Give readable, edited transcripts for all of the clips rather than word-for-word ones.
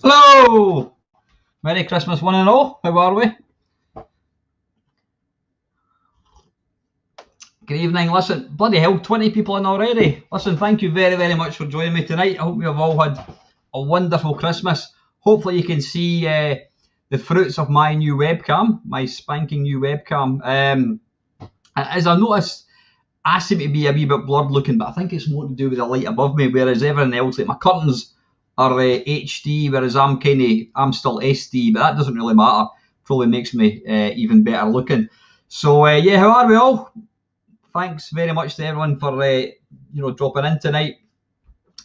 Hello! Merry Christmas, one and all. How are we? Good evening. Listen, bloody hell, 20 people in already. Listen, thank you very, very much for joining me tonight. I hope you have all had a wonderful Christmas. Hopefully you can see the fruits of my new webcam, my spanking new webcam. As I noticed, I seem to be a wee bit blurred looking, but I think it's more to do with the light above me, whereas everything else, like my curtains are HD, whereas I'm still SD, but that doesn't really matter. Probably makes me even better looking. So yeah, how are we all? Thanks very much to everyone for dropping in tonight.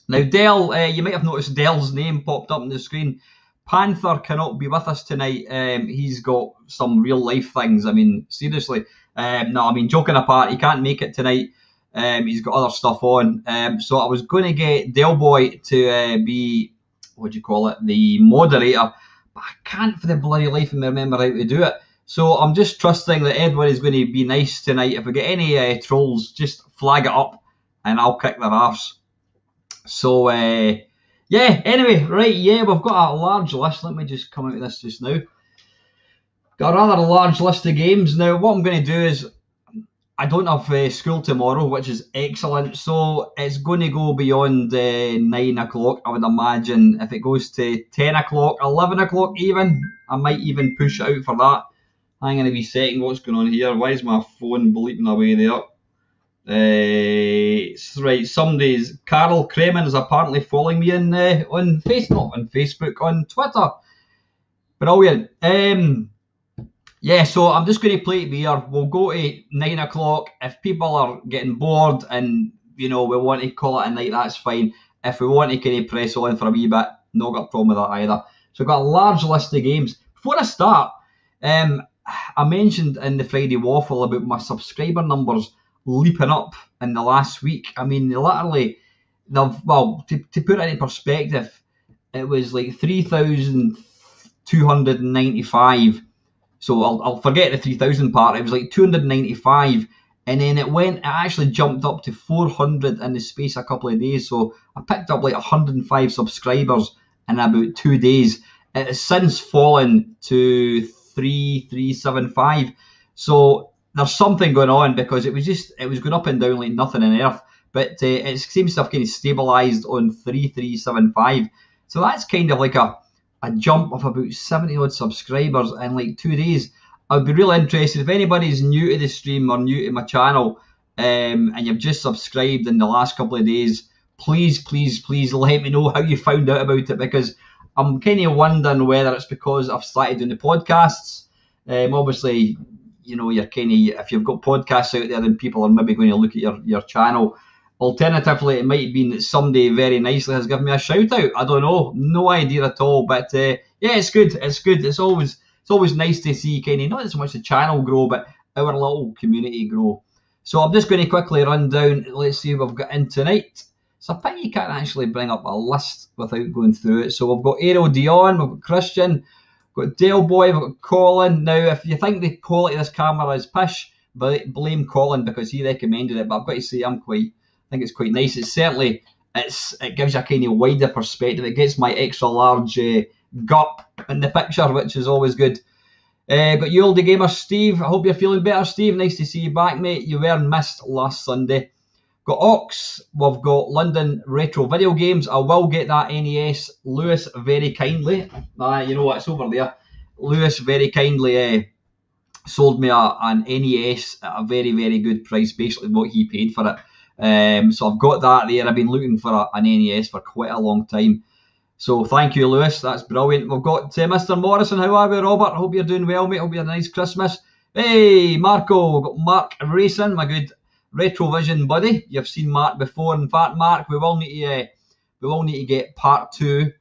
Now Dell, you might have noticed Dell's name popped up on the screen. Panther cannot be with us tonight. He's got some real life things. I mean, seriously. No, I mean, joking apart, he can't make it tonight. He's got other stuff on. So I was going to get Del Boy to be, the moderator, but I can't for the bloody life of me remember how to do it. So I'm just trusting that everyone is going to be nice tonight. If we get any trolls, just flag it up and I'll kick their arse. So, yeah, anyway, right, yeah, we've got a large list. Let me just come out of this just now. Got a rather large list of games. Now, what I'm going to do is, I don't have school tomorrow, which is excellent. So it's going to go beyond 9 o'clock, I would imagine. If it goes to 10 o'clock, 11 o'clock even, I might even push it out for that. Hang on a wee second, what's going on here? Why is my phone bleeping away there? Right, somebody's Carol Kremen is apparently following me on Facebook, on Twitter. Brilliant. Yeah, so I'm just going to play it here. We'll go to 9 o'clock. If people are getting bored and, we want to call it a night, that's fine. If we want to kind of press on for a wee bit, not got a problem with that either. So I've got a large list of games. Before I start, I mentioned in the Friday Waffle about my subscriber numbers leaping up in the last week. I mean, literally, well, to put it in perspective, it was like 3,295. So I'll forget the 3,000 part. It was like 295, and then it actually jumped up to 400 in the space of a couple of days. So I picked up like 105 subscribers in about 2 days. It has since fallen to 3,375. So there's something going on, because it was going up and down like nothing on earth. But it seems to have kind of stabilised on 3,375. So that's kind of like a jump of about 70 odd subscribers in like 2 days. I'd be really interested if anybody's new to the stream or new to my channel, and you've just subscribed in the last couple of days. Please let me know how you found out about it, because I'm kind of wondering whether it's because I've started doing the podcasts. Obviously, you know, you're kind of, if you've got podcasts out there, then people are maybe going to look at your channel. Alternatively, it might have been that somebody very nicely has given me a shout out. I don't know, no idea at all. But yeah, it's good. It's always nice to see kind of not so much the channel grow, but our little community grow. So I'm just going to quickly run down. Let's see what we've got in tonight. It's a pity you can't actually bring up a list without going through it. So we've got Aero Dion, we've got Christian, we've got Dale Boy, we've got Colin. Now, if you think the quality of this camera is pish, blame Colin, because he recommended it. But I've got to say, I think it's quite nice. It's certainly, it gives you a kind of wider perspective. It gets my extra large gup in the picture, which is always good. Got you oldie gamer Steve. I hope you're feeling better, Steve. Nice to see you back, mate. You were missed last Sunday. Got Ox. We've got London Retro Video Games. I will get that NES. Lewis very kindly. You know what? It's over there. Lewis very kindly sold me an NES at a very, very good price, basically what he paid for it. So I've got that there. I've been looking for an NES for quite a long time. So thank you, Lewis. That's brilliant. We've got Mr. Morrison. How are we, Robert? I hope you're doing well, mate. Hope you had a nice Christmas. Hey, Marco. We've got Mark Racing, my good Retrovision buddy. You've seen Mark before. In fact, Mark, we will need to get part 2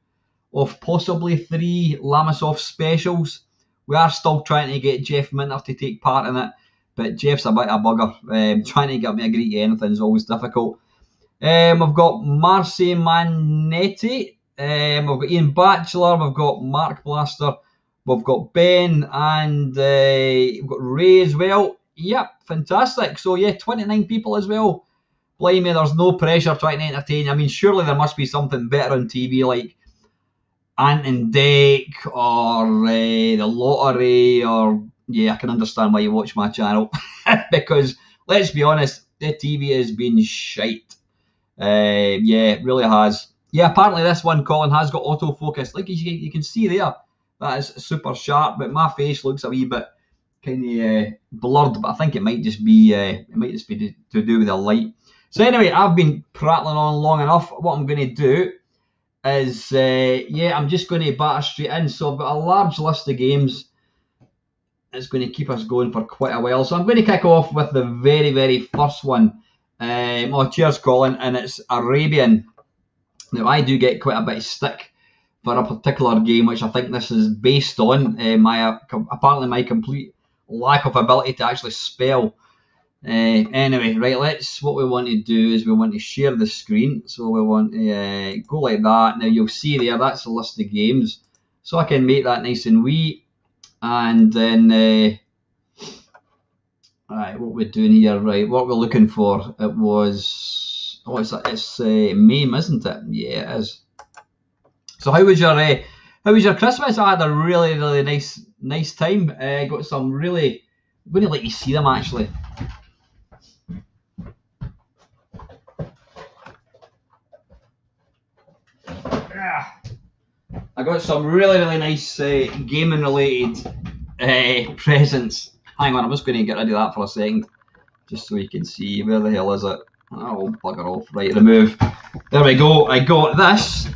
of possibly 3 Lamasoft specials. We are still trying to get Jeff Minter to take part in it, but Jeff's a bit of a bugger. Trying to get me to agree to anything is always difficult. We've got Marcy Manetti. We've got Ian Batchelor. We've got Mark Blaster. We've got Ben, and we've got Ray as well. Yep, fantastic. So yeah, 29 people as well. Blimey, there's no pressure trying to entertain. I mean, surely there must be something better on TV, like Ant and Dec, or the Lottery, or yeah, I can understand why you watch my channel. Because let's be honest, the TV has been shite. Yeah, it really has. Yeah, apparently this one, Colin, has got autofocus. Like you can see there, that is super sharp, but my face looks a wee bit kind of blurred. But I think it might just be to do with the light. So anyway, I've been prattling on long enough. What I'm going to do is, I'm just going to batter straight in. So I've got a large list of games. It's going to keep us going for quite a while. So I'm going to kick off with the very, very first one. Cheers, Colin, and it's Arabian. Now, I do get quite a bit of stick for a particular game, which I think this is based on. Apparently my complete lack of ability to actually spell. Anyway, right, what we want to do is we want to share the screen. So we want to go like that. Now, you'll see there, that's a list of games. So I can make that nice and wee. And then, right, what we're doing here, right, what we're looking for, it was, it's MAME, isn't it? Yeah, it is. So how was your Christmas? I had a really, really nice time. Got some really, I'm going to let you see them actually. I got some really, really nice gaming related presents. Hang on, I'm just going to get rid of that for a second, just so you can see. Where the hell is it? Oh, bugger off. Right, remove. There we go. I got this.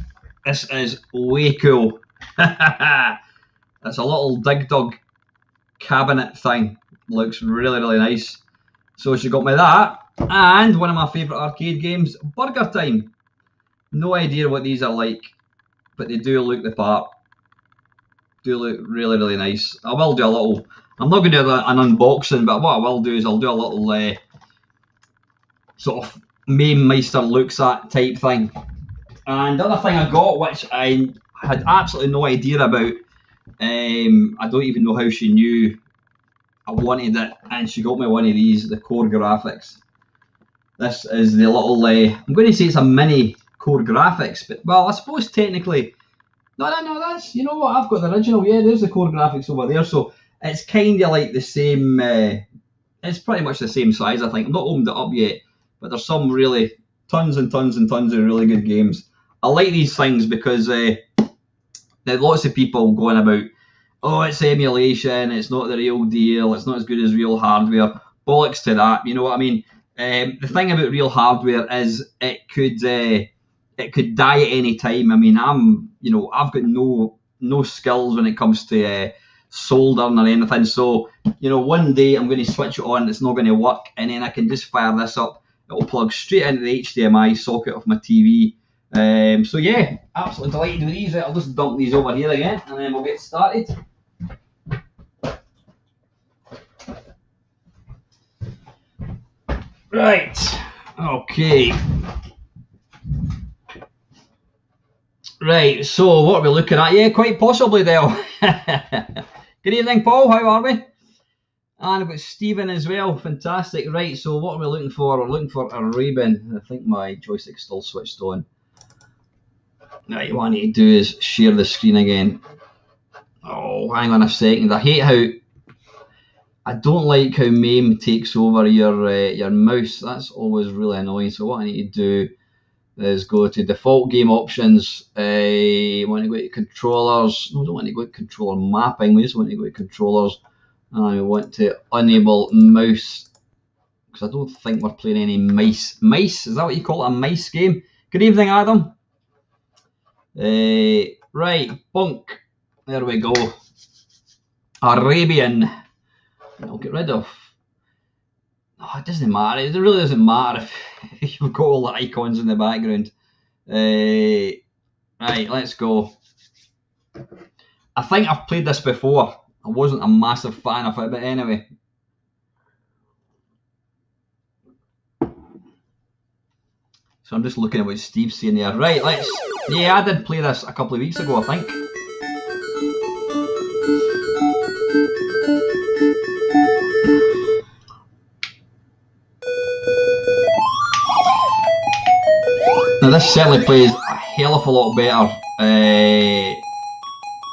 This is way cool. It's a little Dig Dug cabinet thing. Looks really, really nice. So she got me that, and one of my favourite arcade games, Burger Time. No idea what these are like, but they do look the part. Do look really, really nice. I will do a I'm not going to do an unboxing, but what I will do is I'll do a little sort of Mamemeister looks at type thing. And the other thing I got, which I had absolutely no idea about, I don't even know how she knew I wanted it, and she got me one of these, the Core Graphics. This is the little, I'm going to say it's a mini Core Graphics, but well, I suppose technically, no, that's, you know what, I've got the original, yeah, there's the Core Graphics over there, so it's kind of like the same, it's pretty much the same size, I think. I've not opened it up yet, but there's some really, tons and tons and tons of really good games. I like these things because there's lots of people going about, oh, it's emulation, it's not the real deal, it's not as good as real hardware. Bollocks to that, you know what I mean? The thing about real hardware is it could die at any time. I mean, I've got no skills when it comes to soldering or anything. So, one day I'm going to switch it on, it's not going to work, and then I can just fire this up. It'll plug straight into the HDMI socket of my TV. So yeah, absolutely delighted with these. I'll just dump these over here again, and then we'll get started. Right, okay. Right, so what are we looking at? Yeah, quite possibly, Dale. Good evening, Paul. How are we? And I've got Stephen as well. Fantastic. Right, so what are we looking for? We're looking for Arabian. I think my joystick's still switched on. Right, what I need to do is share the screen again. Oh, hang on a second. I don't like how MAME takes over your mouse. That's always really annoying. So what I need to do is go to default game options. I want to go to controllers. No, I don't want to go to controller mapping. We just want to go to controllers. And I want to enable mouse, because I don't think we're playing any mice. Mice, is that what you call it, a mice game? Good evening, Adam. Right, bunk. There we go. Arabian. I'll get rid of. Oh, it doesn't matter. It really doesn't matter if you've got all the icons in the background. Right, let's go. I think I've played this before. I wasn't a massive fan of it, but anyway. So I'm just looking at what Steve's saying there. Right, yeah, I did play this a couple of weeks ago, I think. Now this certainly plays a hell of a lot better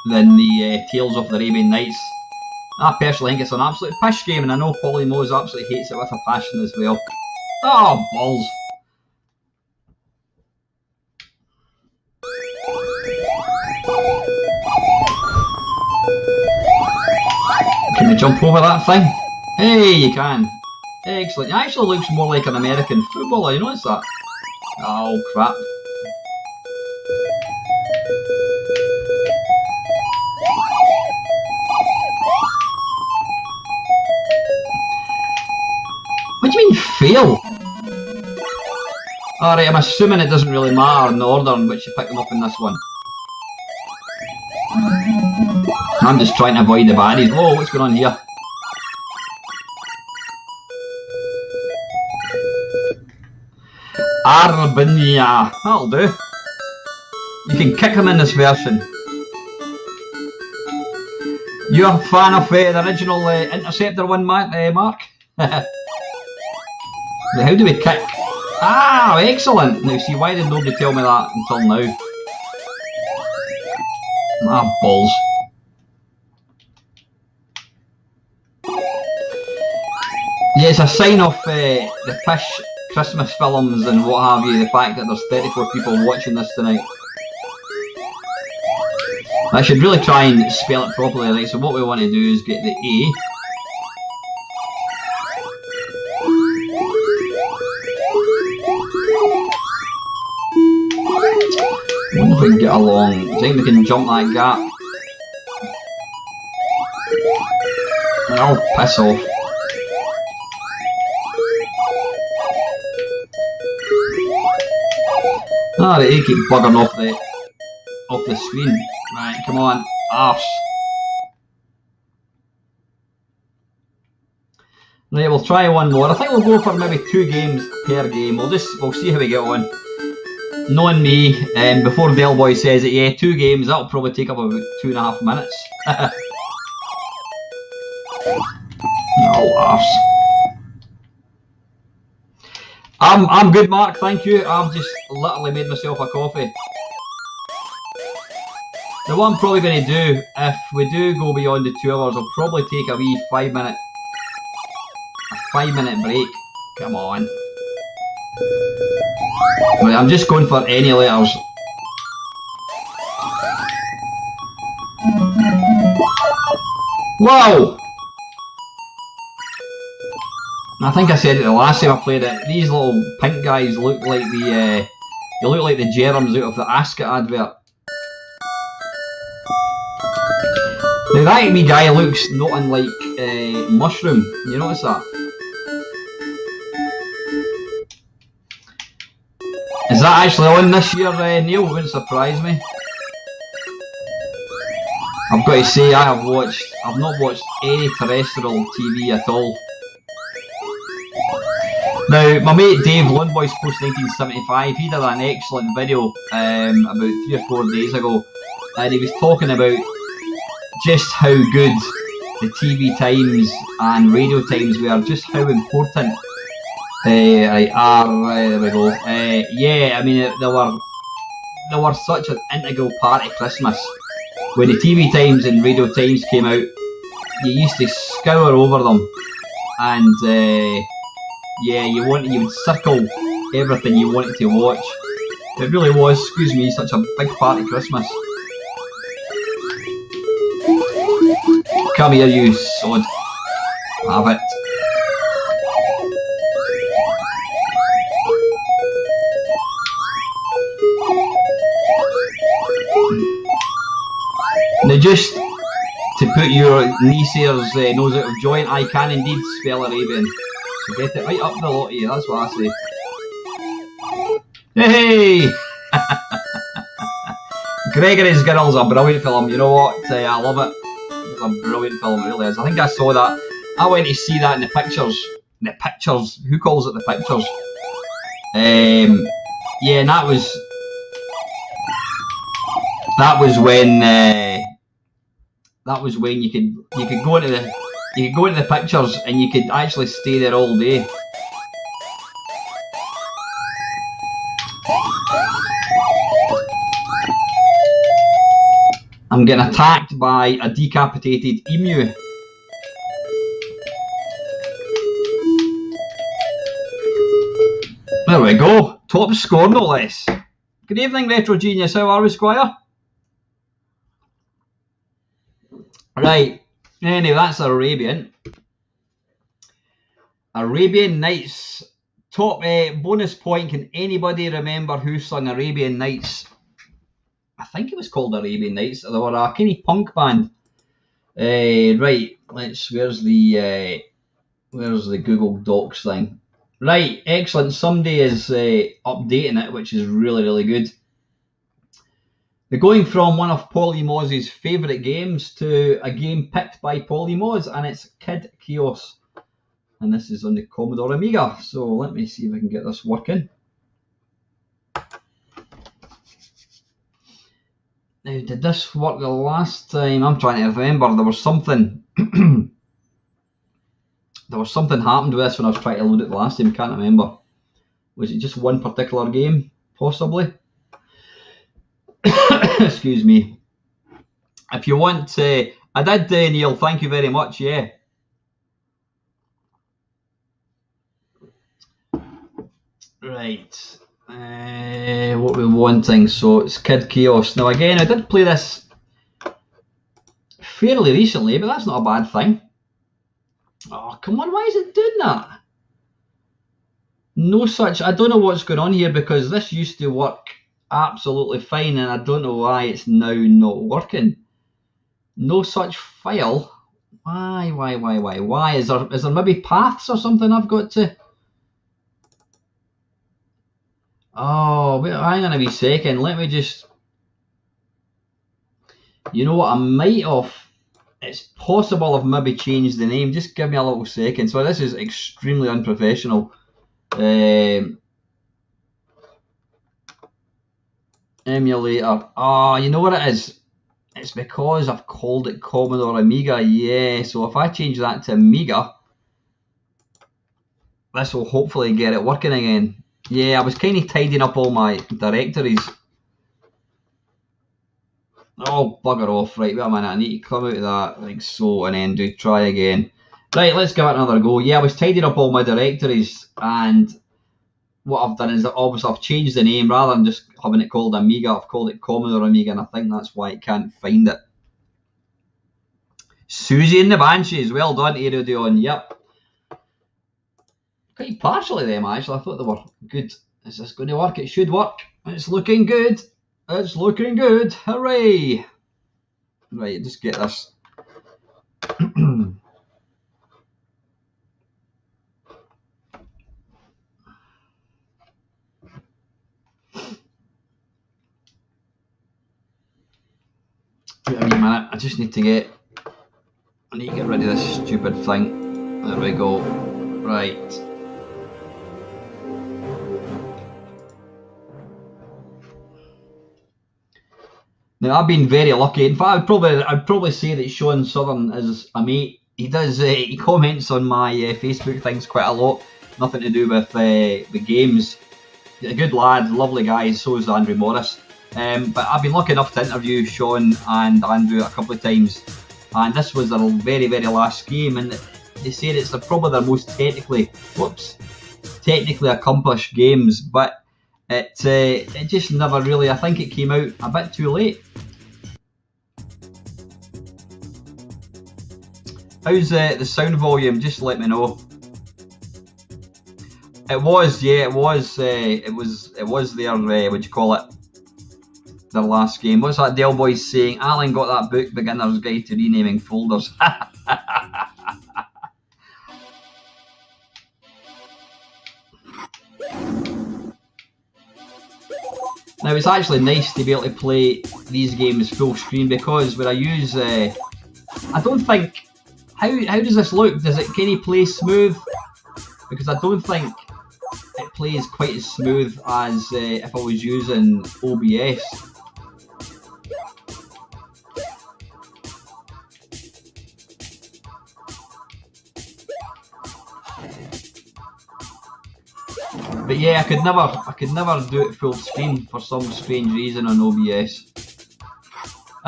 than the Tales of the Arabian Nights. I personally think it's an absolute pish game, and I know Polly Mose absolutely hates it with a passion as well. Oh, balls. Can you jump over that thing? Hey, you can. Excellent. It actually looks more like an American footballer, you notice that? Oh, crap. What do you mean, fail? Alright, I'm assuming it doesn't really matter in the order in which you pick them up in this one. I'm just trying to avoid the baddies. Oh, what's going on here? Arabian, that'll do. You can kick them in this version. You're a fan of the original Interceptor one, Mark? How do we kick? Ah, excellent! Now see, why did nobody tell me that until now? Ah, balls. Yeah, it's a sign of the pish Christmas films and what have you, the fact that there's 34 people watching this tonight. I should really try and spell it properly, right? So what we want to do is get the A. I wonder if we can get along. I think we can jump that gap. Oh, piss off. Ah, the A keep bugging off the screen. Right, come on, arse. Right, we'll try one more. I think we'll go for maybe 2 games per game. We'll see how we get on. Knowing me, before Del Boy says it, yeah, 2 games, that'll probably take up about 2.5 minutes. No arse. I'm good, Mark, thank you. I've just literally made myself a coffee. Now what I'm probably going to do, if we do go beyond the 2 hours, I'll probably take a wee 5-minute break. Come on. Right, I'm just going for any letters. Wow! I think I said it the last time I played it. These little pink guys look like the they look like the germs out of the Ascot advert. Now that wee guy looks not unlike Mushroom. You notice that? Is that actually on this year, Neil? Wouldn't surprise me. I've got to say, I've not watched any terrestrial TV at all. Now, my mate Dave, Lundboy's Post 1975, he did an excellent video about 3 or 4 days ago, and he was talking about just how good the TV times and radio times were, just how important they are. There we go. Yeah, I mean, they were such an integral part of Christmas. When the TV times and radio times came out, you used to scour over them, and yeah, you would circle everything you wanted to watch. It really was, excuse me, such a big part of Christmas. Come here, you sod. Have it. Now, just to put your naysayers' nose out of joint, I can indeed spell Arabian. So get it right up the lot of you, that's what I say. Hey! Gregory's Girl's a brilliant film, you know what? I love it. It's a brilliant film, it really is. I think I saw that. I went to see that in the pictures. The pictures? Who calls it the pictures? Yeah, and that was when you could go into the pictures and you could actually stay there all day. I'm getting attacked by a decapitated emu. There we go. Top score, no less. Good evening, Retro Genius. How are we, Squire? Right. Anyway, that's Arabian. Arabian Nights. Top bonus point. Can anybody remember who sung Arabian Nights? I think it was called Arabian Nights. They were a kind of punk band. Right. Where's the Google Docs thing? Right. Excellent. Somebody is updating it, which is really, really good. They're going from one of Polymoz's favourite games to a game picked by Polymoz, and it's Kid Chaos. And this is on the Commodore Amiga. So let me see if I can get this working. Now, did this work the last time? I'm trying to remember. There was something. There was something happened with this when I was trying to load it the last time. Can't remember. Was it just one particular game? Possibly. Excuse me. If you want, I did, Neil. Thank you very much. Yeah. Right. What we're wanting. So it's Kid Chaos. Now again, I did play this fairly recently, but that's not a bad thing. Oh, come on. Why is it doing that? No such. I don't know what's going on here, because this used to work absolutely fine, and I don't know why it's now not working. No such file. Why? Is there maybe paths or something I've got to? Oh, wait, hang on a wee second. Let me just. You know what? I might have It's possible I've maybe changed the name. Just give me a little second. So this is extremely unprofessional. Emulator. Oh, you know what it is? It's because I've called it Commodore Amiga. Yeah, so if I change that to Amiga, this will hopefully get it working again. Yeah, I was kind of tidying up all my directories. Oh, bugger off. Right, wait a minute. I need to come out of that like so and then try again. Right, let's give it another go. Yeah, I was tidying up all my directories, and what I've done is that obviously I've changed the name. Rather than just having it called Amiga, I've called it Commodore Amiga, and I think that's why I can't find it. Susie and the Banshees. Well done, Aerodeon. Yep. Quite partially them, actually. I thought they were good. Is this going to work? It should work. It's looking good. It's looking good. Hooray! Right, just get this. Wait a wee minute. I just need to get. I need to get rid of this stupid thing. There we go. Right. Now I've been very lucky. In fact, I'd probably say that Sean Southern is a mate. He does. He comments on my Facebook things quite a lot. Nothing to do with the games. He's a good lad, lovely guy. So is Andrew Morris. But I've been lucky enough to interview Sean and Andrew a couple of times, and this was their very, very last game. And they said it's probably their most technically accomplished games, but it just never really. I think it came out a bit too late. How's the sound volume? Just let me know. It was, yeah, it was their what do you call it? Their last game. What's that Dell Boys saying? Alan got that book, Beginner's Guide to Renaming Folders. Now it's actually nice to be able to play these games full screen, because when I use, I don't think, how does this look? Can you play smooth? Because I don't think it plays quite as smooth as if I was using OBS. But yeah, I could never do it full screen for some strange reason on OBS.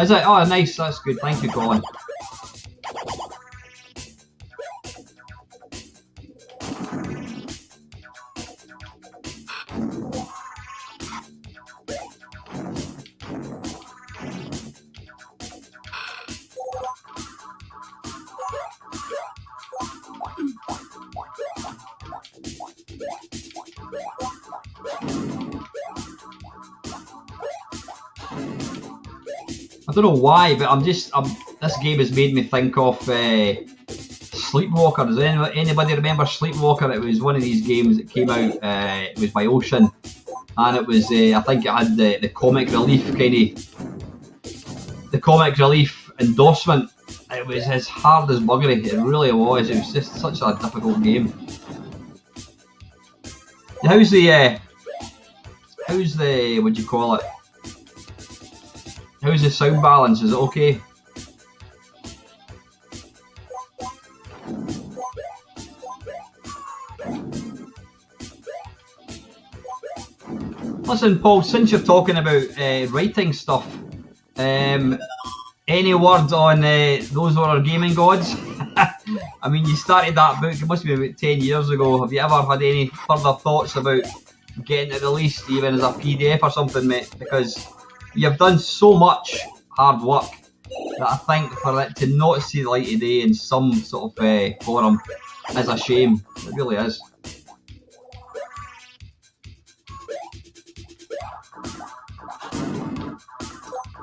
Is it? Oh, nice. That's good. Thank you, Colin. I don't know why, but this game has made me think of Sleepwalker. Does anybody remember Sleepwalker? It was one of these games that came out. It was by Ocean, and it was I think it had the comic relief endorsement. It was as hard as buggery. It really was. It was just such a difficult game. How's the what do you call it? How's the sound balance? Is it okay? Listen, Paul, since you're talking about writing stuff, any word on Those Were Our Gaming Gods? I mean, you started that book, it must be about 10 years ago. Have you ever had any further thoughts about getting it released, even as a PDF or something, mate? Because you've done so much hard work that I think for it to not see the light of day in some sort of forum is a shame. It really is.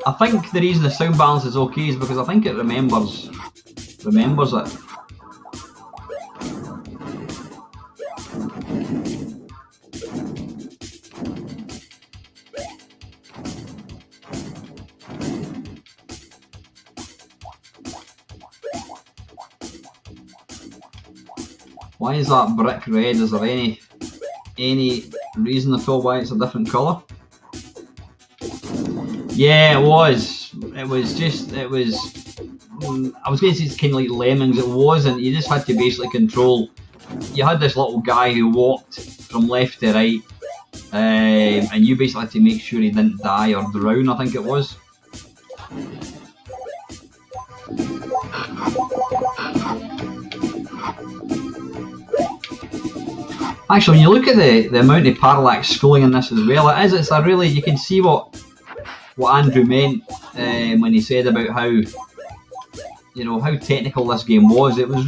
I think the reason the sound balance is okay is because I think it remembers it. Why is that brick red? Is there any reason at all why it's a different colour? Yeah, it was. It was just, I was going to say it's kind of like Lemmings. It wasn't. You just had to basically control. You had this little guy who walked from left to right, and you basically had to make sure he didn't die or drown, I think it was. Actually, when you look at the amount of parallax scrolling in this as well, it's a really, you can see what Andrew meant when he said about how, how technical this game was. It was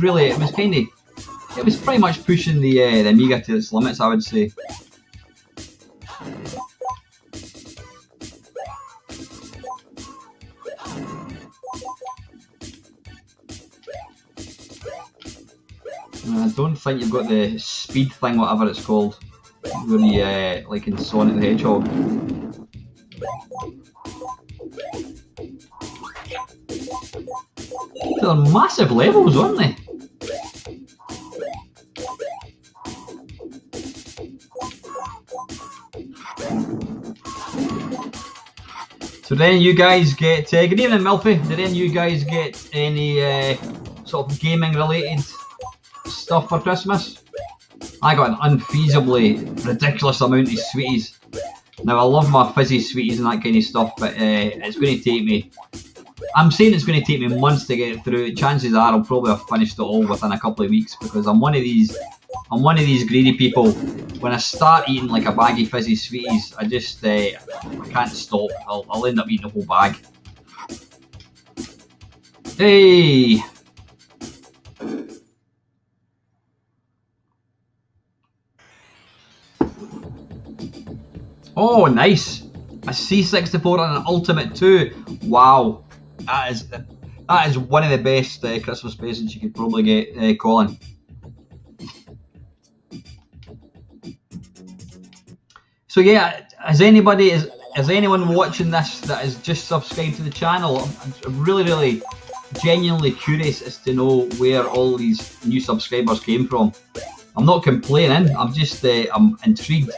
pretty much pushing the Amiga to its limits, I would say. I don't think you've got the speed thing, whatever it's called, where you, like in Sonic the Hedgehog. They're massive levels, aren't they? So then you guys get, good evening Milfy, did then you guys get any sort of gaming related stuff for Christmas? I got an unfeasibly ridiculous amount of sweeties. Now I love my fizzy sweeties and that kind of stuff, but it's going to take me, I'm saying it's going to take me months to get through. Chances are I'll probably have finished it all within a couple of weeks, because I'm one of these greedy people. When I start eating like a bag of fizzy sweeties, I just I can't stop. I'll end up eating the whole bag. Hey! Oh, nice! A C64 and an Ultimate 2. Wow, that is one of the best Christmas presents you could probably get, Colin. So yeah, is anyone watching this that is just subscribed to the channel? I'm really genuinely curious as to know where all these new subscribers came from. I'm not complaining. I'm just I'm intrigued.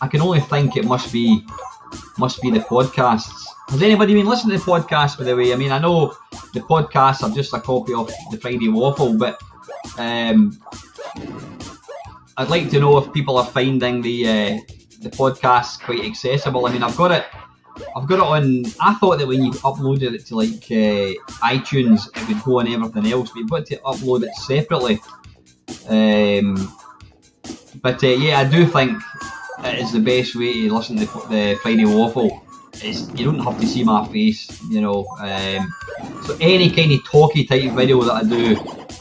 I can only think it must be the podcasts. Has anybody been listening to the podcast, by the way? I mean, I know the podcasts are just a copy of the Friday Waffle, but I'd like to know if people are finding the podcast quite accessible. I mean, I've got it on. I thought that when you uploaded it to like iTunes, it would go on everything else, but you've got to upload it separately. But yeah, I do think it is the best way to listen to the Friday Waffle. Is you don't have to see my face, So any kind of talky type video that I do,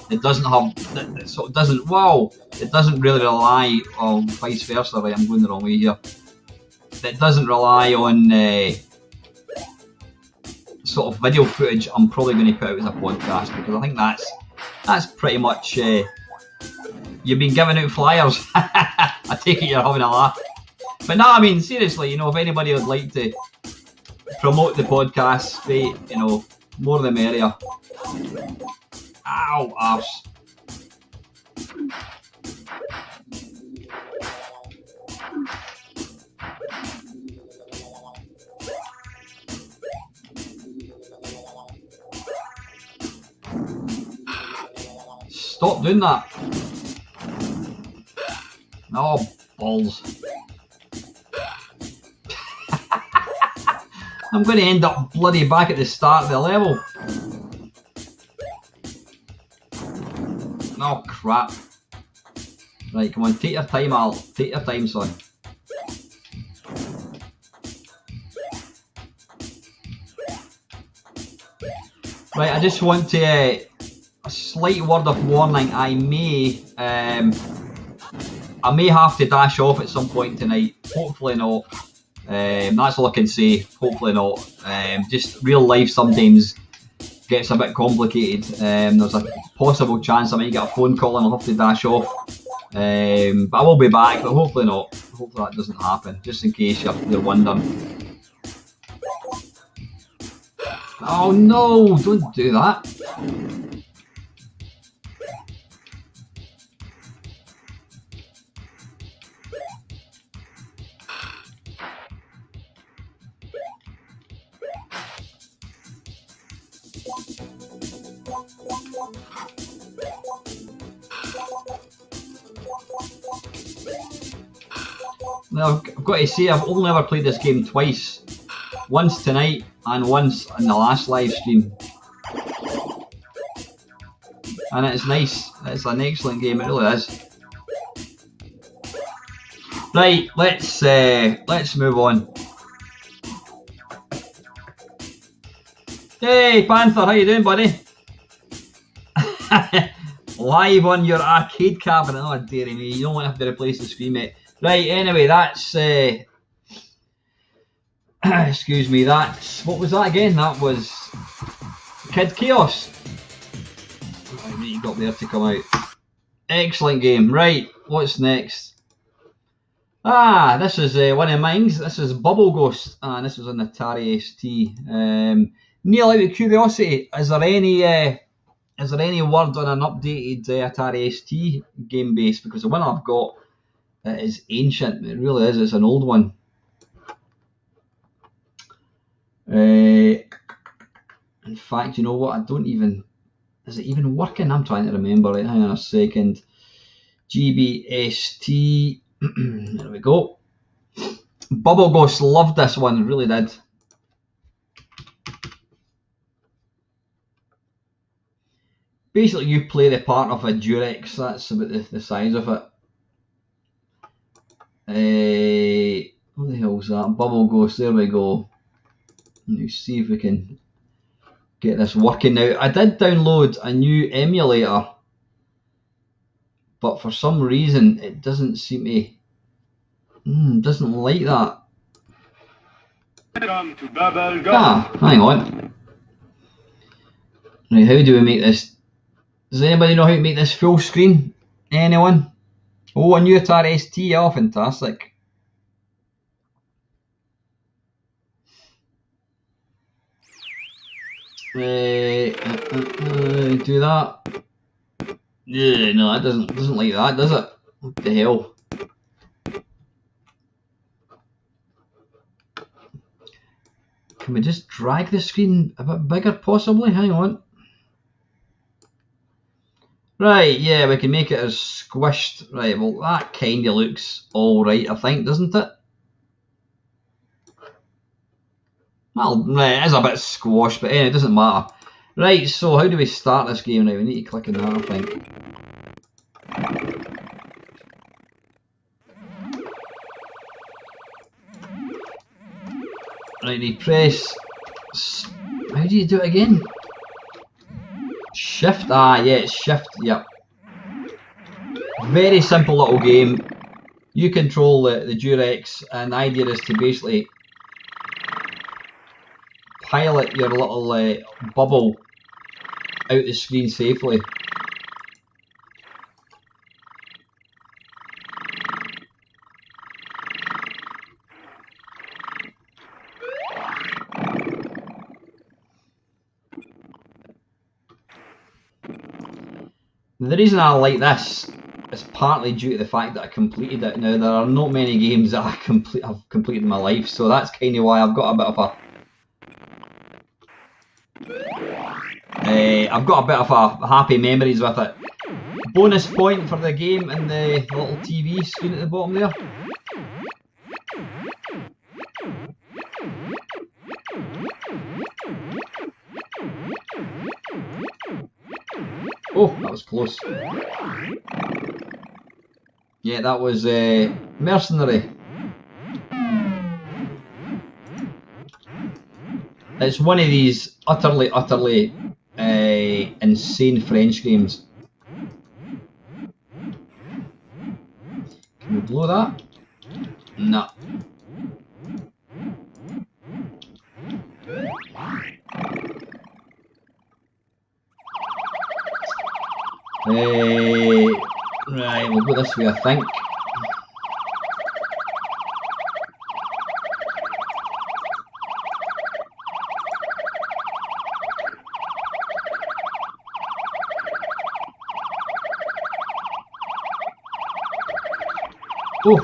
it doesn't have, it doesn't really rely on, vice versa, right, I'm going the wrong way here. It doesn't rely on sort of video footage I'm probably going to put out as a podcast, because I think that's pretty much, you've been giving out flyers. I take it you're having a laugh. But no, I mean, seriously, if anybody would like to promote the podcast, more the merrier. Ow, arse. Stop doing that. Oh, balls. I'm going to end up bloody back at the start of the level. Oh crap. Right, come on, take your time, Al. Take your time, son. Right, I just want to, a slight word of warning. I may have to dash off at some point tonight. Hopefully not. That's all I can say. Hopefully not. Just real life sometimes gets a bit complicated. There's a possible chance I might get a phone call and I'll have to dash off. But I will be back, but hopefully not. Hopefully that doesn't happen, just in case you're wondering. Oh no, don't do that. Now, I've got to say, I've only ever played this game twice. Once tonight and once in the last live stream. And it's nice. It's an excellent game, it really is. Right, let's move on. Hey Panther, how you doing, buddy? Live on your arcade cabinet. Oh dearie me, you don't want to have to replace the screen, mate. Right, anyway, that's excuse me, that's, what was that again? That was Kid Chaos. Right, you got there to come out. Excellent game. Right, what's next? Ah, this is one of mine. This is Bubble Ghost, and this was on the Atari ST. Neil, out of curiosity, is there any word on an updated Atari ST game base? Because the one I've got is ancient. It really is. It's an old one. In fact, you know what? I don't even. Is it even working? I'm trying to remember. Right, hang on a second. GBST. There we go. Bubble Ghost loved this one. Really did. Basically, you play the part of a Durex. That's about the size of it. What the hell's that? Bubble Ghost. There we go. Let's see if we can get this working now. I did download a new emulator, but for some reason it doesn't seem to. Doesn't like that. Ah, hang on. Right, how do we make this? Does anybody know how to make this full screen? Anyone? Oh, a new Atari ST. Oh, fantastic. Do that. Yeah, no, that doesn't like that, does it? What the hell? Can we just drag the screen a bit bigger, possibly? Hang on. Right, yeah, we can make it as squished. Right, well, that kind of looks alright, I think, doesn't it? Well, right, it is a bit squashed, but anyway, it doesn't matter. Right, so how do we start this game now? We need to click on that, I think. Right, you press. How do you do it again? Shift. Ah, yeah, it's shift. Yep. Very simple little game. You control the Durex, and the idea is to basically pilot your little bubble out the screen safely. The reason I like this is partly due to the fact that I completed it. Now, there are not many games that I've completed in my life, so that's kind of why I've got a bit of a happy memories with it. Bonus point for the game and the little TV screen at the bottom there. Oh, that was close. Yeah, that was Mercenary. It's one of these utterly insane French games. Can we blow that? No. Right, we'll go this way, I think. Oh.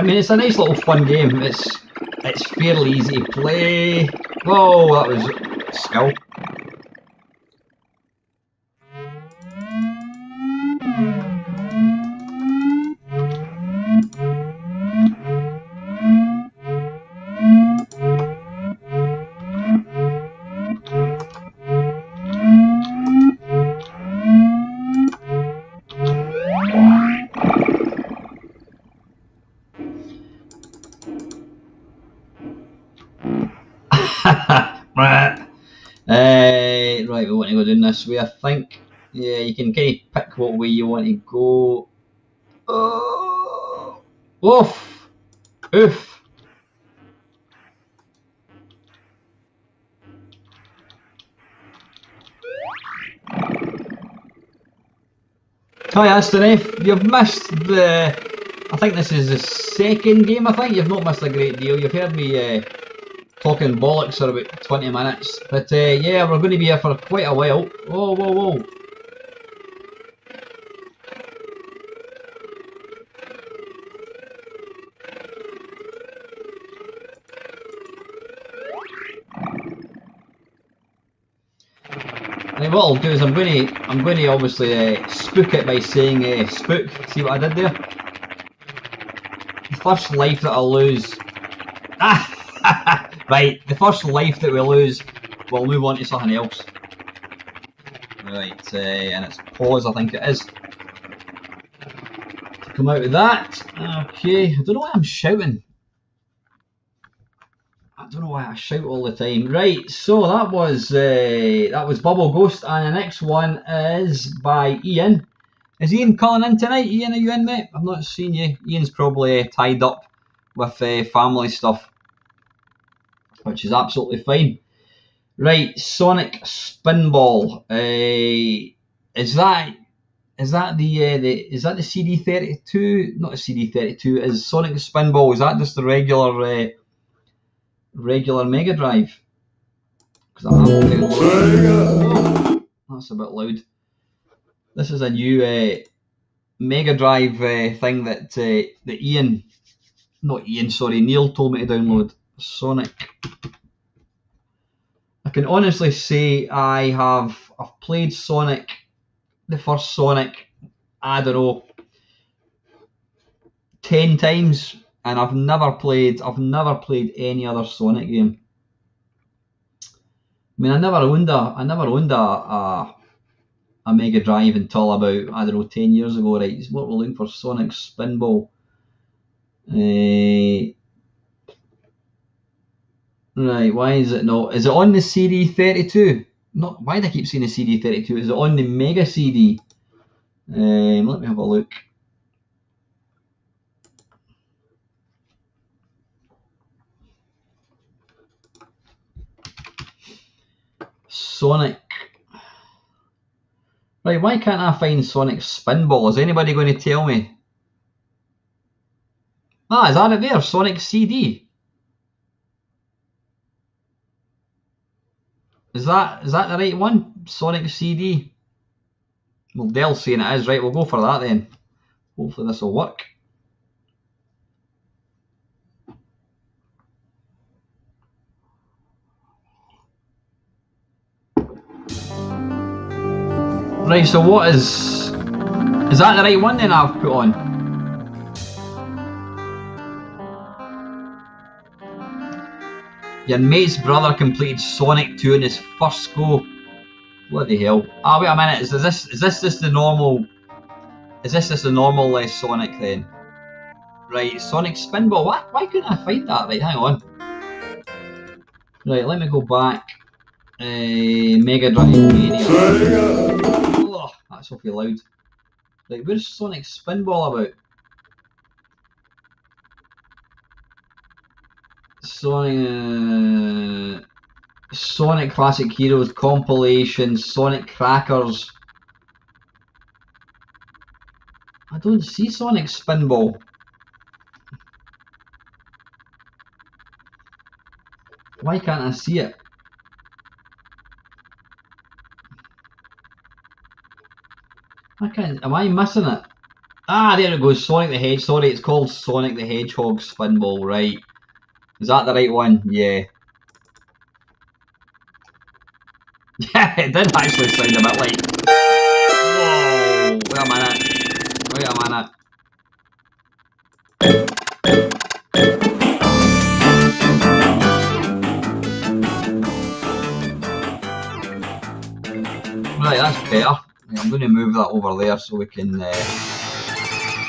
I mean, it's a nice little fun game. It's fairly easy to play. Whoa, that was skill. Right, we want to go down this way, I think. Yeah, you can kind of pick what way you want to go. Oh, oof, oof. Hi Aston, you've missed the... I think this is the second game, I think. You've not missed a great deal. You've heard me talking bollocks for about 20 minutes. But yeah, we're going to be here for quite a while. Whoa, whoa, whoa. What I'll do is I'm going to obviously spook it by saying spook. See what I did there? The first life that I'll lose. Ah, right. The first life that we lose, we'll move on to something else. Right, and it's pause. I think it is. To come out of that. Okay. I don't know why I'm shouting. I don't know why I shout all the time. Right, so that was Bubble Ghost, and the next one is by Ian. Is Ian calling in tonight? Ian, are you in, mate? I've not seen you. Ian's probably tied up with family stuff, which is absolutely fine. Right, Sonic Spinball. Is that the CD32? Not a CD32. Is Sonic Spinball? Is that just the regular Mega Drive? Because that's a bit loud. This is a new Mega Drive thing that Neil told me to download. Sonic. I can honestly say I've played Sonic, the first Sonic, I don't know, 10 times. And I've never played any other Sonic game. I mean, I never owned a Mega Drive until about, I don't know, 10 years ago. Right, what we're looking for, Sonic Spinball. Right, why is it not? Is it on the CD32? Not. Why do I keep saying the CD32? Is it on the Mega CD? Let me have a look. Sonic. Right, why can't I find Sonic Spinball? Is anybody going to tell me? Ah, is that it there? Sonic CD. Is that the right one? Sonic CD. Well, Dell's saying it is. Right, we'll go for that then. Hopefully this will work. Right, so what is that the right one then I've put on? Your mate's brother completed Sonic 2 in his first go. Bloody hell. Ah, wait a minute, is this just the normal... Is this just the normal Sonic then? Right, Sonic Spinball. Why couldn't I find that? Right, hang on. Right, let me go back. Mega Drive Mania. Oh, that's awfully loud. Right, where's Sonic Spinball about? Sonic Classic Heroes compilation, Sonic Crackers. I don't see Sonic Spinball. Why can't I see it? Am I missing it? Ah, there it goes. Sonic the Hedgehog. Sorry, it's called Sonic the Hedgehog Spinball, right? Is that the right one? Yeah. Yeah, it did actually sound a bit like. Whoa! Wait a minute. Wait a minute. Right, that's better. I'm going to move that over there so we can.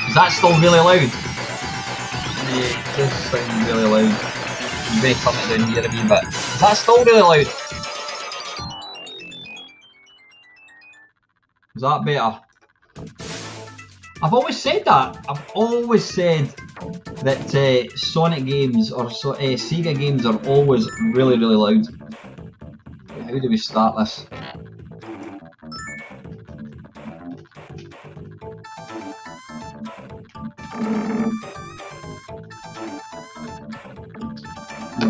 Is that still really loud? Yeah, it does sound really loud. I'm going to turn it down here a wee bit. Is that still really loud? Is that better? I've always said that. I've always said that Sonic games or Sega games are always really, really loud. How do we start this?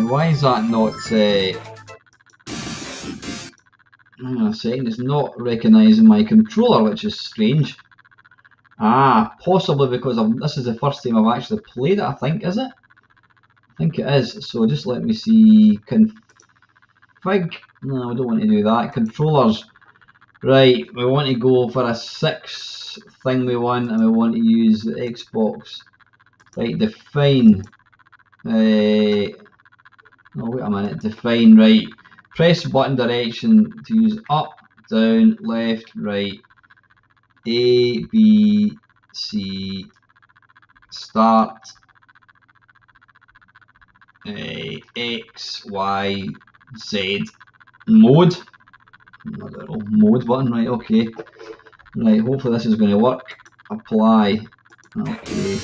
Why is that not? Hang on a second, it's not recognising my controller, which is strange. Ah, possibly because this is the first time I've actually played it, I think, is it? I think it is, so just let me see. Config. No, I don't want to do that. Controllers. Right, we want to go for a 6 thing we want, and we want to use the Xbox. Right, define. Oh, wait a minute. Define, right. Press button direction to use up, down, left, right. A, B, C, start, X, Y, Z, mode. Mode button, right, okay. Right, hopefully this is going to work. Apply. Okay.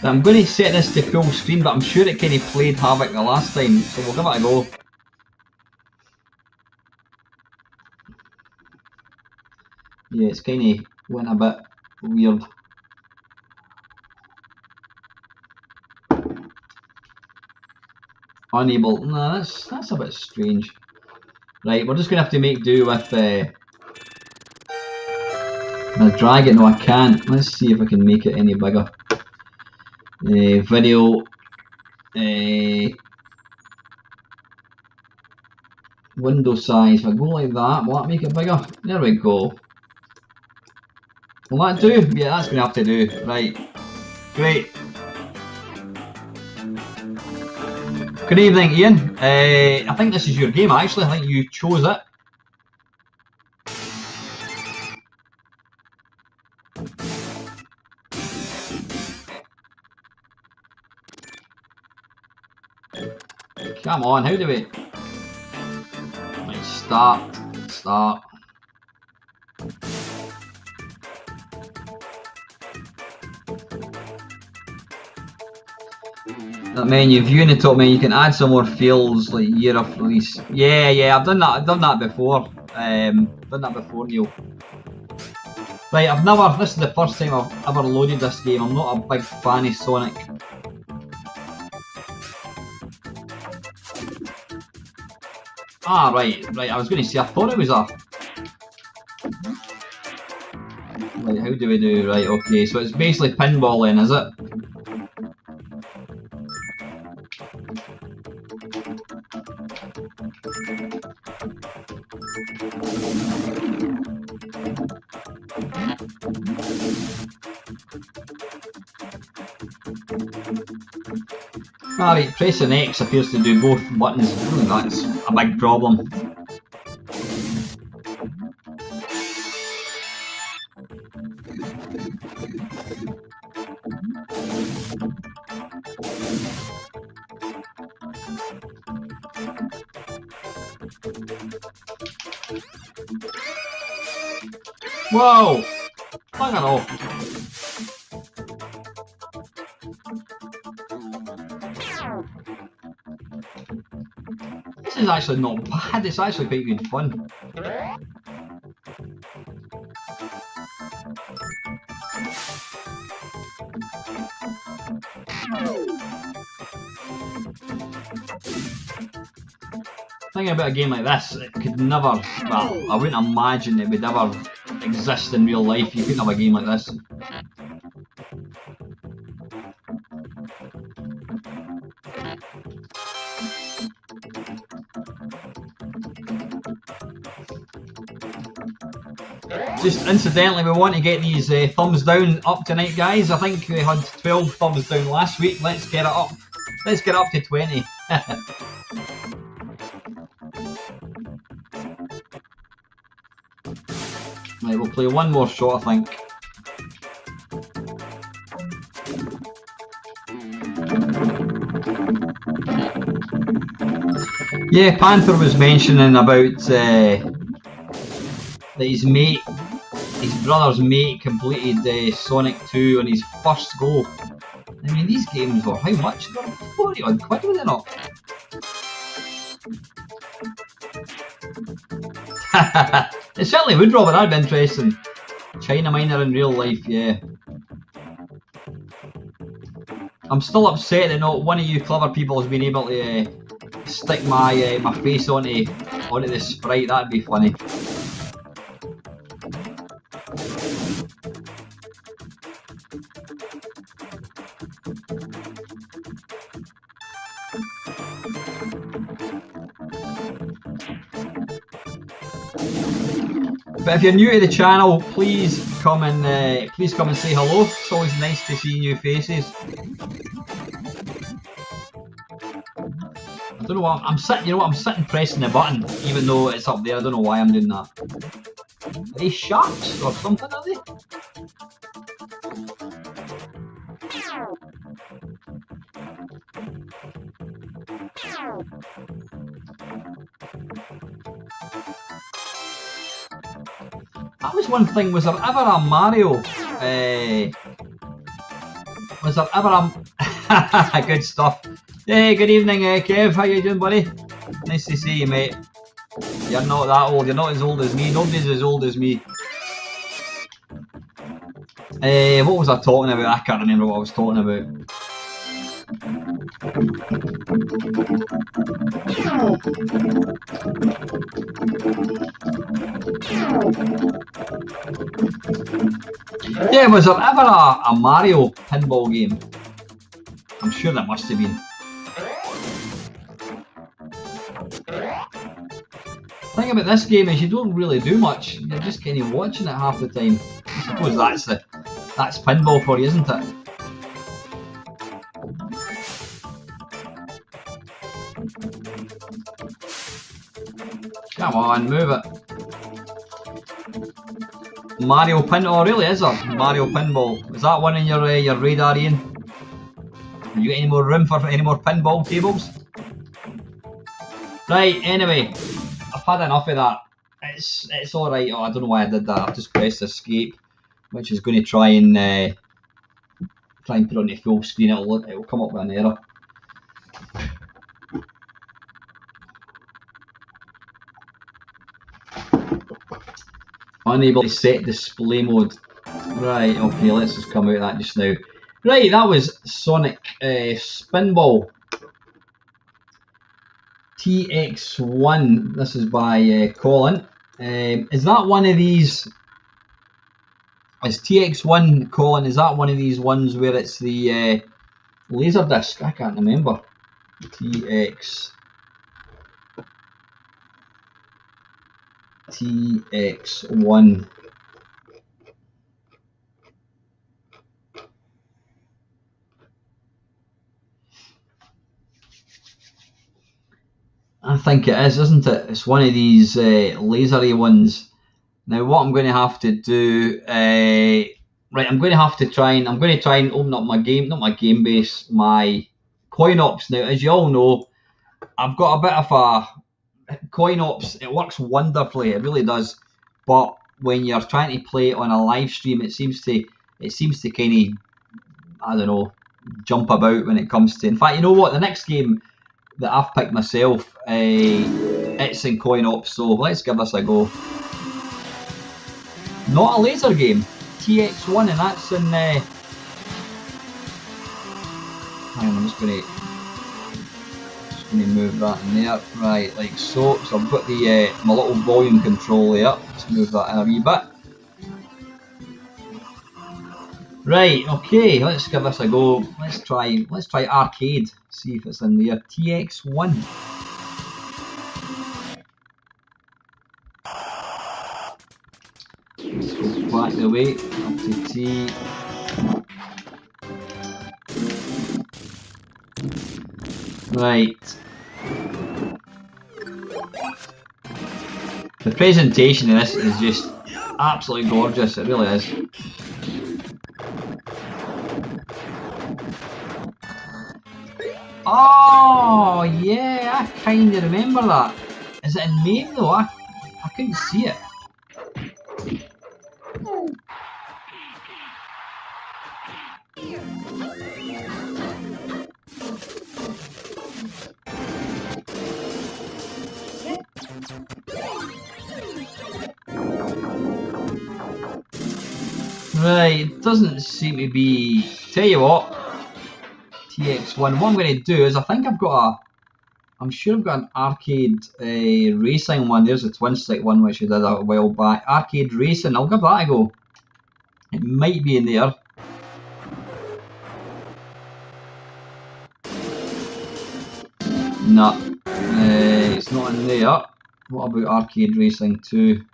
I'm going to set this to full screen, but I'm sure it kind of played havoc the last time, so we'll give it a go. Yeah, it's kind of went a bit weird. Unable. No, that's a bit strange. Right, we're just going to have to make do with. I'll drag it. No, I can't. Let's see if I can make it any bigger. Video. Window size. If I go like that, will that make it bigger? There we go. Will that do? Yeah, that's going to have to do. Right. Great. Good evening, Ian. I think this is your game actually. I think you chose it. Come on, how do we... Right, start. That menu, view in the top menu, you can add some more fields like year of release. Yeah, I've done that before. Neil. Right, this is the first time I've ever loaded this game. I'm not a big fan of Sonic. Ah, right, I was going to say, I thought it was a... Right, how do we do? Right, okay, so it's basically pinball then, is it? Alright, pressing X appears to do both buttons. That's a big problem. Whoa! Bugger off. This is actually not bad, it's actually quite good fun. Thinking about a game like this, it could never, well, I wouldn't imagine it would ever exist in real life. You couldn't have a game like this. Just incidentally, we want to get these thumbs down up tonight, guys. I think we had 12 thumbs down last week. Let's get it up. Let's get up to 20. Right, we'll play one more shot, I think. Yeah, Panther was mentioning about that his brother's mate completed Sonic 2 on his first go. I mean, these games were how much? They were 40 odd quid, were they not? It certainly would, Robert. That'd be interesting. China Miner in real life, yeah. I'm still upset that not one of you clever people has been able to stick my my face onto the sprite. That'd be funny. But if you're new to the channel, please come and say hello. It's always nice to see new faces. I don't know why I'm sitting. You know what? I'm sitting pressing the button, even though it's up there. I don't know why I'm doing that. Are they sharks or something? Are they? That was one thing. Was there ever a Mario? Was there ever a good stuff? Hey, good evening, Kev. How you doing, buddy? Nice to see you, mate. You're not that old. You're not as old as me. Nobody's as old as me. What was I talking about? I can't remember what I was talking about. Yeah, was there ever a Mario pinball game? I'm sure there must have been. The thing about this game is you don't really do much. You're just kind of watching it half the time. I suppose that's pinball for you, isn't it? Come on, move it. Mario Pin. Oh, really? Is there Mario Pinball? Is that one in your radar, Ian? Have you got any more room for any more pinball tables? Right. Anyway, I've had enough of that. It's all right. Oh, I don't know why I did that. I've just pressed escape, which is going to try and put it on the full screen. It'll come up with an error. Unable to set display mode. Right, okay, let's just come out of that just now. Right, that was Sonic Spinball TX1. This is by Colin. Is that one of these? Is TX1, Colin, is that one of these ones where it's the laser disc? I can't remember. TX1. I think it is, isn't it? It's one of these lasery ones. Now what I'm going to have to do, right, I'm going to try and open up my game, not my game base, my coin ops. Now, as you all know, I've got a bit of a coin ops. It works wonderfully, it really does. But when you're trying to play it on a live stream, it seems to kind of, I don't know, jump about when it comes to. In fact, you know what? The next game that I've picked myself, it's in coin ops. So let's give this a go. Not a laser game, TX1, and that's in. Hang on, I'm just going to move that in there, right, like so. So I've got the my little volume control there. Let's move that in a wee bit. Right, okay, let's give this a go. Let's try arcade. See if it's in there. TX1. the way. Up to T. Right. The presentation of this is just absolutely gorgeous, it really is. Oh yeah, I kinda remember that. Is it in Mame though? I couldn't see it. Right, it doesn't seem to be. Tell you what, TX1. What I'm going to do is I think I've got a. I'm sure I've got an arcade racing one. There's a twin stick one which I did a while back. Arcade racing. I'll give that a go. It might be in there. No, it's not in there. What about arcade racing 2?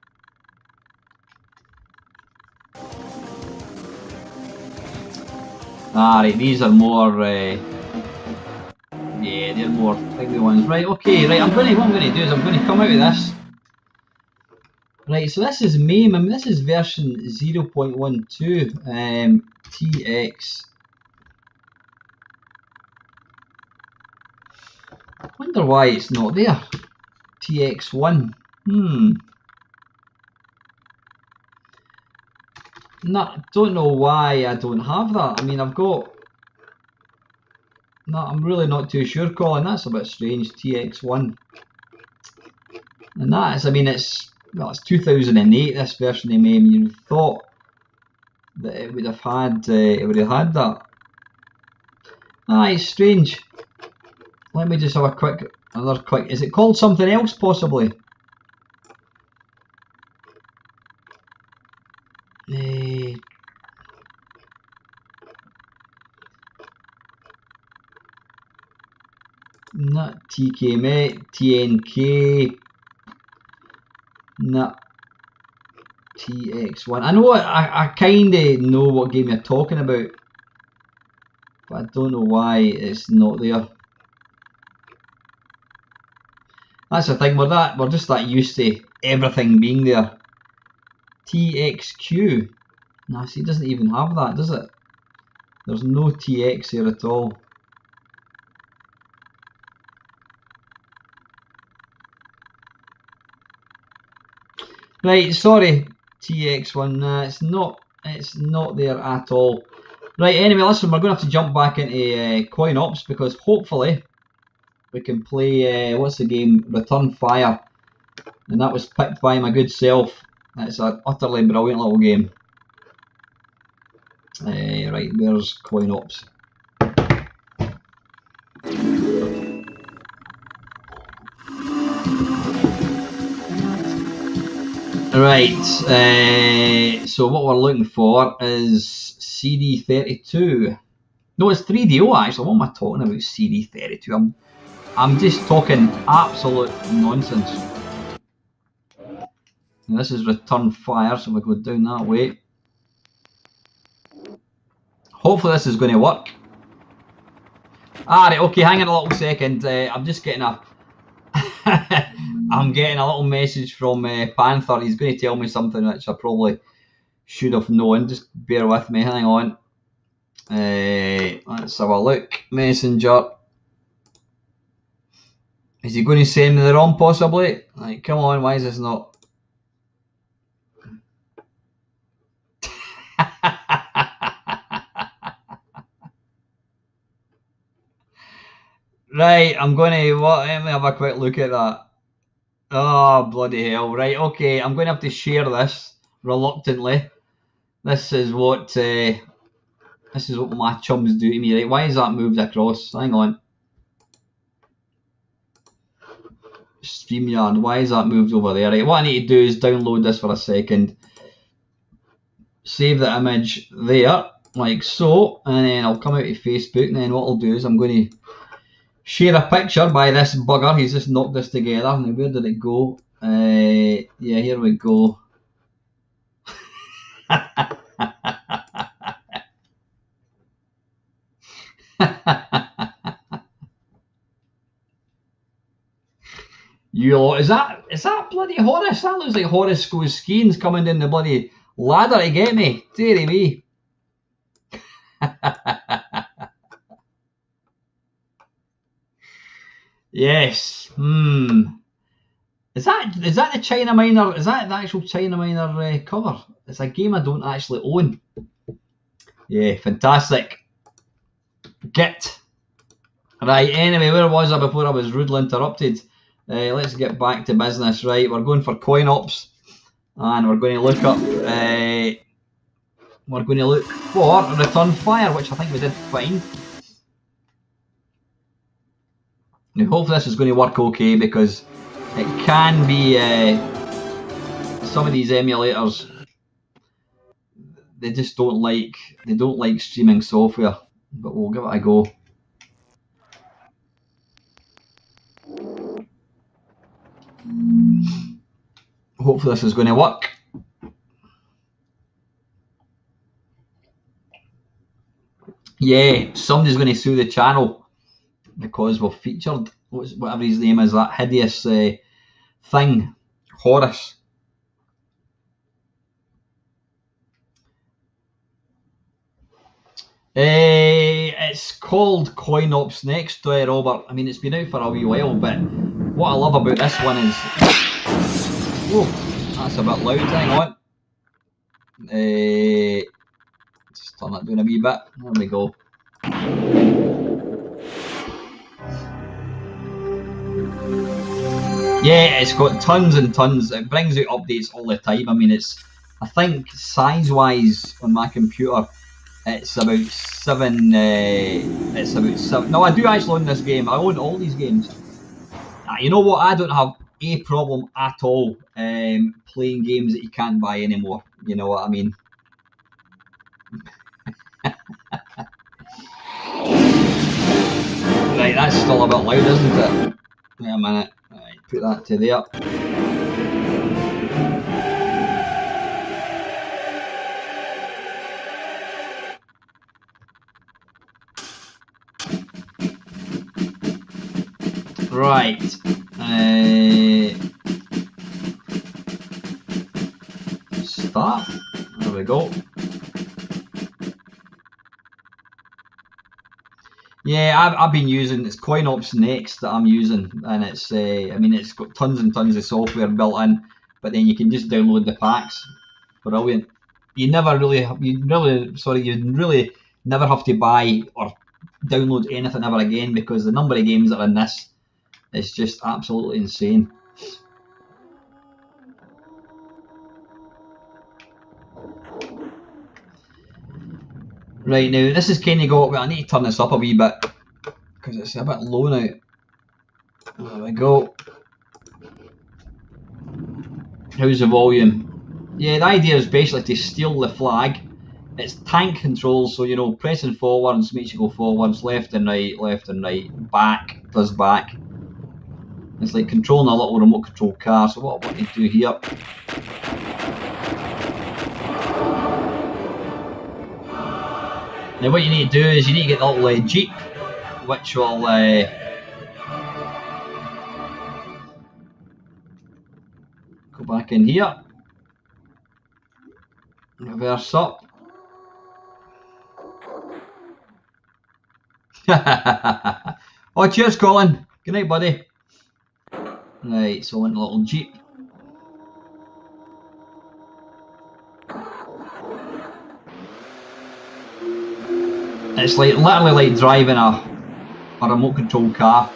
Right, these are more, yeah, they're more big ones. Right, okay, right, what I'm going to do is I'm going to come out of this. Right, so this is Mame, I mean, this is version 0.12, TX. I wonder why it's not there. TX1, No, don't know why I don't have that. I mean, I've got. No, I'm really not too sure, Colin. That's a bit strange. TX1, and that is. I mean, it's 2008. This version of Mame. You'd have thought that it would have had. That. Ah, it's strange. Let me just have another quick. Is it called something else, possibly? Not TKM, TNK, not TX1. I know I kind of know what game you're talking about, but I don't know why it's not there. That's the thing, we're just that used to everything being there. TXQ. Nah, see, it doesn't even have that, does it? There's no TX here at all. Right, sorry, TX1. It's not there at all. Right, anyway, listen, we're going to have to jump back into Coin Ops because hopefully we can play, what's the game? Return Fire. And that was picked by my good self. It's an utterly brilliant little game. Right, where's Coin Ops? Right, so what we're looking for is CD32. No, it's 3DO actually. What am I talking about? CD32. I'm just talking absolute nonsense. And this is Return Fire, so we go down that way. Hopefully this is going to work. Alright, okay, hang on a little second. I'm just getting a... I'm getting a little message from Panther. He's going to tell me something which I probably should have known. Just bear with me, hang on. Let's have a look. Messenger. Is he going to send me the ROM possibly? Like, come on, why is this not... Right, I'm going to... Let me have a quick look at that. Oh, bloody hell. Right, okay, I'm going to have to share this reluctantly. This is what my chums do to me. Right, why is that moved across? Hang on. StreamYard, why is that moved over there? Right, what I need to do is download this for a second. Save the image there, like so, and then I'll come out to Facebook, and then what I'll do is I'm going to share a picture by this bugger. He's just knocked this together. Now, where did it go? Yeah, here we go. You lot, is that bloody Horace? That looks like Horace goes skiing's coming down the bloody ladder to get me. Dearie me. Yes. Is that the China Minor? Is that the actual China Minor cover? It's a game I don't actually own. Yeah, fantastic. Git. Right, anyway, where was I before I was rudely interrupted? Let's get back to business. Right, we're going for coin ops, and we're going to look up. We're going to look for return fire, which I think we did find. Now, hopefully this is going to work okay, because it can be some of these emulators. They just don't like streaming software, but we'll give it a go. Hopefully this is going to work. Yeah, somebody's going to sue the channel because we've featured whatever his name is, that hideous thing, Horace. It's called Coin Ops Next, Robert. I mean, it's been out for a wee while, but what I love about this one is... Whoa, that's a bit loud, hang on. Just turn that down a wee bit. There we go. Yeah, it's got tons and tons. It brings out updates all the time. I mean, I think size-wise on my computer, it's about 7. No, I do actually own this game. I own all these games. You know what? I don't have a problem at all playing games that you can't buy anymore. You know what I mean? Right, that's still a bit loud, isn't it? Wait a minute. Right, put that to there. Right. Start. There we go. Yeah, I've been using, it's Coin Ops Next that I'm using, and it's I mean, it's got tons and tons of software built in, but then you can just download the packs. Brilliant. You really never have to buy or download anything ever again, because the number of games that are in this is just absolutely insane. Right, now this is kind of got, well, I need to turn this up a wee bit because it's a bit low now. There we go. How's the volume? Yeah, the idea is basically to steal the flag. It's tank controls, so you know, pressing forwards makes you go forwards, left and right, back does back. It's like controlling a little remote control car. So what I want to do here, now what you need to do is you need to get the little Jeep, which will go back in here, reverse up. Oh, cheers, Colin. Good night, buddy. Right, so I want a little Jeep. It's like literally like driving a remote control car.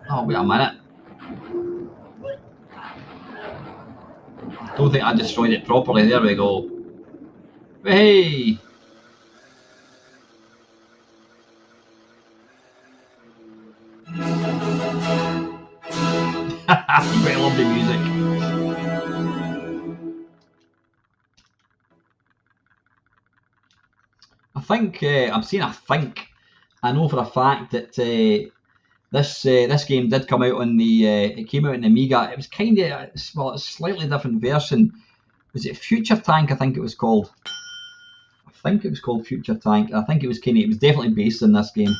Oh, wait a minute. Don't think I destroyed it properly. There we go. Hey! Quite lovely music. I think, I'm saying I think, I know for a fact that This game did come out on the it came out on the Amiga. It was kind of a slightly different version. Was it Future Tank? I think it was called. I think it was called Future Tank. I think it was definitely based on this game.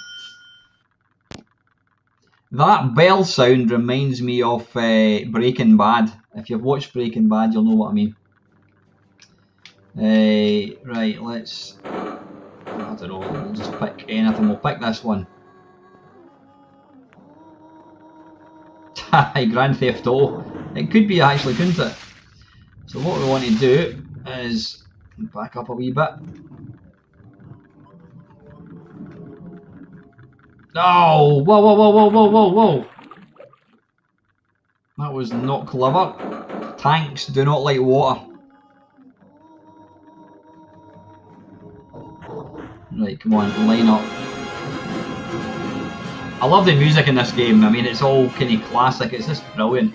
That bell sound reminds me of Breaking Bad. If you've watched Breaking Bad, you'll know what I mean. Right, let's. I don't know. We'll just pick anything. We'll pick this one. Grand Theft Auto. It could be actually, couldn't it? So what we want to do is back up a wee bit. Oh, whoa, whoa, whoa, whoa, whoa, whoa, whoa. That was not clever. Tanks do not like water. Right, come on, line up. I love the music in this game. I mean, it's all kind of classic. It's just brilliant.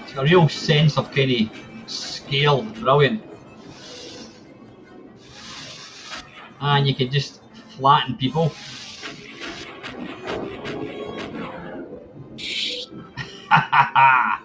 It's got a real sense of kind of scale. Brilliant. And you can just flatten people. Ha ha ha!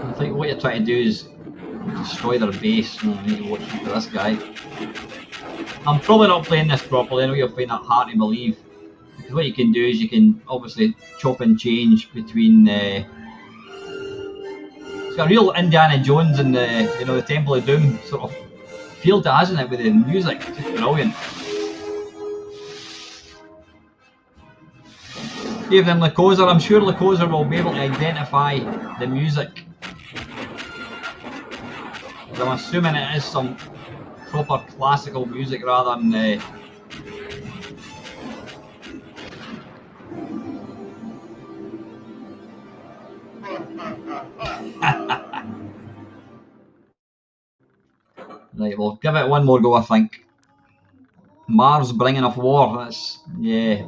I think what you're trying to do is destroy their base. I need to watch out for this guy. I'm probably not playing this properly. I know you'll find that hard to believe. Because what you can do is you can obviously chop and change between. It's got a real Indiana Jones and the Temple of Doom sort of feel to it, hasn't it, with the music? It's just brilliant. Give them Lycosa. I'm sure Lycosa will be able to identify the music. I'm assuming it is some proper classical music rather than Right, we'll give it one more go, I think. Mars bringing of war, that's, yeah.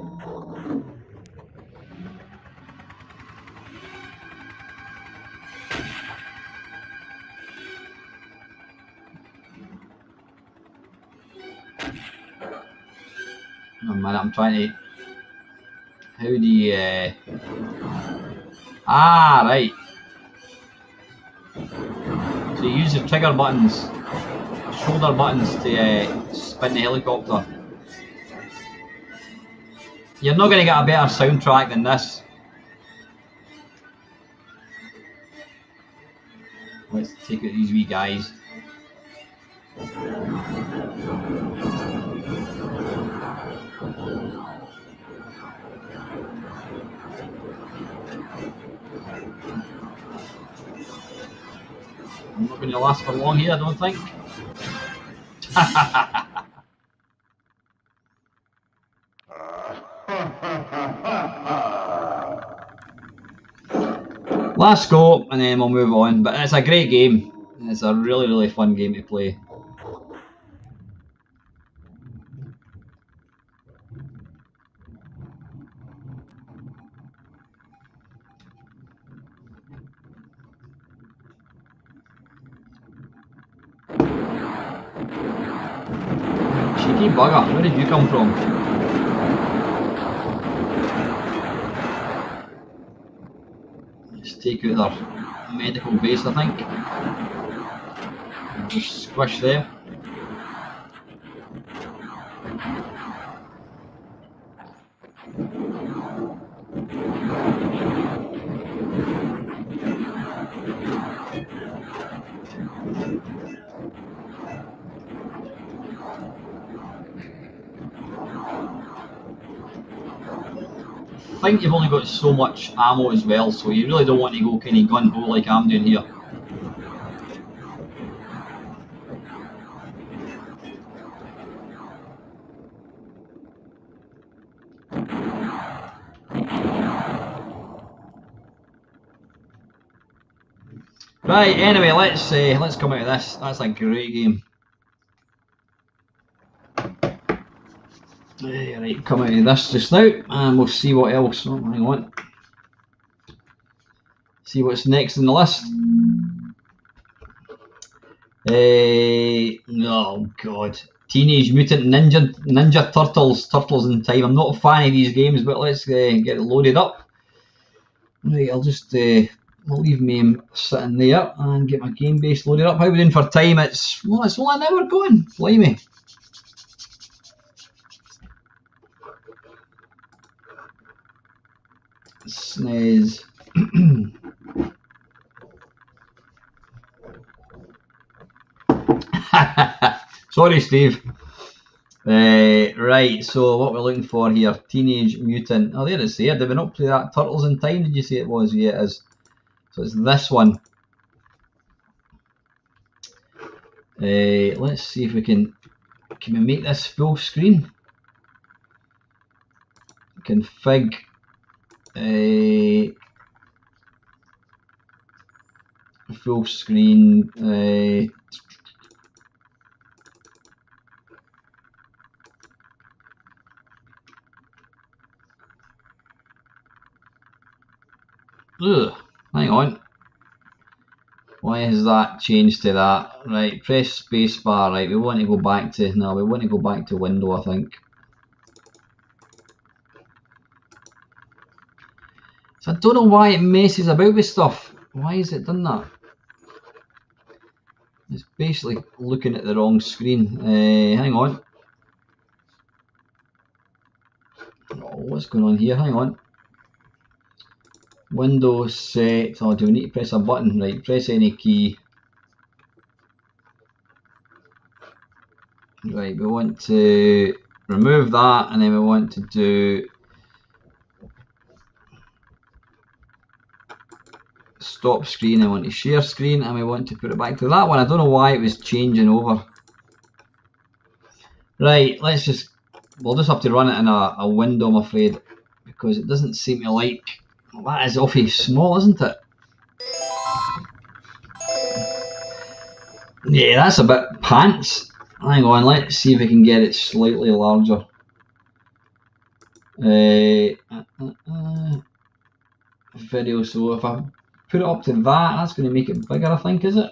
Oh man, I'm trying to. How do you. Ah, right. So you use the trigger buttons, shoulder buttons to spin the helicopter. You're not going to get a better soundtrack than this. Let's take out these wee guys. I'm not going to last for long here, I don't think. Last go, and then we'll move on. But it's a great game. It's a really, really fun game to play. Cheeky bugger, where did you come from? Let's take out their medical base, I think. Just squish there. I think you've only got so much ammo as well, so you really don't want to go kind of gun-ho like I'm doing here. Right, anyway, let's come out of this. That's a great game. Right, come out of this just now, and we'll see what else. Oh, hang on. See what's next in the list. Oh god, Teenage Mutant Ninja Turtles in Time. I'm not a fan of these games, but let's get it loaded up. Right, I'll just I'll leave me sitting there and get my game base loaded up. How are we doing for time? It's only an hour going. Blimey. Sneeze. Sorry, Steve. Right, so what we're looking for here, Teenage Mutant. Oh, there it's there. Did we not play that Turtles in Time? Did you say it was? Yeah, it is. So it's this one. Let's see if we can we make this full screen? Config. Full screen. Ugh, hang on. Why has that changed to that? Right, press spacebar. Right, we want to go back to window, I think. So I don't know why it messes about with stuff. Why has it done that? It's basically looking at the wrong screen. Hang on. Oh, what's going on here? Hang on. Windows set. Oh, do we need to press a button? Right, press any key. Right, we want to remove that, and then we want to do stop screen. I want to share screen, and we want to put it back to that one. I don't know why it was changing over. Right, we'll just have to run it in a window, I'm afraid, because it doesn't seem to like. Well, that is awfully small, isn't it? Yeah, that's a bit pants. Hang on, let's see if we can get it slightly larger. Video, so if I put it up to that, that's going to make it bigger, I think, is it?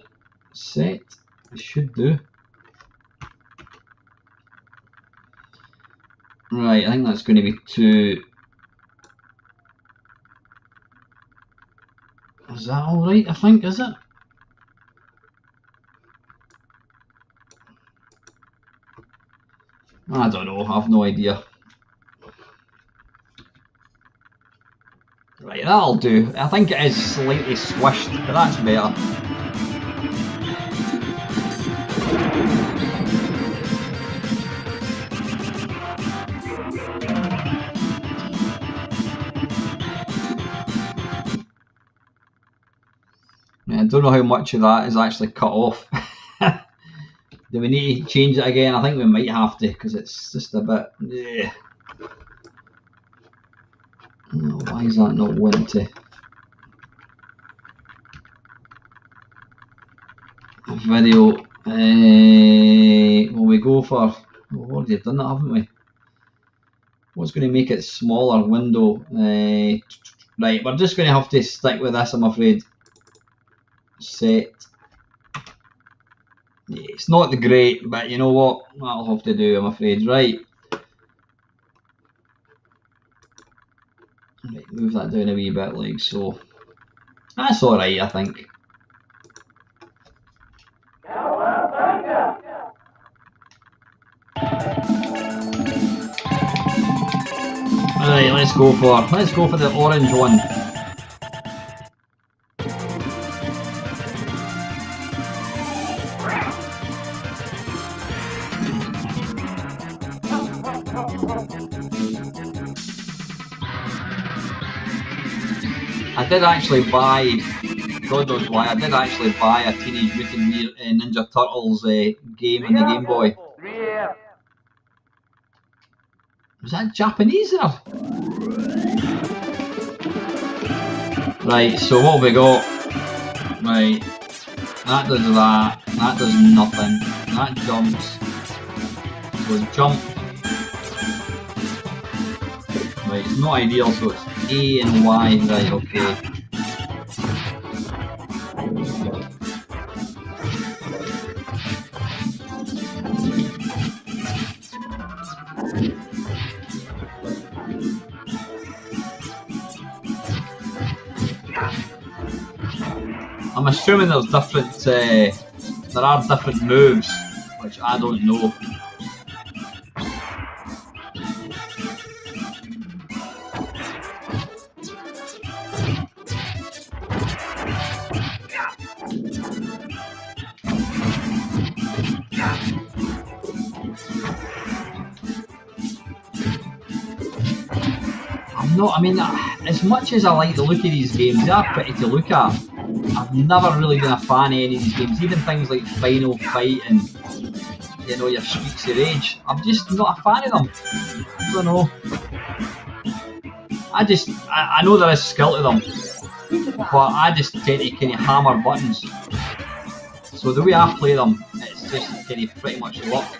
Set, it should do. Right, I think that's going to be too. Is that alright, I think, is it? I don't know, I have no idea. Right, that'll do. I think it is slightly squished, but that's better. I don't know how much of that is actually cut off. Do we need to change it again? I think we might have to, because it's just a bit. Yeah. Oh, why is that not wanting to? Video. Will we go for? We've already done that, haven't we? What's going to make it smaller? Window. Right, we're just going to have to stick with this, I'm afraid. Set. Yeah, it's not the great, but you know what? That'll have to do, I'm afraid. Right. Right, move that down a wee bit like so. That's alright, I think. Right, let's go for the orange one. I did actually buy, God knows why, I did actually buy a Teenage Mutant Ninja Turtles game on the Game Boy. Was that Japanese there? Right, so what have we got? Right, That does that. That does nothing. That jumps. So jump. Right, it's not ideal, so it's A and Y. Right, okay. I'm assuming there's different, there are different moves, which I don't know. I mean, as much as I like the look of these games, they are pretty to look at. I've never really been a fan of any of these games, even things like Final Fight and, you know, your Streets of Rage. I'm just not a fan of them. I don't know. I know there is skill to them, but I just tend to kind of hammer buttons. So the way I play them, it's just kind of pretty much luck.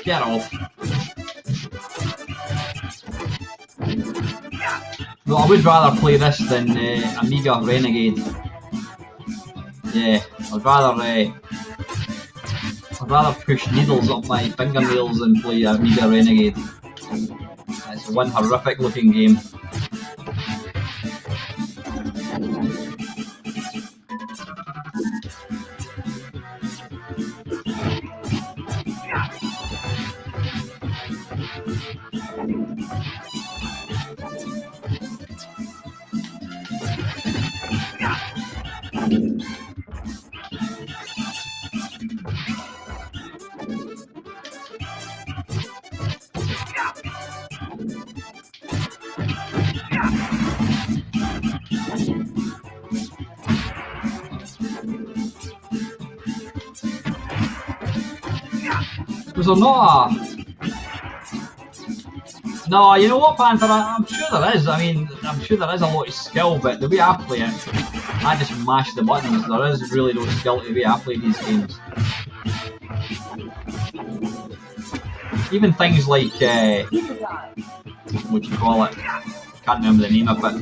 Get off. No, I would rather play this than Amiga Renegade. Yeah, I'd rather push needles up my fingernails than play Amiga Renegade. It's one horrific looking game. Was there not a... No, you know what, Panther, I'm sure there is. I mean, I'm sure there is a lot of skill, but the way I play it, I just mash the buttons. There is really no skill to the way I play these games. Even things like, what do you call it? Can't remember the name of it.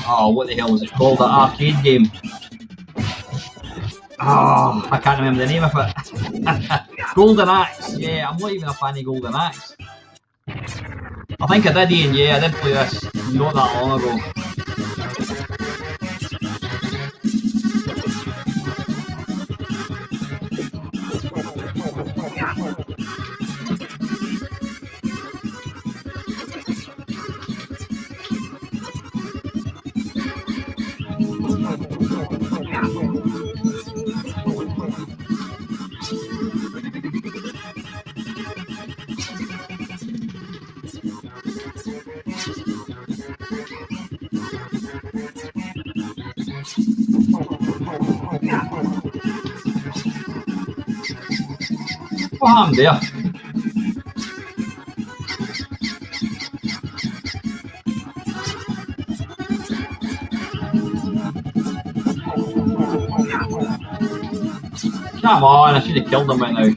Oh, what the hell was it called? That arcade game. Oh, I can't remember the name of it. Golden Axe. Yeah, I'm not even a fan of Golden Axe. I think I did, Ian. Yeah, I did play this not that long ago. What happened there? Come on, I should have killed him right now.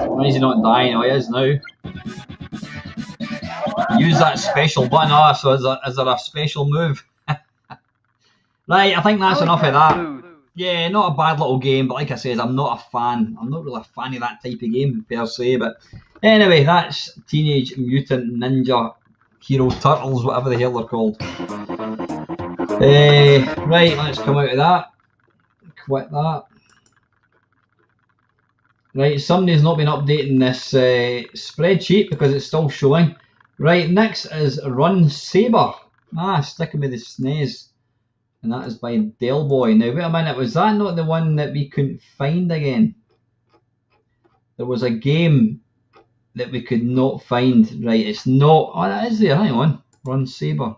Why is he not dying? Oh, he is now. Use that special button. Oh, so is there a special move? Right, I think that's enough of that. Yeah, not a bad little game, but like I said, I'm not a fan. I'm not really a fan of that type of game per se. But anyway, that's Teenage Mutant Ninja Hero Turtles, whatever the hell they're called. Right, let's come out of that. Quit that. Right, somebody's not been updating this spreadsheet because it's still showing. Right, next is Run Saber. Sticking with the SNES. And that is by Del Boy. Now, wait a minute, was that not the one that we couldn't find again? There was a game that we could not find. Right, it's not. Oh, that is there. Hang on. Run Saber.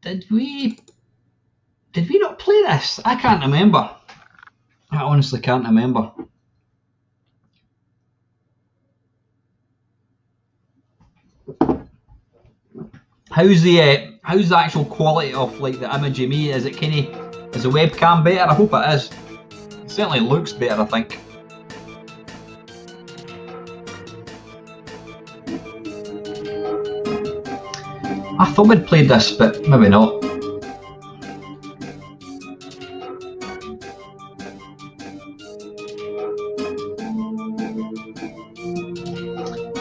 Did we not play this? I can't remember. I honestly can't remember. How's the actual quality of like the image of me? Is it is the webcam better? I hope it is. It certainly looks better, I think. I thought we'd played this, but maybe not.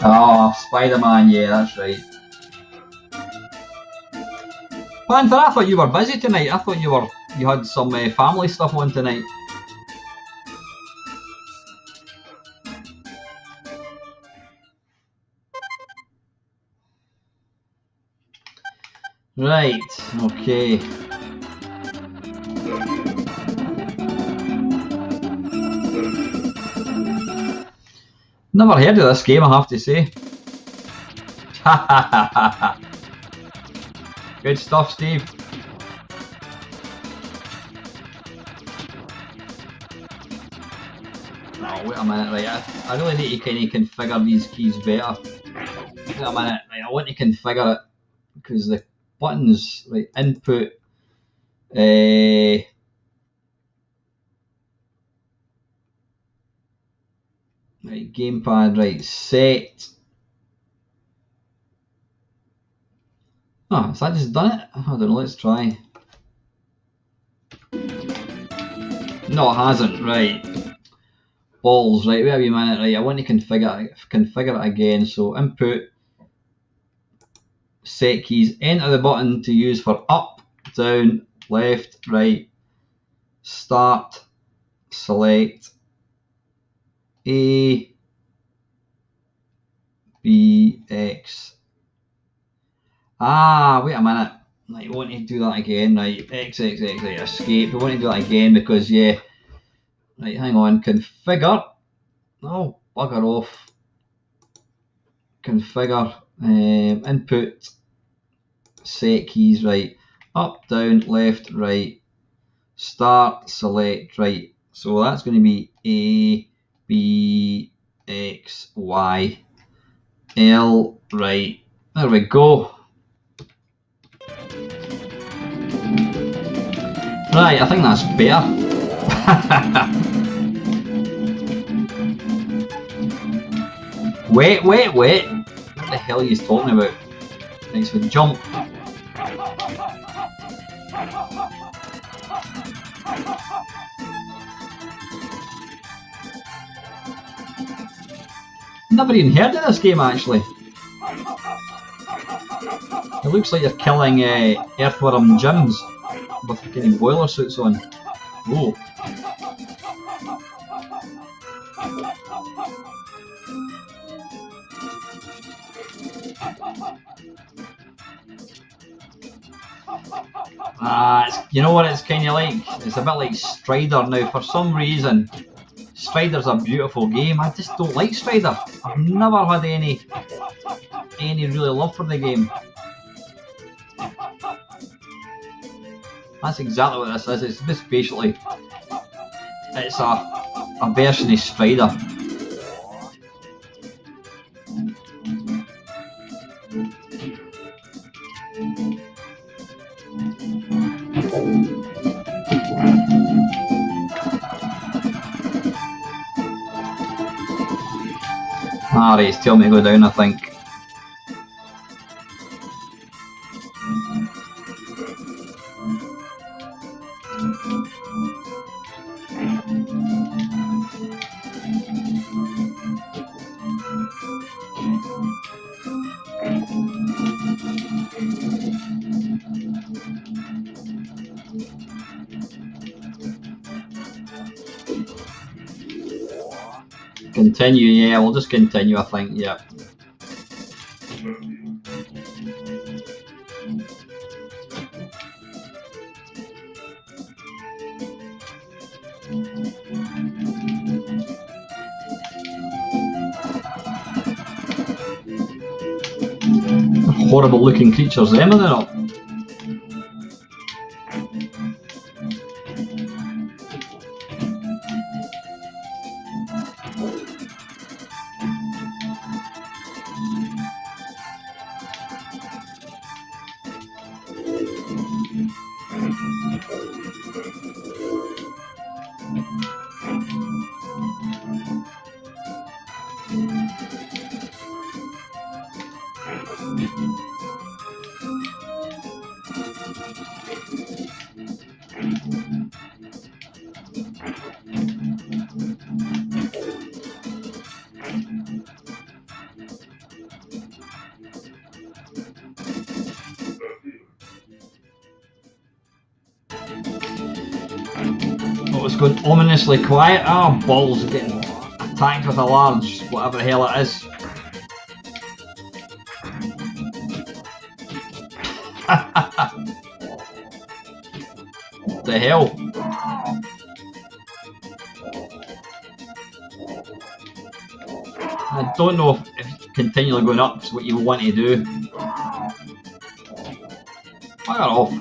Oh, Spider-Man, yeah, that's right. Panther, I thought you were busy tonight. I thought you had some family stuff on tonight. Right, okay. Never heard of this game, I have to say. Good stuff, Steve. Oh, wait a minute, right, I really need to kind of configure these keys better. Wait a minute, right, I want to configure it, because the buttons, right, input, right, gamepad, right, set. Oh, has that just done it? I don't know, let's try. No, it hasn't, right. Balls, right, wait a minute, right, I want to configure it again, so input, set keys, enter the button to use for up, down, left, right, start, select, A, B, X. Ah, wait a minute. Right, you want to do that again, right? X, X, X, right, escape. We want to do that again because, yeah. Right, hang on. Configure. Oh, bugger off. Configure. Input. Set keys, right. Up, down, left, right. Start, select, right. So that's going to be A, B, X, Y, L, right. There we go. Right, I think that's better. Wait. What the hell are you talking about? Thanks for jump. Never even heard of this game actually. It looks like you're killing earthworm gyms with getting boiler suits on. Whoa. You know what it's kind of like? It's a bit like Strider now. For some reason, Strider's a beautiful game. I just don't like Strider. I've never had any really love for the game. That's exactly what this is. It's just basically, it's a version of Strider. Alright, it's telling me to go down, I think. Continue, yeah, we'll just continue, I think, yeah. horrible looking creatures, them, are they not? Oh, it's going ominously quiet. Ah, oh, balls are getting attacked with a large whatever the hell it is. What the hell? I don't know if continually going up is what you want to do. Fire off.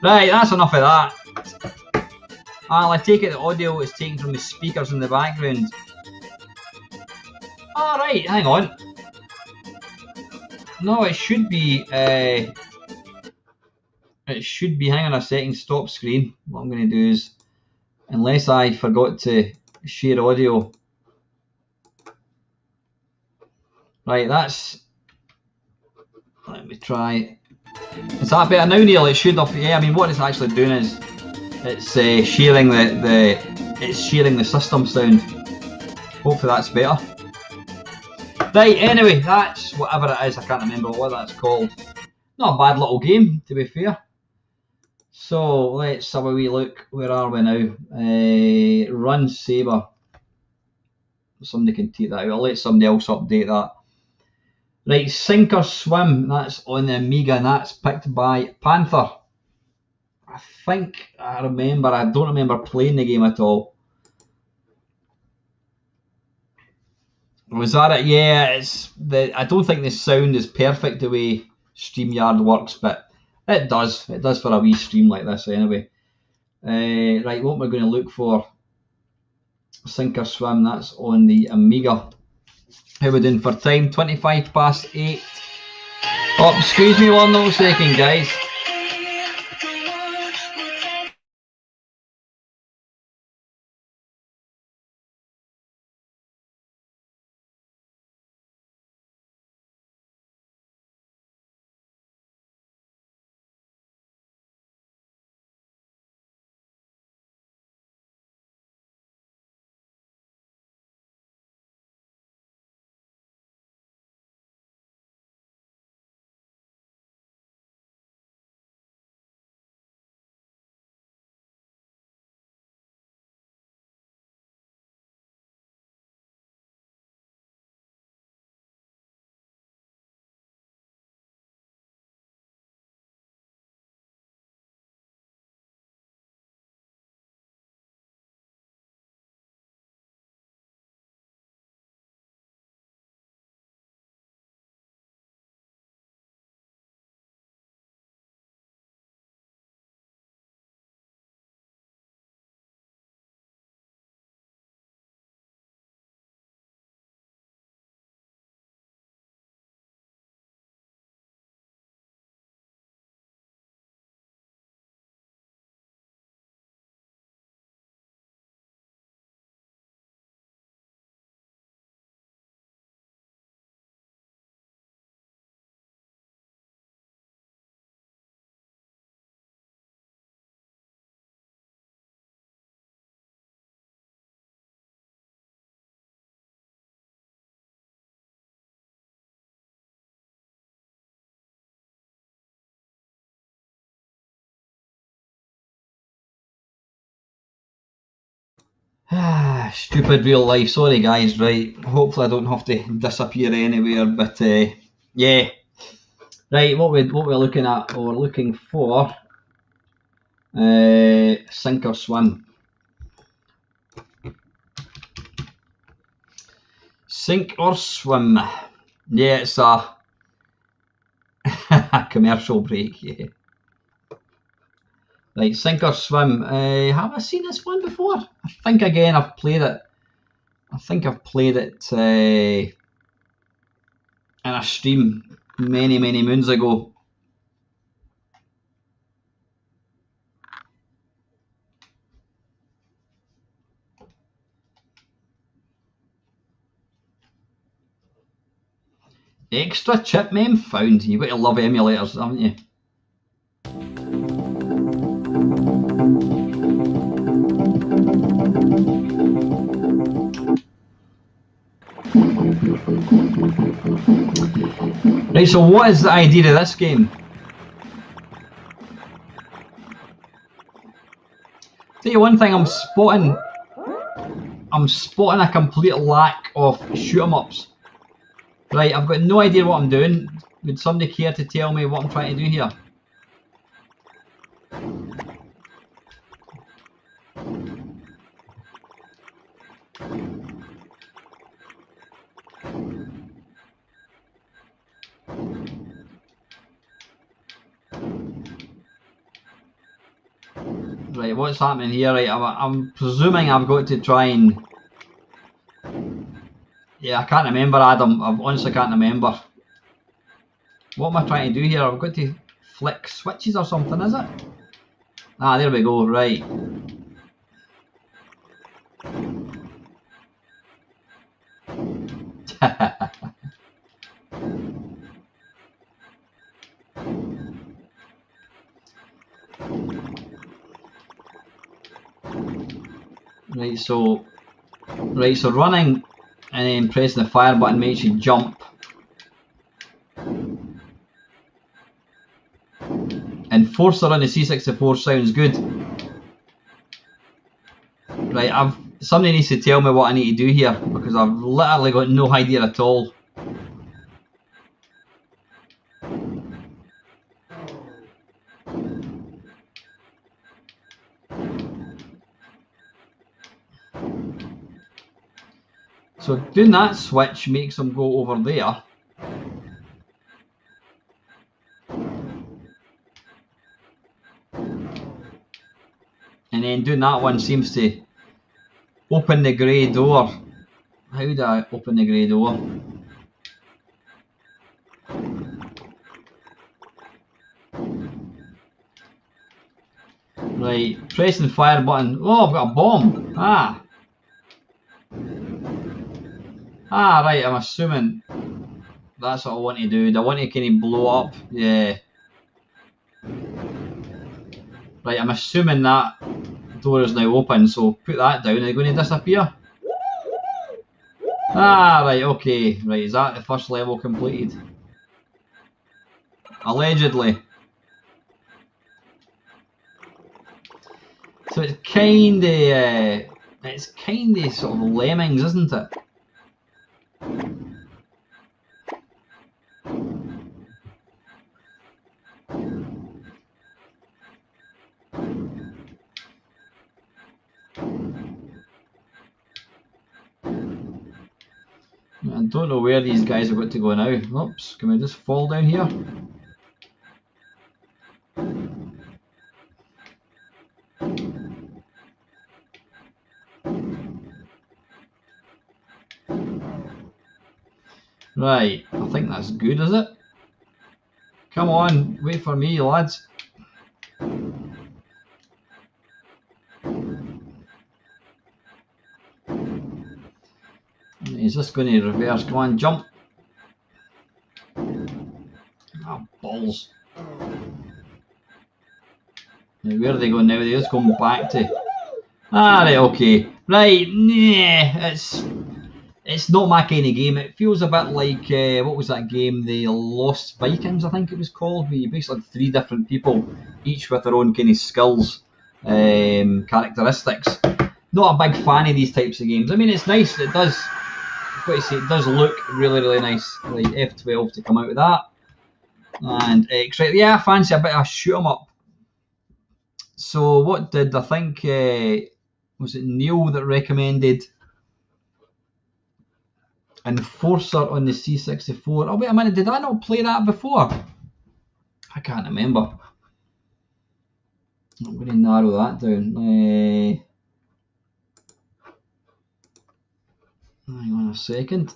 Right, that's enough of that. I take it the audio is taken from the speakers in the background. Alright, hang on. No, it should be, hang on a second, stop screen. What I'm going to do is, unless I forgot to share audio. Right, that's, let me try. Is that better now, Neil? It should have, yeah, I mean what it's actually doing is, it's sharing it's sharing the system sound. Hopefully that's better. Right, anyway, that's whatever it is, I can't remember what that's called. Not a bad little game, to be fair. So, let's have a wee look. Where are we now? Run Saber. Somebody can take that out. I'll let somebody else update that. Right, Sink or Swim. That's on the Amiga, and that's picked by Panther. I think I remember. I don't remember playing the game at all. Was that it? Yeah, I don't think the sound is perfect the way StreamYard works, but it does. It does for a wee stream like this anyway. Right, what we're going to look for. Sink or Swim, that's on the Amiga. How we doing for time? 25 past 8. Oh, excuse me 1 little second, guys. Stupid real life. Sorry guys, right. Hopefully I don't have to disappear anywhere, but yeah. Right, what we're looking at, we're looking for Sink or Swim. Sink or swim. Yeah, it's a commercial break, yeah. Right, sink or swim. Have I seen this one before? I think again I've played it. I think I've played it in a stream many moons ago. Extra chip mem found. You've got to love emulators, haven't you? Right, so what is the idea of this game? Tell you one thing, I'm spotting a complete lack of shoot 'em ups. Right, I've got no idea what I'm doing. Would somebody care to tell me what I'm trying to do here? Right, what's happening here? Right, I'm presuming I've got to try and... Yeah, I can't remember, Adam. I honestly can't remember. What am I trying to do here? I've got to flick switches or something, is it? Ah, there we go, right. Right, so running and then pressing the fire button makes you jump. Enforcer on the C64 sounds good. Right, somebody needs to tell me what I need to do here because I've literally got no idea at all. So doing that switch makes them go over there. And then doing that one seems to open the grey door. How do I open the grey door? Right, pressing the fire button. Oh, I've got a bomb. Right, I'm assuming that's what I want to do. Do I want to kind of blow up? Yeah. Right, I'm assuming that door is now open, so put that down. Are they going to disappear? Right, okay. Right, is that the first level completed? Allegedly. So it's kinda sort of Lemmings, isn't it? I don't know where these guys have got to go now. Oops, can we just fall down here? Right, I think that's good, is it? Come on, wait for me, lads. Is this going to reverse? Come on, jump. Ah, balls. Now, where are they going now? They're just going back to... Right, okay. Right, nah, it's not my kind of game. It feels a bit like, what was that game? The Lost Vikings, I think it was called, where you basically had 3 different people, each with their own kind of skills, characteristics. Not a big fan of these types of games. I mean, it's nice, it does, I've got to say, it does look really nice. Right, F12 to come out of that. And X, right, yeah, I fancy a bit of a shoot 'em up. So what did, I think, was it Neil that recommended Enforcer on the C64. Oh wait a minute, did I not play that before? I can't remember. I'm going to narrow that down. Hang on a second.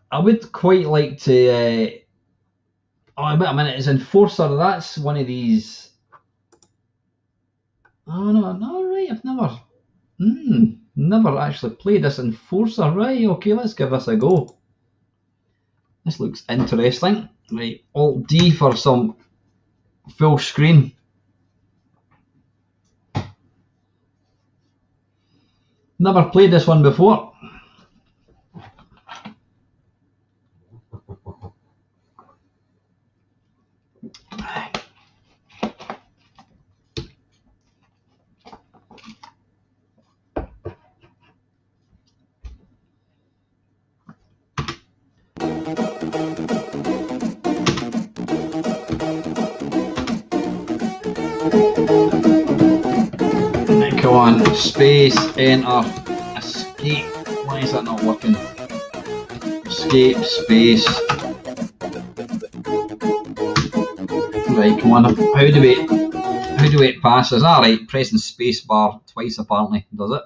I would quite like to. Oh, wait a minute, is Enforcer? That's one of these. Oh no, right, I've never actually played this Enforcer. Right, okay, let's give this a go. This looks interesting. Right, Alt D for some full screen. Never played this one before. Come on, space, enter, escape. Why is that not working? Escape, space. Right, come on. How do it passes? Alright, pressing space bar twice apparently does it.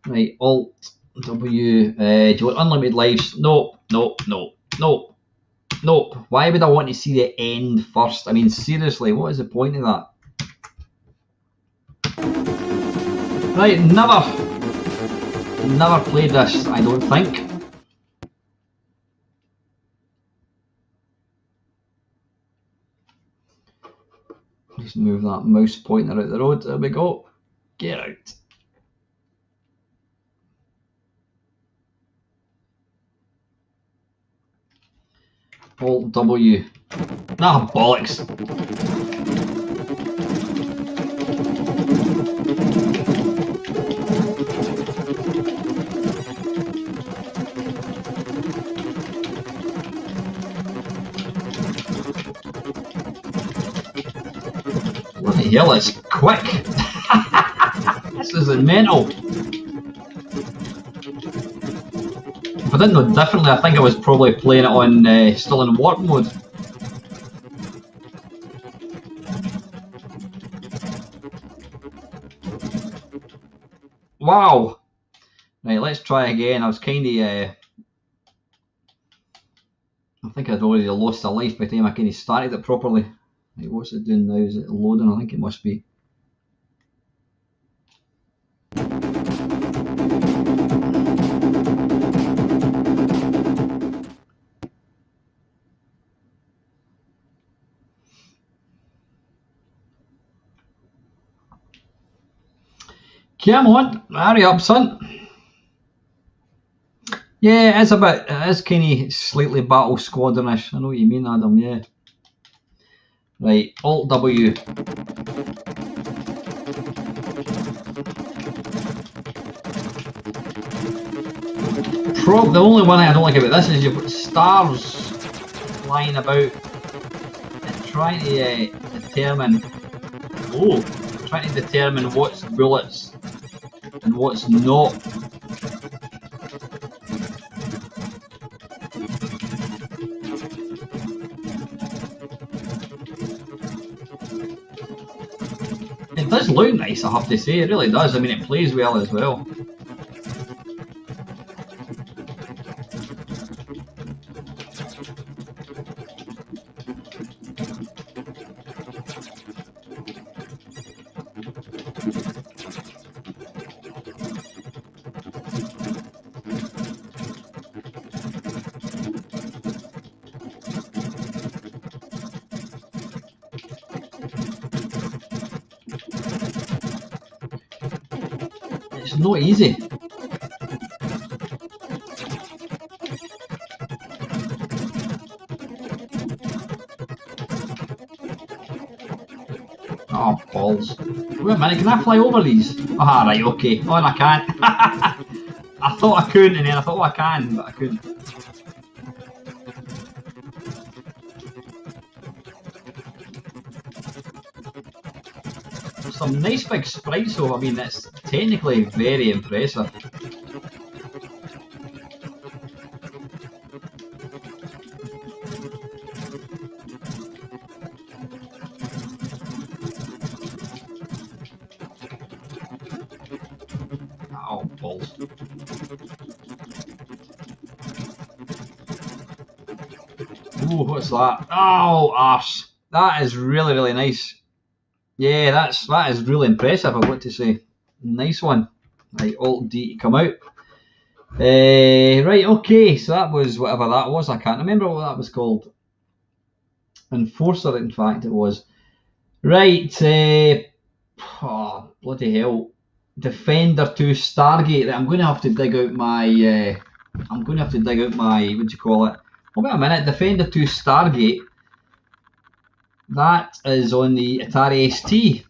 Right, Alt W. Do you want unlimited lives? Nope. Why would I want to see the end first? I mean, seriously, what is the point of that? Right, never played this, I don't think. Just move that mouse pointer out the road. There we go. Get out. Alt W. Nah, bollocks. What the hell, it's quick. This is mental. If I didn't know differently, I think I was probably playing it on still in warp mode. Wow. Right, let's try again. I was kind of I think I'd already lost a life by the time I kind of started it properly. Right, what's it doing now? Is it loading? I think it must be. Come on, hurry up, son. Yeah, it's kind of slightly battle squadronish. I know what you mean, Adam, yeah. Right, Alt W. The only one I don't like about this is you've got stars flying about and trying to determine what's bullets and what's not. It does look nice, I have to say, it really does. I mean, it plays well as well. It's not easy. Oh, balls. Wait a minute, can I fly over these? Ah, right, okay. Oh, and I can't. I thought I couldn't, and then I thought, oh, I can, but I couldn't. some nice big sprites, so I mean it's technically very impressive. Oh, balls. Ooh, what's that? Oh, arse. That is really, really nice. Yeah, that is really impressive, I've got to say. Nice one. Right, Alt D to come out. Right, okay, so that was whatever that was. I can't remember what that was called. Enforcer, in fact, it was. Right, oh, bloody hell. Defender 2 Stargate. I'm going to have to dig out my, what do you call it? Oh, wait a minute, Defender 2 Stargate. That is on the Atari ST.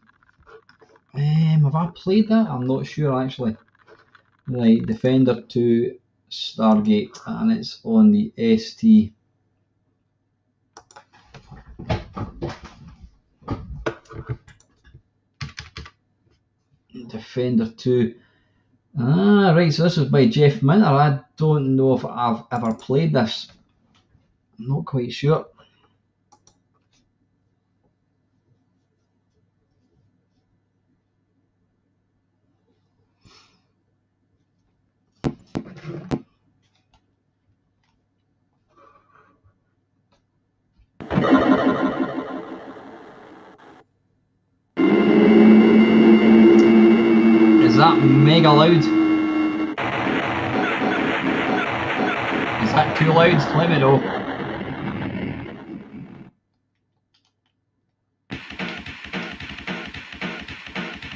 Have I played that? I'm not sure actually. Right, Defender 2 Stargate, and it's on the ST. Defender 2. Ah, right, so this was by Jeff Minter. I don't know if I've ever played this. I'm not quite sure. Is that mega loud? Is that too loud? Let me know.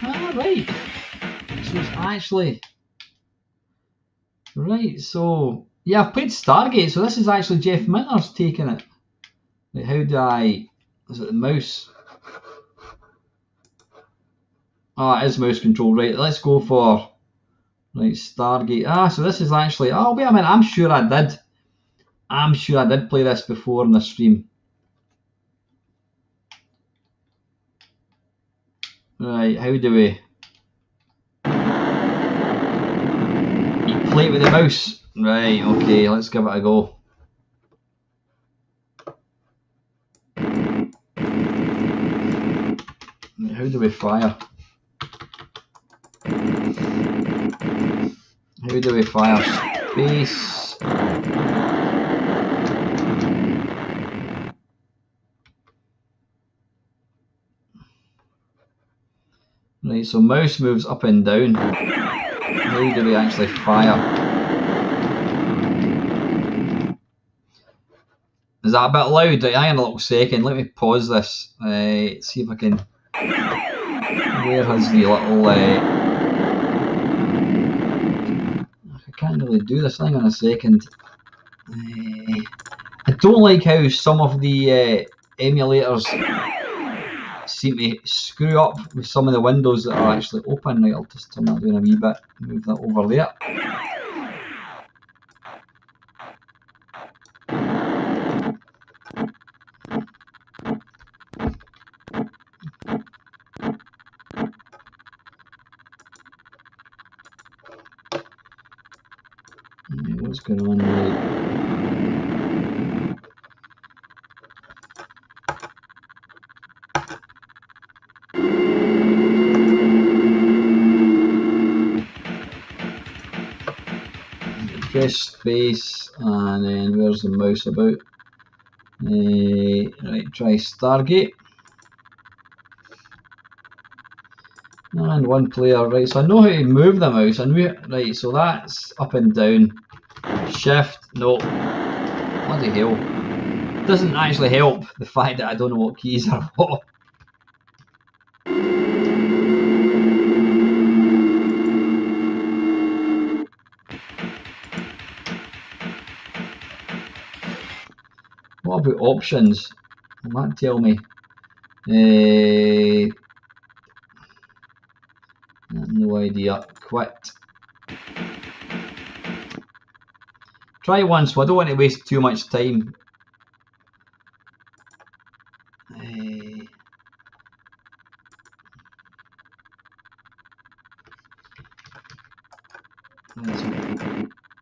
Ah, right. So it's actually... Right, so... Yeah, I've played Stargate, so this is actually Jeff Minter's taking it. Like, how do I... Is it the mouse? Ah, it is mouse control. Right, let's go for... Right, Stargate. Ah, so this is actually... Oh, wait a minute, I'm sure I did. I'm sure I did play this before in the stream. Right, how do we... You play it with the mouse. Right, okay, let's give it a go. How do we fire? How do we fire? Space. Right, so mouse moves up and down. How do we actually fire? Is that a bit loud? Right, hang on a little second. Let me pause this. See if I can... Where has the little... I can't really do this. Hang on a second. I don't like how some of the emulators seem to screw up with some of the windows that are actually open. Right, I'll just turn that down a wee bit, move that over there. Right, what's going on right? Press space, and then where's the mouse about? Right, try Stargate. And one player, right, so I know how to move the mouse. Right, so that's up and down. Shift, no. Bloody hell. Doesn't actually help the fact that I don't know what keys are what. What about options? Will that tell me? No idea. Quit. Try once, so I don't want to waste too much time.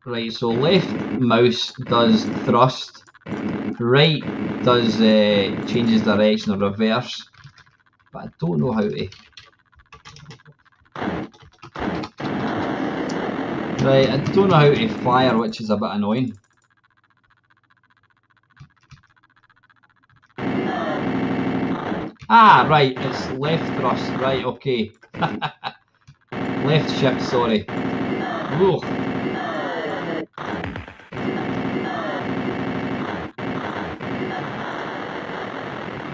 Right, so left mouse does thrust, right does changes direction or reverse, but I don't know how to. Right, I don't know how to fire, which is a bit annoying. Ah, right, it's left thrust, right, okay. Left shift, sorry. Ooh.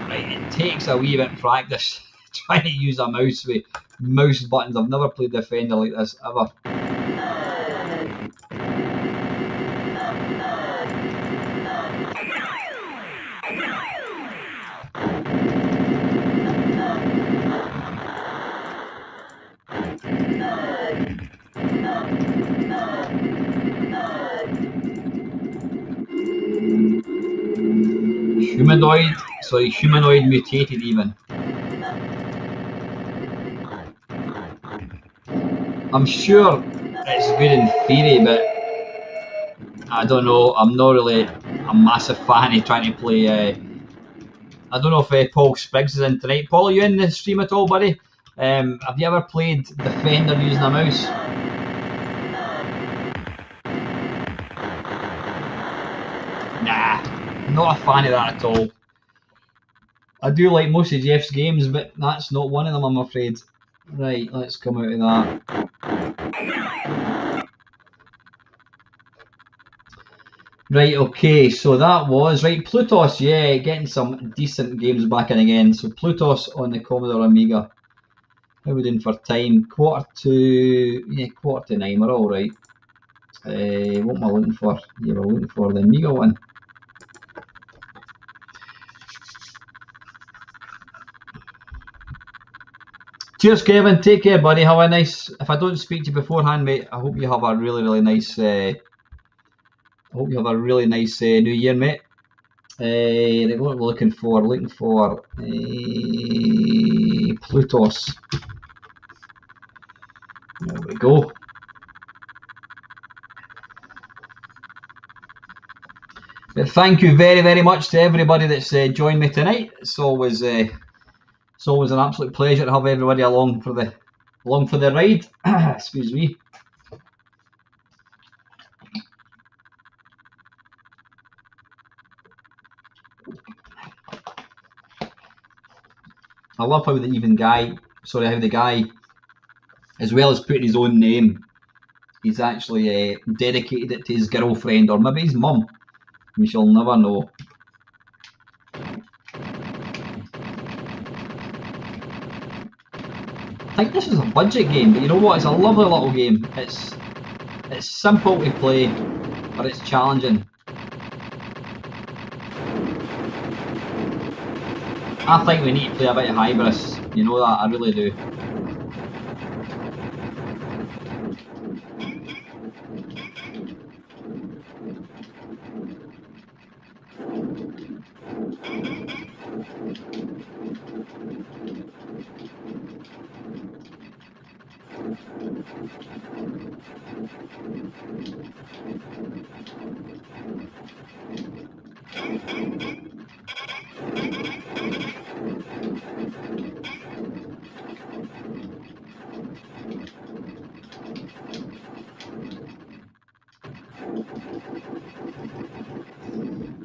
Right, it takes a wee bit of practice trying to use a mouse with mouse buttons. I've never played Defender like this ever. Humanoid mutated even. I'm sure it's good in theory, but I don't know. I'm not really a massive fan of trying to play. I don't know if Paul Spriggs is in tonight. Paul, are you in the stream at all, buddy? Have you ever played Defender using a mouse? Nah, not a fan of that at all. I do like most of Jeff's games, but that's not one of them, I'm afraid. Right, let's come out of that. Right, okay, so that was, right, Plutus, yeah, getting some decent games back in again. So Plutus on the Commodore Amiga. How are we doing for time? Quarter to 9, we're all right. What am I looking for? Yeah, we're looking for the Amiga one. Cheers, Kevin. Take care, buddy. Have a nice. If I don't speak to you beforehand, mate, I hope you have a really nice. I hope you have a really nice New Year, mate. What we're looking for? Plutus. There we go. But thank you very much to everybody that's joined me tonight. It's always an absolute pleasure to have everybody along for the ride. Excuse me. I love how the guy, as well as putting his own name, he's actually dedicated it to his girlfriend or maybe his mum. We shall never know. I think this is a budget game, but you know what? It's a lovely little game. It's simple to play, but it's challenging. I think we need to play a bit of Hybris. You know that, I really do.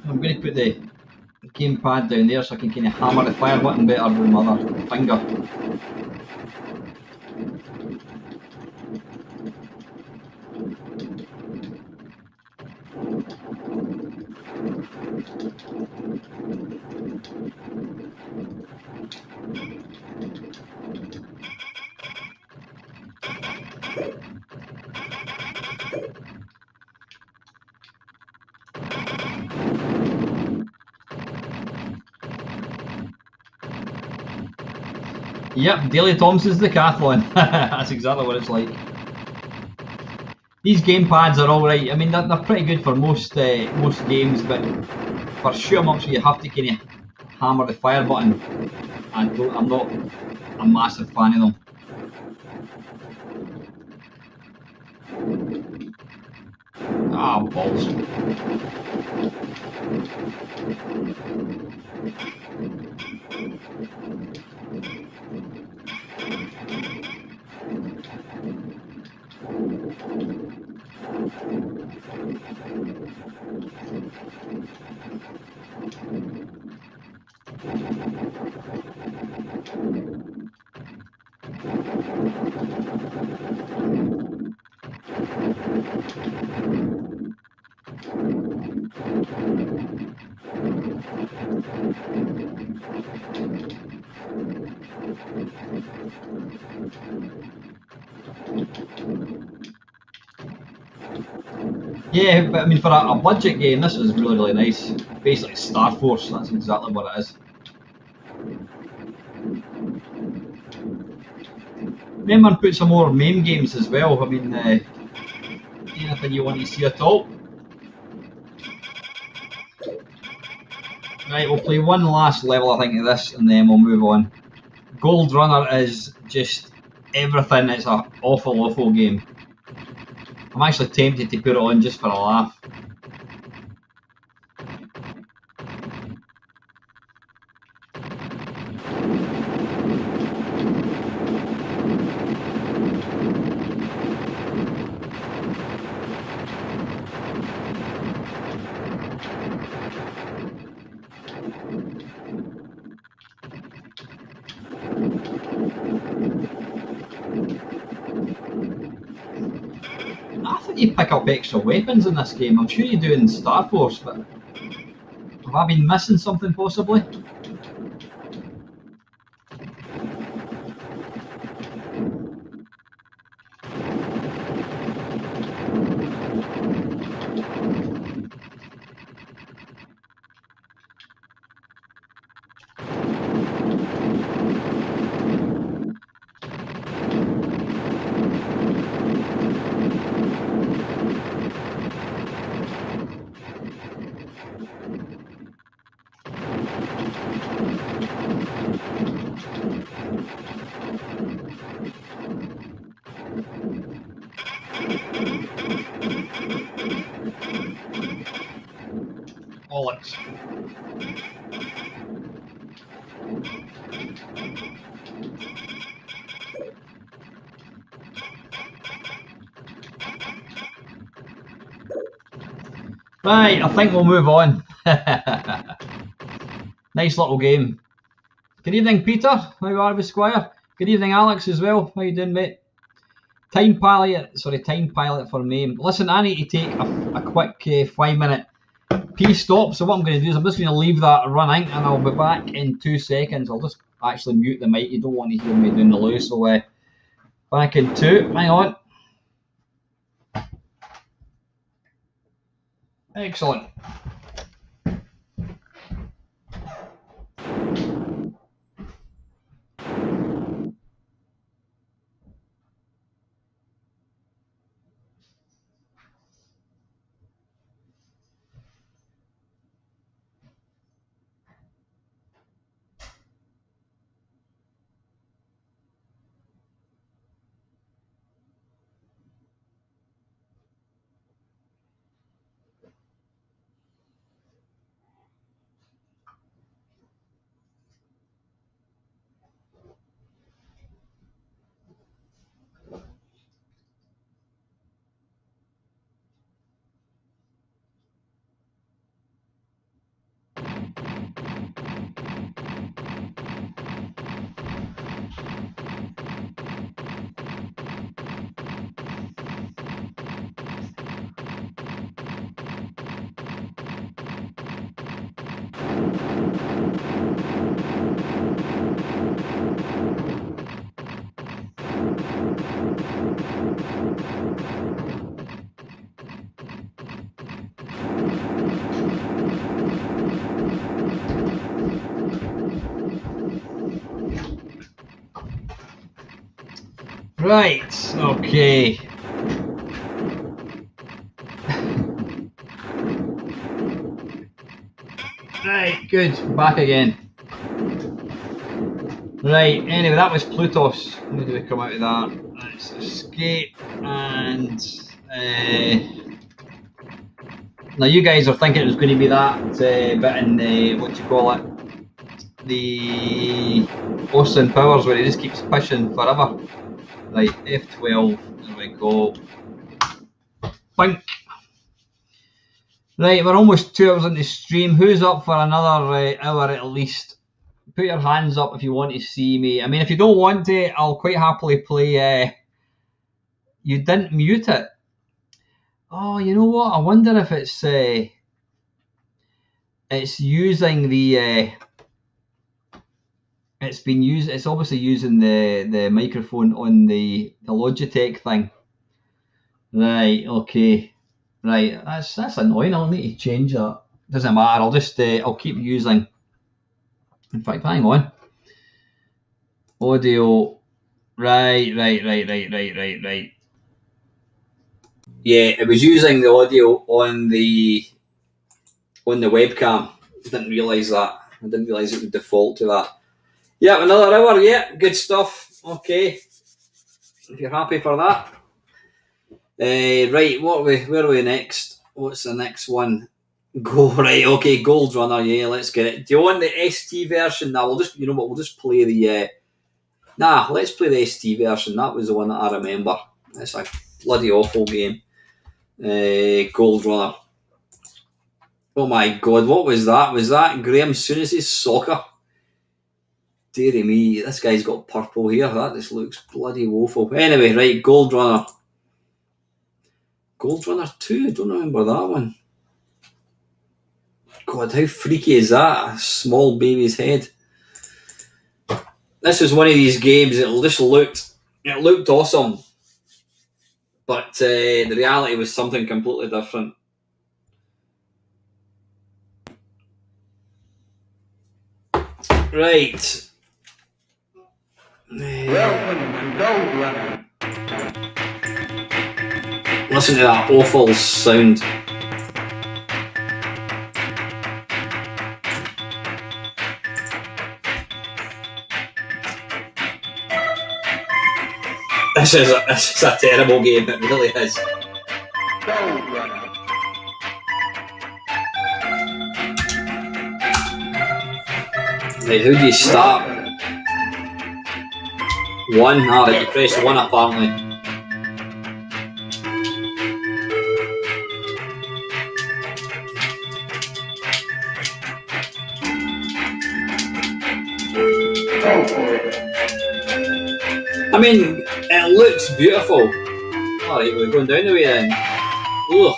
I'm going to put the gamepad down there so I can kind of hammer the fire button better with my other finger. Yep, Daley Thompson's decathlon. That's exactly what it's like. These gamepads are alright. I mean, they're pretty good for most games, but for shoot 'em ups, you have to kind of hammer the fire button. And I'm not a massive fan of them. Ah, balls. Yeah, but I mean, for a budget game, this is really, really nice. Basically, Star Force, that's exactly what it is. Remember, put some more MAME games as well. I mean, anything you want to see at all? Right, we'll play one last level, I think, of this, and then we'll move on. Gold Runner is just everything. It's an awful, awful game. I'm actually tempted to put it on just for a laugh. I think you pick up extra weapons in this game. I'm sure you do in Star Force, but have I been missing something possibly? Bollocks. Right, I think we'll move on. Nice little game. Good evening, Peter. How are we, Squire? Good evening, Alex, as well. How you doing, mate? Time pilot for me. Listen, I need to take a quick 5-minute pee stop. So what I'm going to do is I'm just going to leave that running, and I'll be back in 2 seconds. I'll just actually mute the mic. You don't want to hear me doing the loo. So back in 2. Hang on. Excellent. Right, okay. Right, good. Back again. Right, anyway, that was Plutus. How do we come out of that? Let's escape and Now you guys are thinking it was going to be that bit in the, what do you call it, the Austin Powers where he just keeps pushing forever. Right, F12, there we go. Bink. Right, we're almost 2 hours into stream. Who's up for another hour at least? Put your hands up if you want to see me. I mean, if you don't want to, I'll quite happily play. You didn't mute it. Oh, you know what? I wonder if it's using the. It's been used. It's obviously using the microphone on the Logitech thing. Right. Okay. Right. That's annoying. I'll need to change that. Doesn't matter. I'll just I'll keep using. In fact, hang on. Audio. Right. Yeah, it was using the audio on the webcam. Didn't realise that. I didn't realise it would default to that. Yeah, another hour. Yeah, good stuff. Okay, if you're happy for that. Right, where are we next? What's the next one? Go right. Okay, Gold Runner. Yeah, let's get it. Do you want the ST version? Nah, we'll just, you know what? We'll just play the. Nah, let's play the ST version. That was the one that I remember. It's a bloody awful game. Gold Runner. Oh my god, what was that? Was that Graham Souness's soccer? Dearie me, this guy's got purple here. That just looks bloody woeful. Anyway, right, Gold Runner. Gold Runner 2? I don't remember that one. God, how freaky is that? A small baby's head. This was one of these games that just looked awesome. But the reality was something completely different. Right. Listen to that awful sound. This is a terrible game, it really is. Right, how do you start? 1? Alright, you press 1 apparently. I mean, it looks beautiful. Alright, we're going down the way then. Ugh.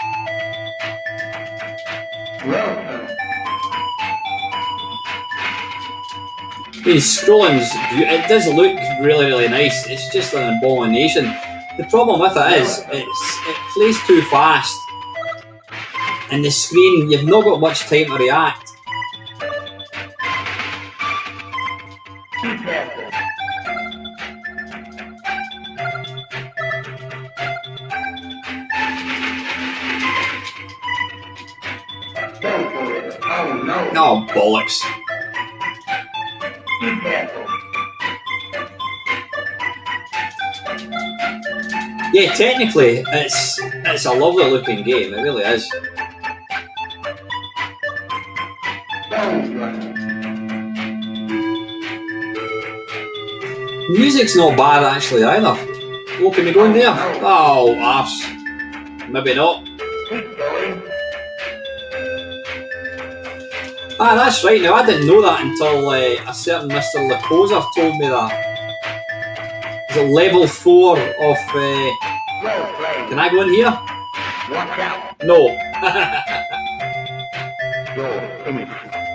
I mean, scrolling's, it does look really nice. It's just an abomination. The problem with it is, it plays too fast. And the screen, you've not got much time to react. Oh, bollocks. Yeah, technically, it's a lovely looking game, it really is. Music's not bad actually either. Oh, can we go in there? Oh, arse. Maybe not. Ah, that's right. Now, I didn't know that until a certain Mr. Lacosa told me that. Is it level 4 of... Can I go in here? No.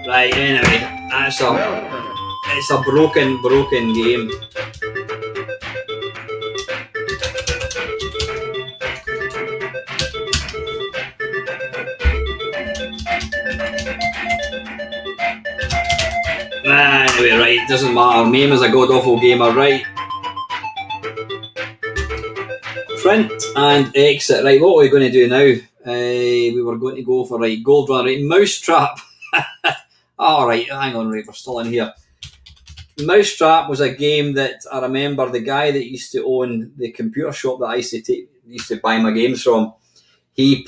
Right, anyway. It's a broken game. Anyway, right, doesn't matter. Name is a god awful gamer, right? Print and exit. Right, what are we going to do now? We were going to go for, right, Gold Runner, right, Mousetrap. Alright, hang on, right, we're still in here. Mousetrap was a game that I remember the guy that used to own the computer shop that I used to buy my games from. he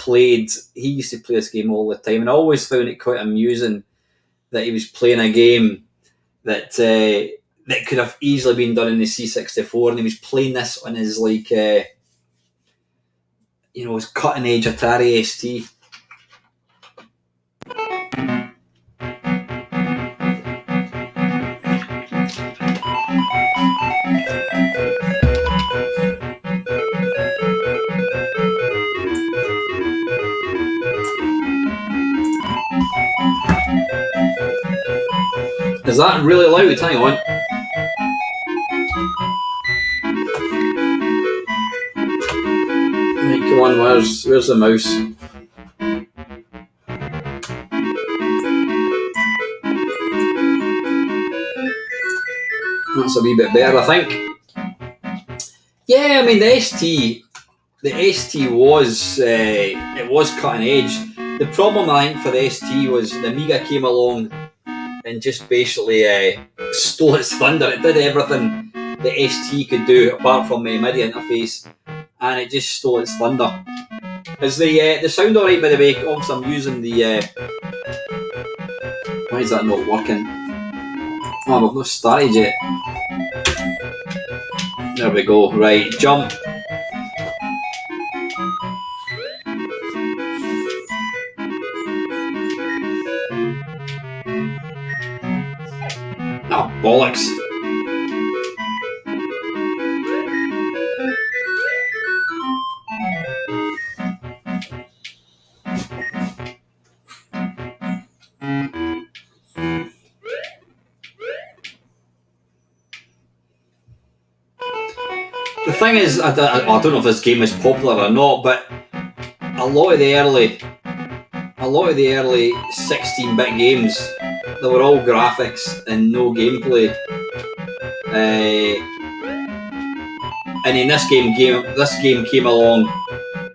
used to play this game all the time, and I always found it quite amusing that he was playing a game that that could have easily been done in the C64, and he was playing this on his like his cutting edge Atari ST. Is that really loud? Hang on. Right, come on, where's the mouse? That's a wee bit better, I think. Yeah, I mean the ST was it was cutting edge. The problem I think for the ST was the Amiga came along and just basically stole its thunder. It did everything the ST could do apart from the MIDI interface, and it just stole its thunder. Is the sound alright, by the way? Obviously I'm using the why is that not working? Oh, we've not started yet. There we go. Right, jump. Oh, bollocks. The thing is, I don't know if this game is popular or not, but a lot of the early 16-bit games, they were all graphics and no gameplay. And in this game came along,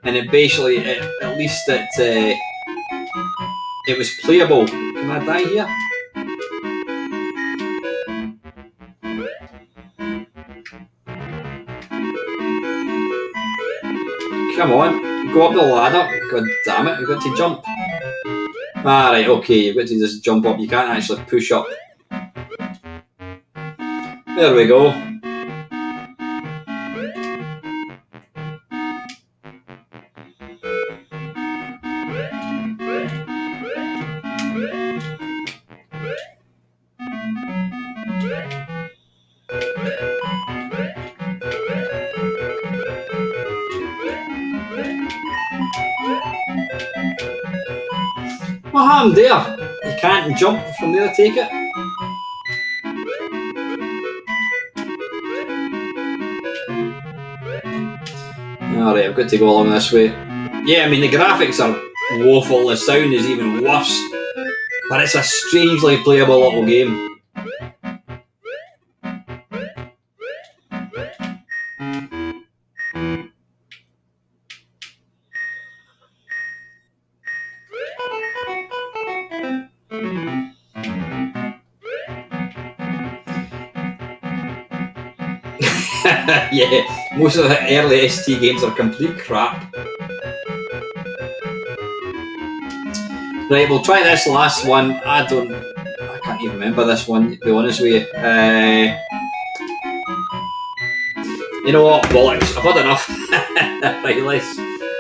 and it basically, at least it was playable. Can I die here? Come on, go up the ladder. God damn it, you've got to jump. Right, okay, you've got to just jump up. You can't actually push up. There we go. What happened there? You can't jump from there, take it? Alright, I've got to go along this way. Yeah, I mean the graphics are woeful, the sound is even worse, but it's a strangely playable little game. Yeah, most of the early ST games are complete crap. Right, we'll try this last one. I can't even remember this one, to be honest with you. You know what, bollocks, I've had enough. Right,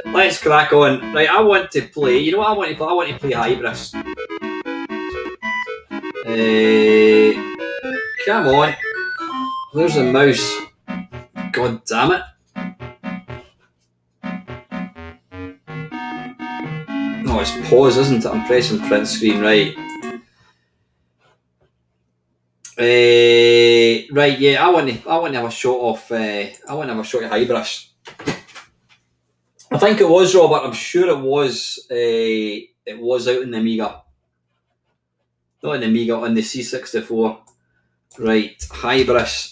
let's crack on. Right, I want to play, you know what I want to play? I want to play Hybris. Come on. Where's the mouse? God damn it. Oh, it's pause, isn't it? I'm pressing print screen, right. Right, yeah, I want to have a shot of Hybris. I think it was, Robert. I'm sure it was out in the Amiga. Not in the Amiga, on the C64. Right, Hybris.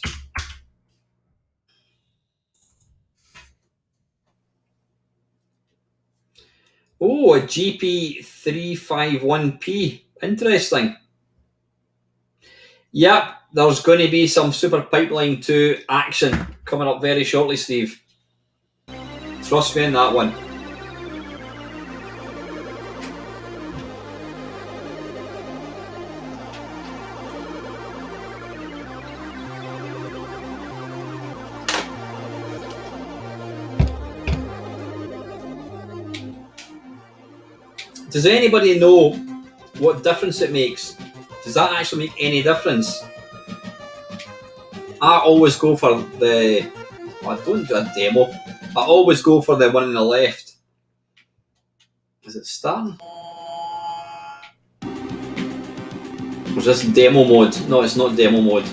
Oh, a GP351P. Interesting. Yep, there's going to be some Super Pipeline 2 action coming up very shortly, Steve. Trust me on that one. Does anybody know what difference it makes? Does that actually make any difference? I always go for the... Well, I don't do a demo. I always go for the one on the left. Is it starting? Or is this demo mode? No, it's not demo mode.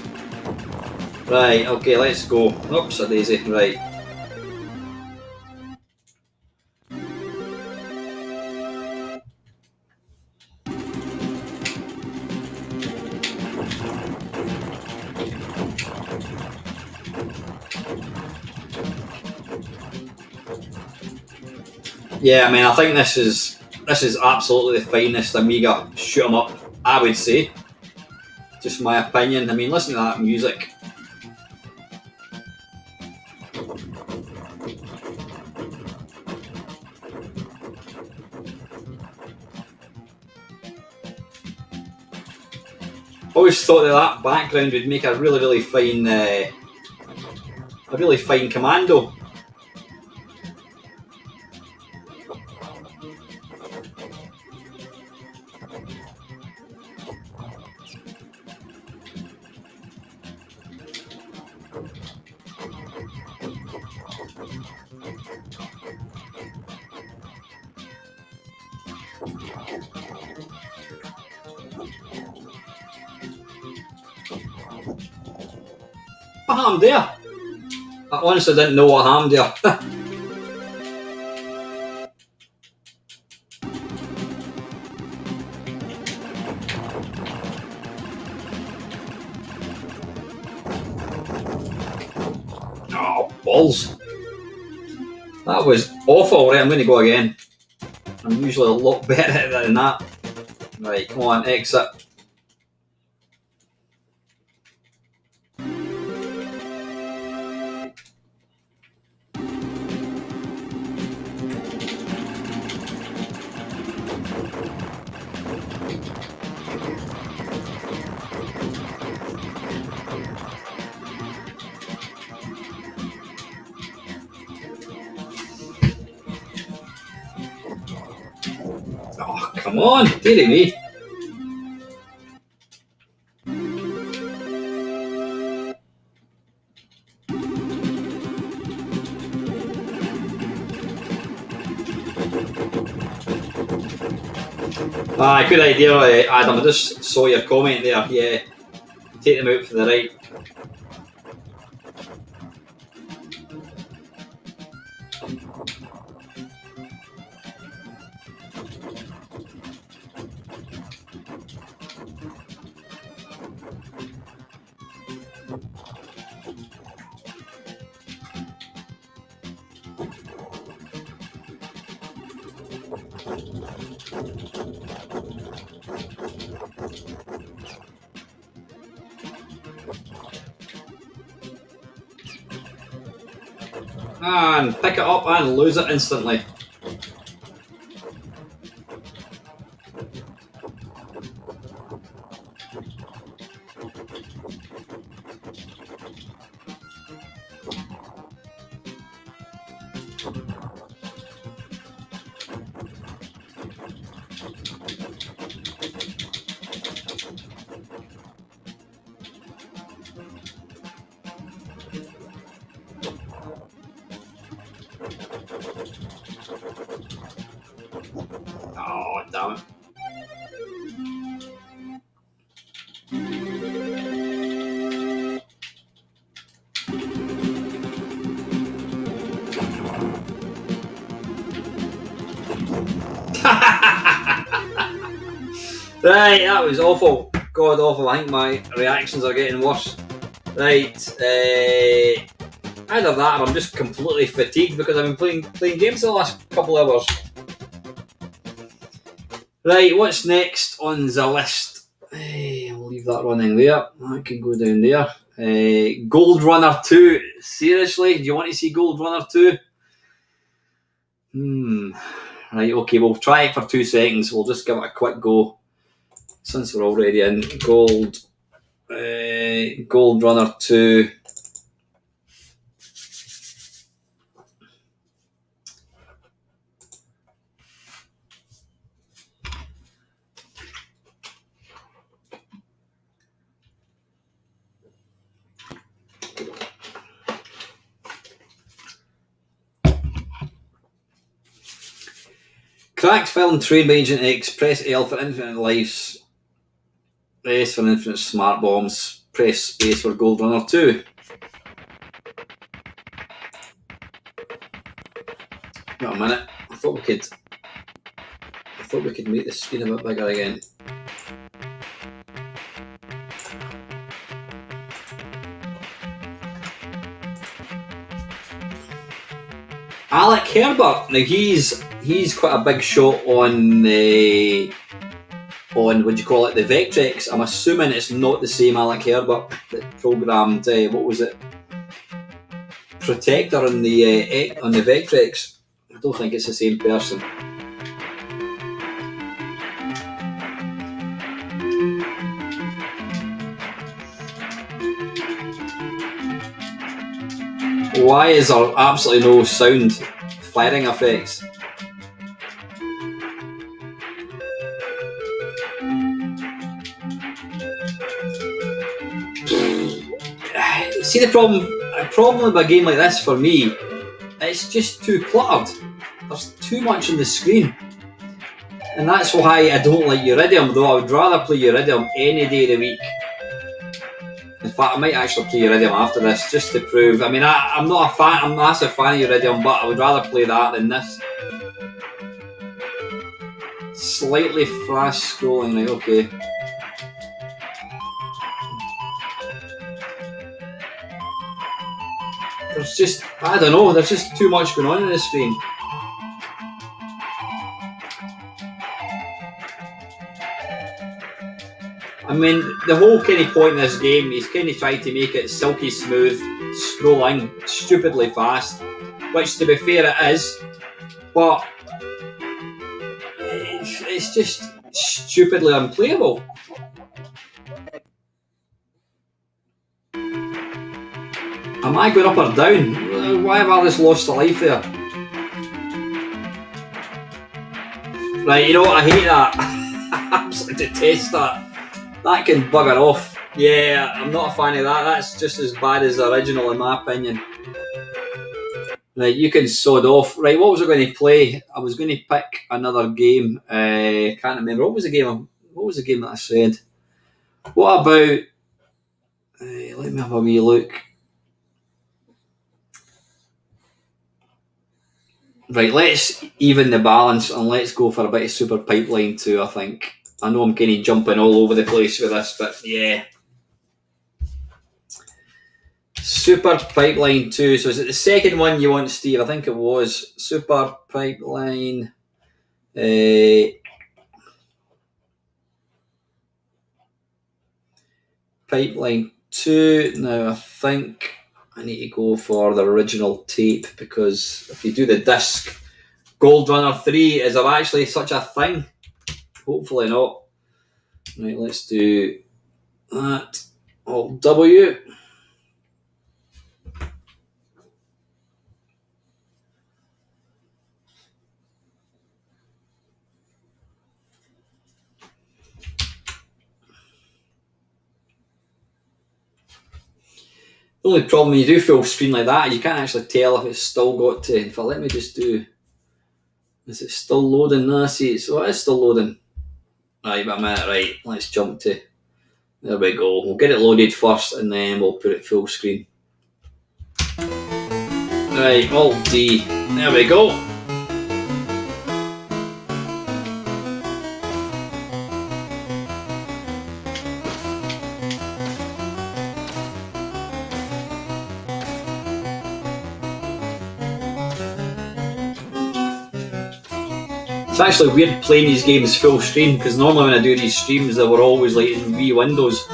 Right, okay, let's go. Oops, a daisy. Right. Yeah, I mean, I think this is absolutely the finest Amiga shoot 'em up, I would say. Just my opinion. I mean, listen to that music. Always thought that background would make a really fine commando. What happened there? I honestly didn't know what happened there. Oh, balls. That was awful. Right, I'm going to go again. I'm usually a lot better at it than that. Right, come on, exit. Oh, come on, dearie me. Good idea, Adam. I just saw your comment there. Yeah, take them out for the right. And pick it up and lose it instantly. Oh, damn it. Right, that was awful. God awful. I think my reactions are getting worse. Right, either that or I'm just completely fatigued because I've been playing games the last couple of hours. Right, what's next on the list? I'll leave that running there. I can go down there. Gold Runner 2. Seriously? Do you want to see Gold Runner 2? Right, okay, we'll try it for 2 seconds. We'll just give it a quick go. Since we're already in Gold Runner 2. Cracked film trained by Agent X. Press L for infinite lives. S for infinite smart bombs. Press space for Gold Runner 2. Wait a minute. I thought we could make the screen a bit bigger again. Alec Herbert. Now he's quite a big shot on the what do you call it, the Vectrex. I'm assuming it's not the same Alec Herbert that programmed what was it, Protector on the Vectrex. I don't think it's the same person. Why is there absolutely no sound flaring effects? See, the problem with a game like this for me, it's just too cluttered. There's too much on the screen. And that's why I don't like Uridium, though I would rather play Uridium any day of the week. In fact, I might actually play Uridium after this, just to prove. I mean, I'm not a fan, I'm a massive fan of Uridium, but I would rather play that than this. Slightly fast scrolling, right, okay. There's just, I don't know, there's just too much going on the screen. I mean, the whole kind of point in this game, he's kind of tried to make it silky smooth, scrolling stupidly fast, which to be fair it is, but it's just stupidly unplayable. Am I going up or down? Why have I just lost a life there? Right, you know what, I hate that. I absolutely detest that. That can bugger off. Yeah, I'm not a fan of that. That's just as bad as the original in my opinion. Right, you can sod off. Right, what was I going to play? I was going to pick another game. Can't remember. What was the game that I said? What about... let me have a wee look. Right, let's even the balance and let's go for a bit of Super Pipeline 2, I think. I know I'm kind of jumping all over the place with this, but yeah. Super Pipeline 2. So is it the second one you want, Steve? I think it was. Super Pipeline. Pipeline 2. Now, I think I need to go for the original tape, because if you do the disc, Gold Runner 3, is there actually such a thing? Hopefully not. Right, let's do that. Alt W. The only problem when you do full screen like that, you can't actually tell if it's still got to. In fact, let me just do. Is it still loading? No, see, so it is still loading. Right, but a minute, right, let's jump to. There we go. We'll get it loaded first and then we'll put it full screen. Right, Alt D. There we go. It's actually weird playing these games full screen, because normally when I do these streams they were always like in wee windows.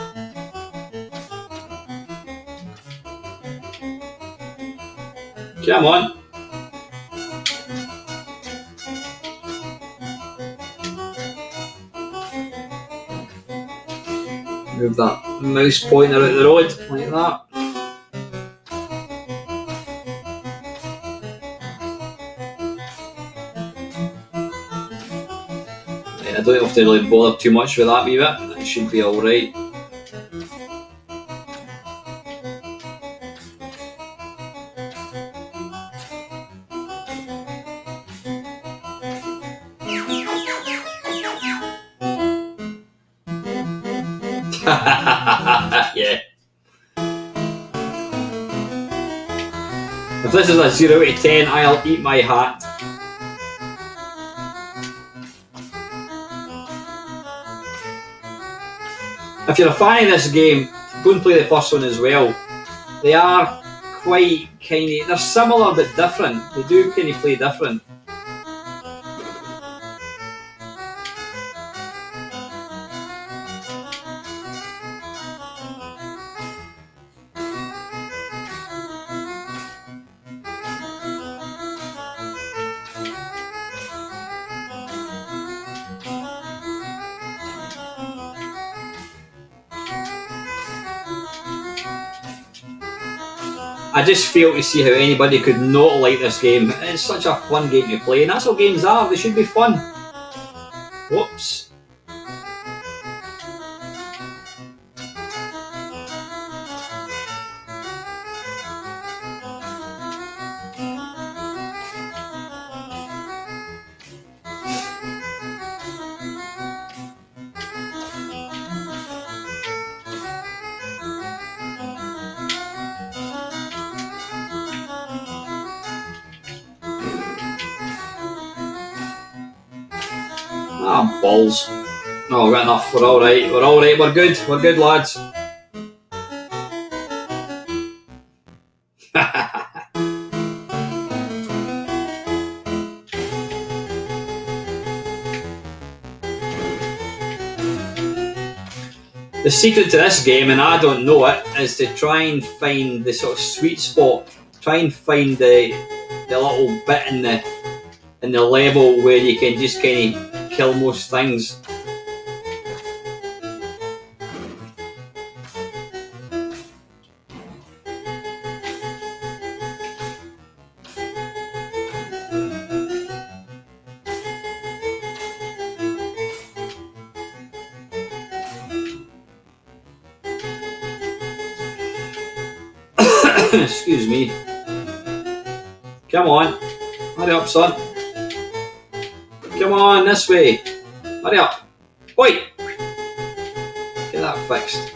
Come on. Move that mouse pointer out the road, like that. I don't have to really bother too much with that wee bit, it should be alright. Yeah. If this is a 0 out of 10, I'll eat my hat. If you're a fan of this game, go and play the first one as well. They are quite kind of, they're similar but different. They do kind of play different. I just fail to see how anybody could not like this game. It's such a fun game to play, and that's what games are. They should be fun. Whoops. Ah, balls. No, we've got enough. We're alright. We're alright. We're good. We're good, lads. The secret to this game, and I don't know it, is to try and find the sort of sweet spot. Try and find the little bit in the level where you can just kind of kill most things. Excuse me. Come on. Hurry up, son. Come on, this way. Hurry up. Wait. Get that fixed.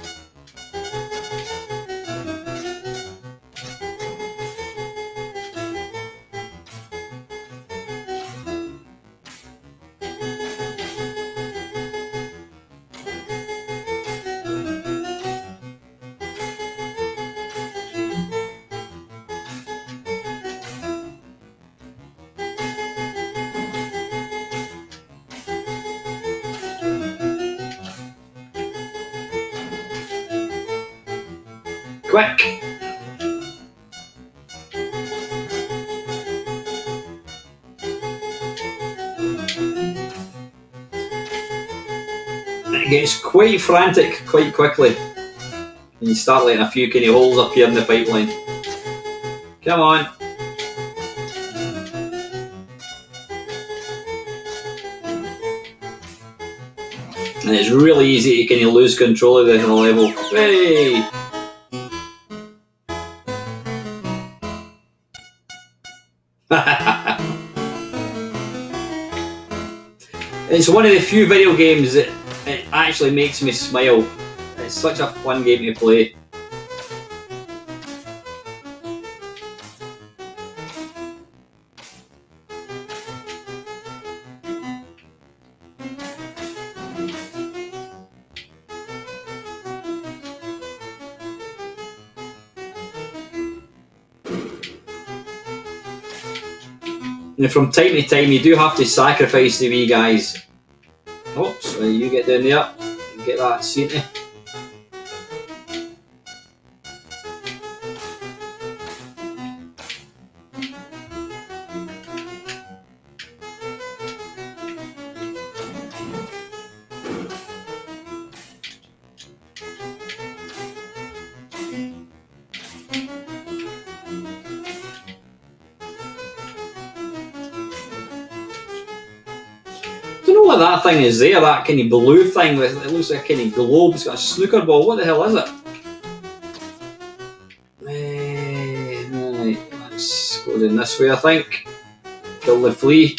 Quick! It gets quite frantic quite quickly. And you start letting a few kind of holes appear in the pipeline. Come on! And it's really easy to kind of lose control of the level. Hey! It's one of the few video games that it actually makes me smile. It's such a fun game to play. And from time to time you do have to sacrifice the wee guys. Oops, you get down there, get that scenery. I don't know what that thing is there, that kind of blue thing with it looks like a kind of globe. It's got a snooker ball. What the hell is it? Right, let's go down this way, I think. Kill the flea.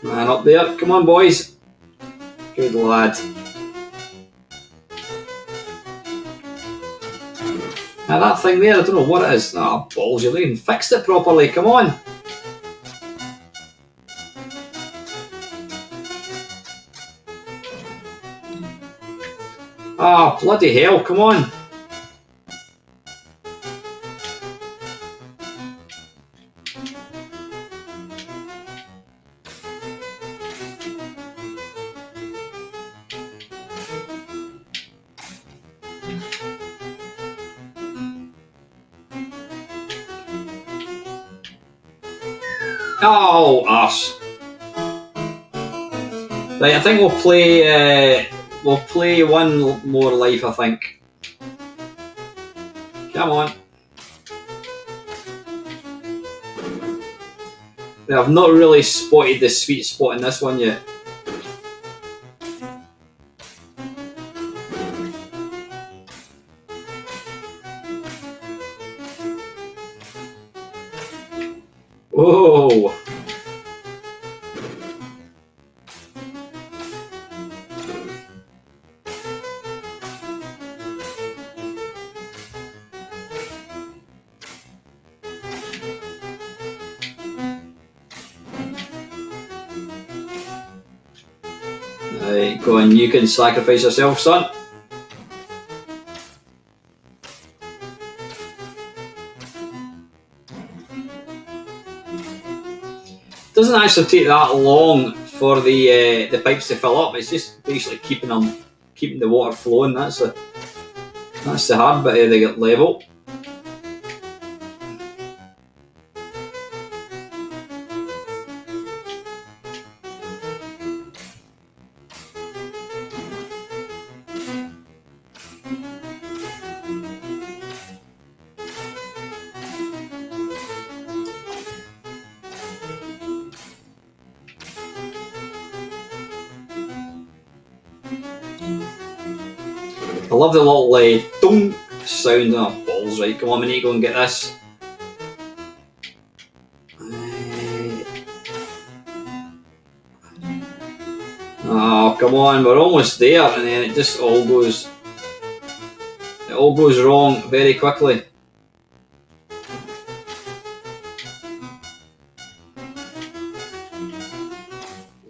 Man up there. Come on, boys. Good lad. Now that thing there, I don't know what it is. Ah, balls, you haven't even fixed it properly, come on. Ah, bloody hell, come on. Oh, arse. Right, I think we'll play one more life, I think. Come on. I've not really spotted the sweet spot in this one yet. Whoa! Right, go on, you can sacrifice yourself, son. Doesn't actually take that long for the pipes to fill up. It's just basically keeping the water flowing. That's the hard bit of the level. I love the little dong sound. Oh, balls, right, come on, we need to go and get this. Oh, come on, we're almost there, and then it just all goes wrong very quickly.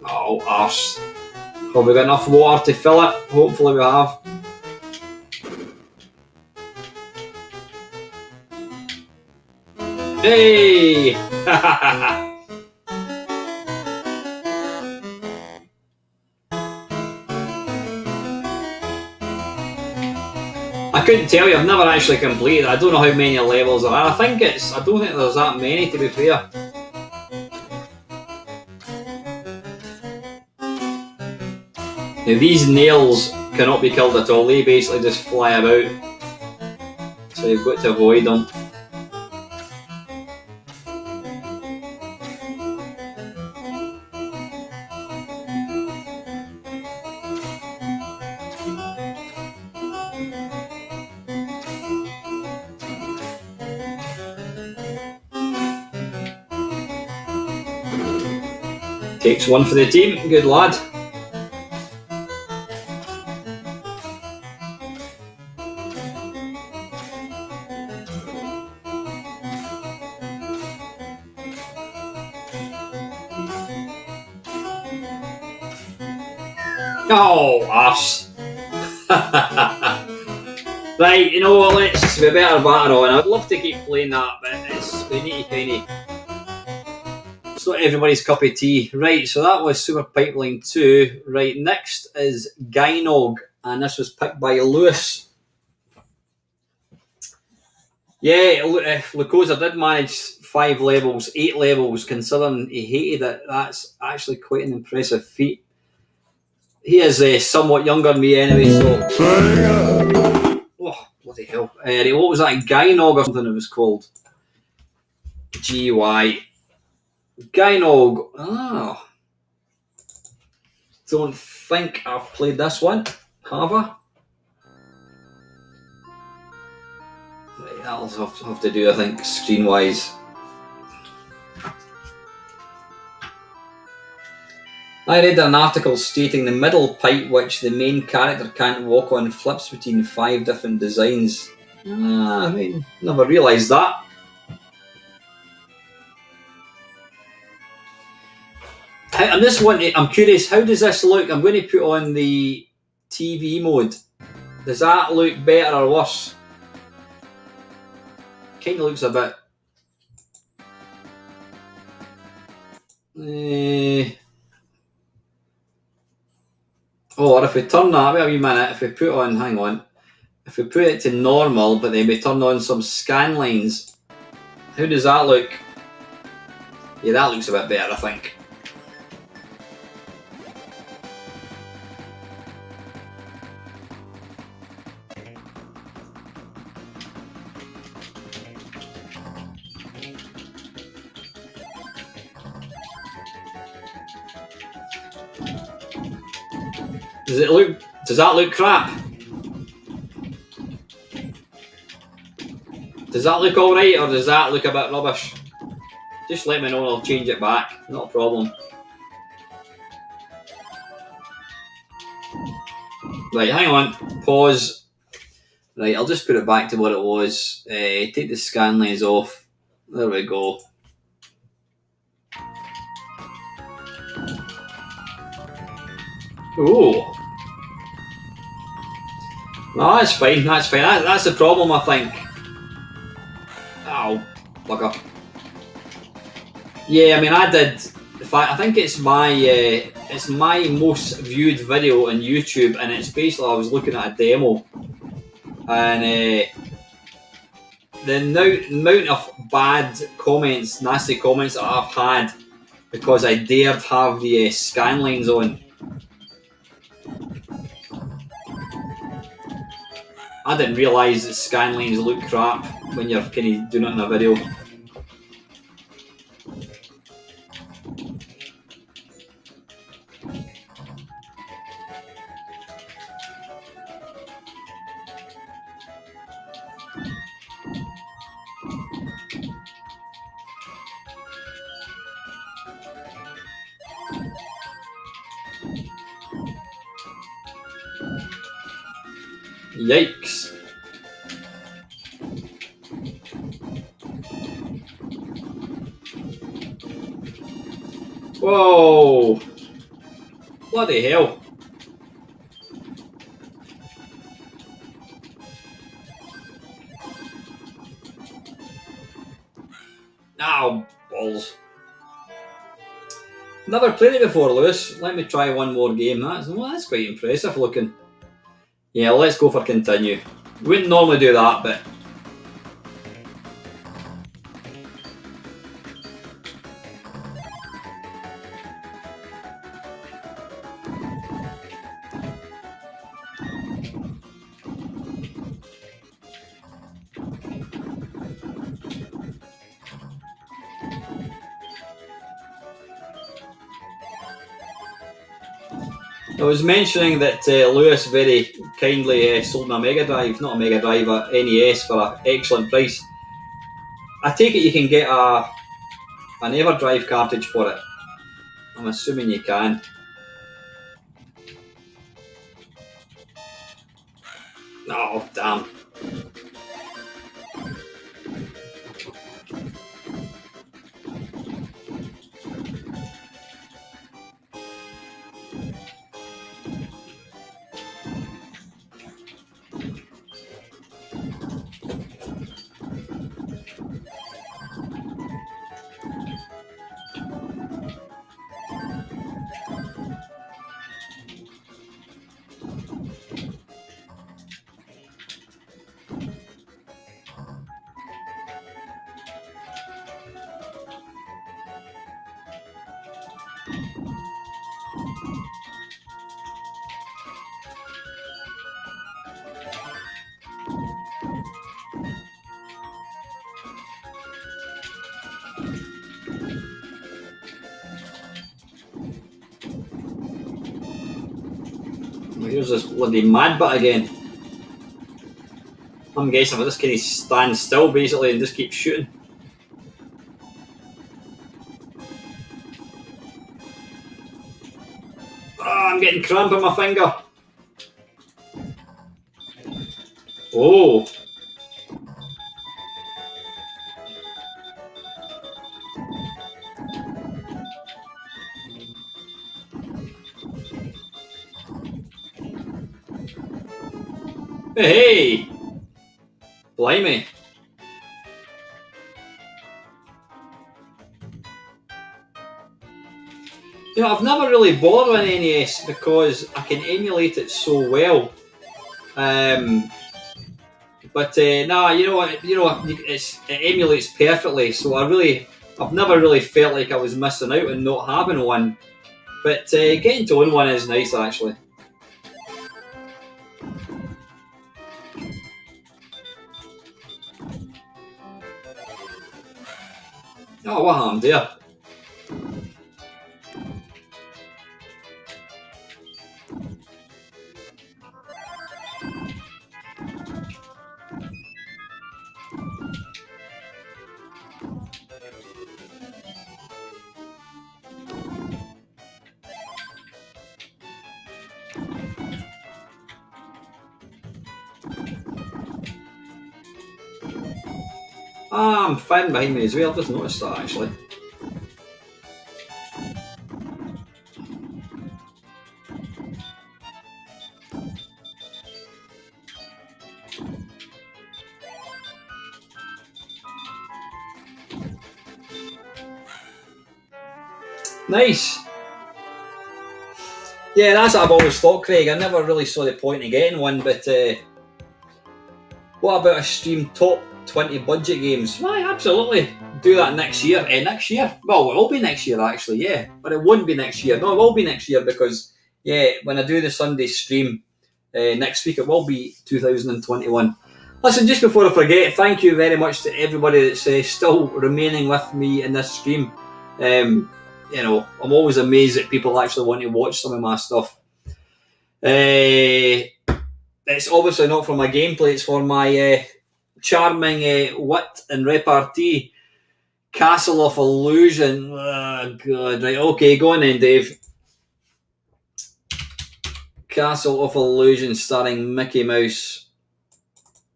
Oh, arse. Have we got enough water to fill it? Hopefully we have. Hey! I couldn't tell you, I've never actually completed it. I don't know how many levels there are. I don't think there's that many, to be fair. Now these nails cannot be killed at all, they basically just fly about. So you've got to avoid them. Takes one for the team, good lad. Oh, arse. Right, you know what, we better batter on. I'd love to keep playing that, but we need to kind of... It's not everybody's cup of tea. Right, so that was Super Pipeline 2. Right, next is Gyog, and this was picked by Lewis. Yeah, Lucosa did manage 8 levels, considering he hated it. That's actually quite an impressive feat. He is somewhat younger than me anyway, so... Oh, bloody hell. What was that? Gyog or something it was called? G-Y. Gyog. Oh. Don't think I've played this one. Have I? Right, that'll have to do, I think, screen-wise. I read an article stating the middle pipe which the main character can't walk on flips between 5 different designs. I mean, never realised that. I'm curious, how does this look? I'm going to put on the TV mode. Does that look better or worse? Kind of looks a bit... Oh, or if we turn that, wait a wee minute, if we put on, hang on, if we put it to normal, but then we turn on some scan lines, how does that look? Yeah, that looks a bit better, I think. Does that look crap? Does that look alright, or does that look a bit rubbish? Just let me know and I'll change it back, not a problem. Right, hang on, pause. Right, I'll just put it back to what it was. Take the scan lines off. There we go. Ooh. No, that's fine, that's fine. That's the problem, I think. Ow, bugger. Yeah, I mean, I did. In fact, I think it's my most viewed video on YouTube, and it's basically I was looking at a demo, and the amount of bad comments, nasty comments that I've had because I dared have the scan lines on. I didn't realise that scan lines look crap when you're kind of doing it in a video. Yikes. Whoa! Bloody hell. Ow, balls. Never played it before, Lewis. Let me try one more game. That's quite impressive looking. Yeah, let's go for continue. Wouldn't normally do that, but... I was mentioning that Lewis very kindly sold me a Mega Drive, not a Mega Drive, a NES for an excellent price. I take it you can get an EverDrive cartridge for it. I'm assuming you can. Oh, damn. Here's this bloody mad bit again. I'm guessing if I just kind of stand still basically and just keep shooting. I'm getting cramp in my finger. Oh. Hey! Blimey. You know, I've never really bothered with NES because I can emulate it so well. But nah, you know what? It emulates perfectly. So I've never really felt like I was missing out on not having one. But getting to own one is nice, actually. Oh, what happened there? I'm fine behind me as well. I've just noticed that, actually. Nice. Yeah, that's what I've always thought, Craig. I never really saw the point of getting one, but what about a stream top 20 budget games? Why, absolutely. Do that next year. Next year? Well, it will be next year, actually, yeah. But it won't be next year. No, it will be next year because, yeah, when I do the Sunday stream next week, it will be 2021. Listen, just before I forget, thank you very much to everybody that's still remaining with me in this stream. You know, I'm always amazed that people actually want to watch some of my stuff. It's obviously not for my gameplay, it's for my charming wit and repartee. Castle of Illusion. Oh, God. Right, okay, go on then, Dave. Castle of Illusion starring Mickey Mouse.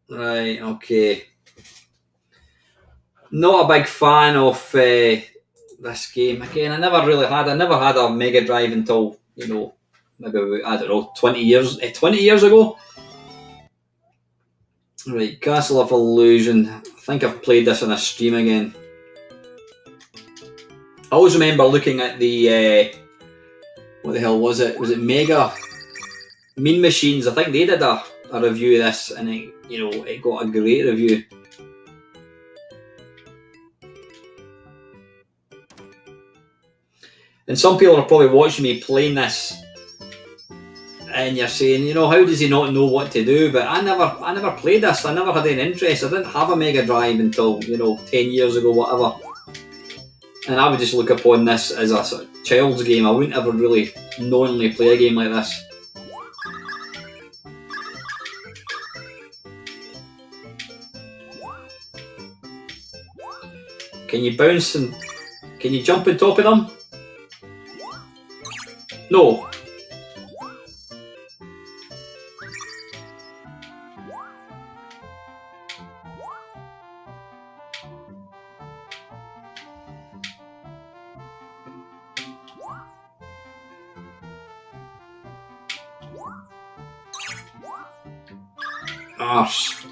Right, okay. Not a big fan of this game. Again, I never had a Mega Drive until, you know, maybe, I don't know, 20 years ago. Right, Castle of Illusion. I think I've played this on a stream again. I always remember looking at the, what the hell was it? Was it Mega? Mean Machines. I think they did a review of this and it got a great review. And some people are probably watching me playing this and you're saying, you know, how does he not know what to do? But I never played this. I never had any interest. I didn't have a Mega Drive until, 10 years ago, whatever. And I would just look upon this as a sort of child's game. I wouldn't ever really knowingly play a game like this. Can you bounce and can you jump on top of them? No. Arse.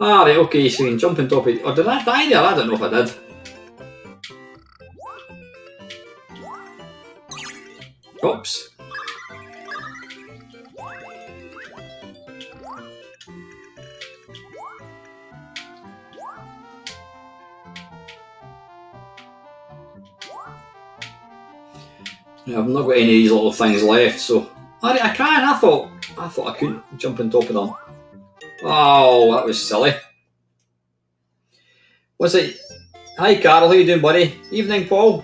Right, okay, so you can jump on top of it. Or did I die there? I don't know if I did. Oops. Yeah, I've not got any of these little things left, so I can. I thought I couldn't jump on top of them. Oh, that was silly. What's it? Hi, Carol. How you doing, buddy? Evening, Paul.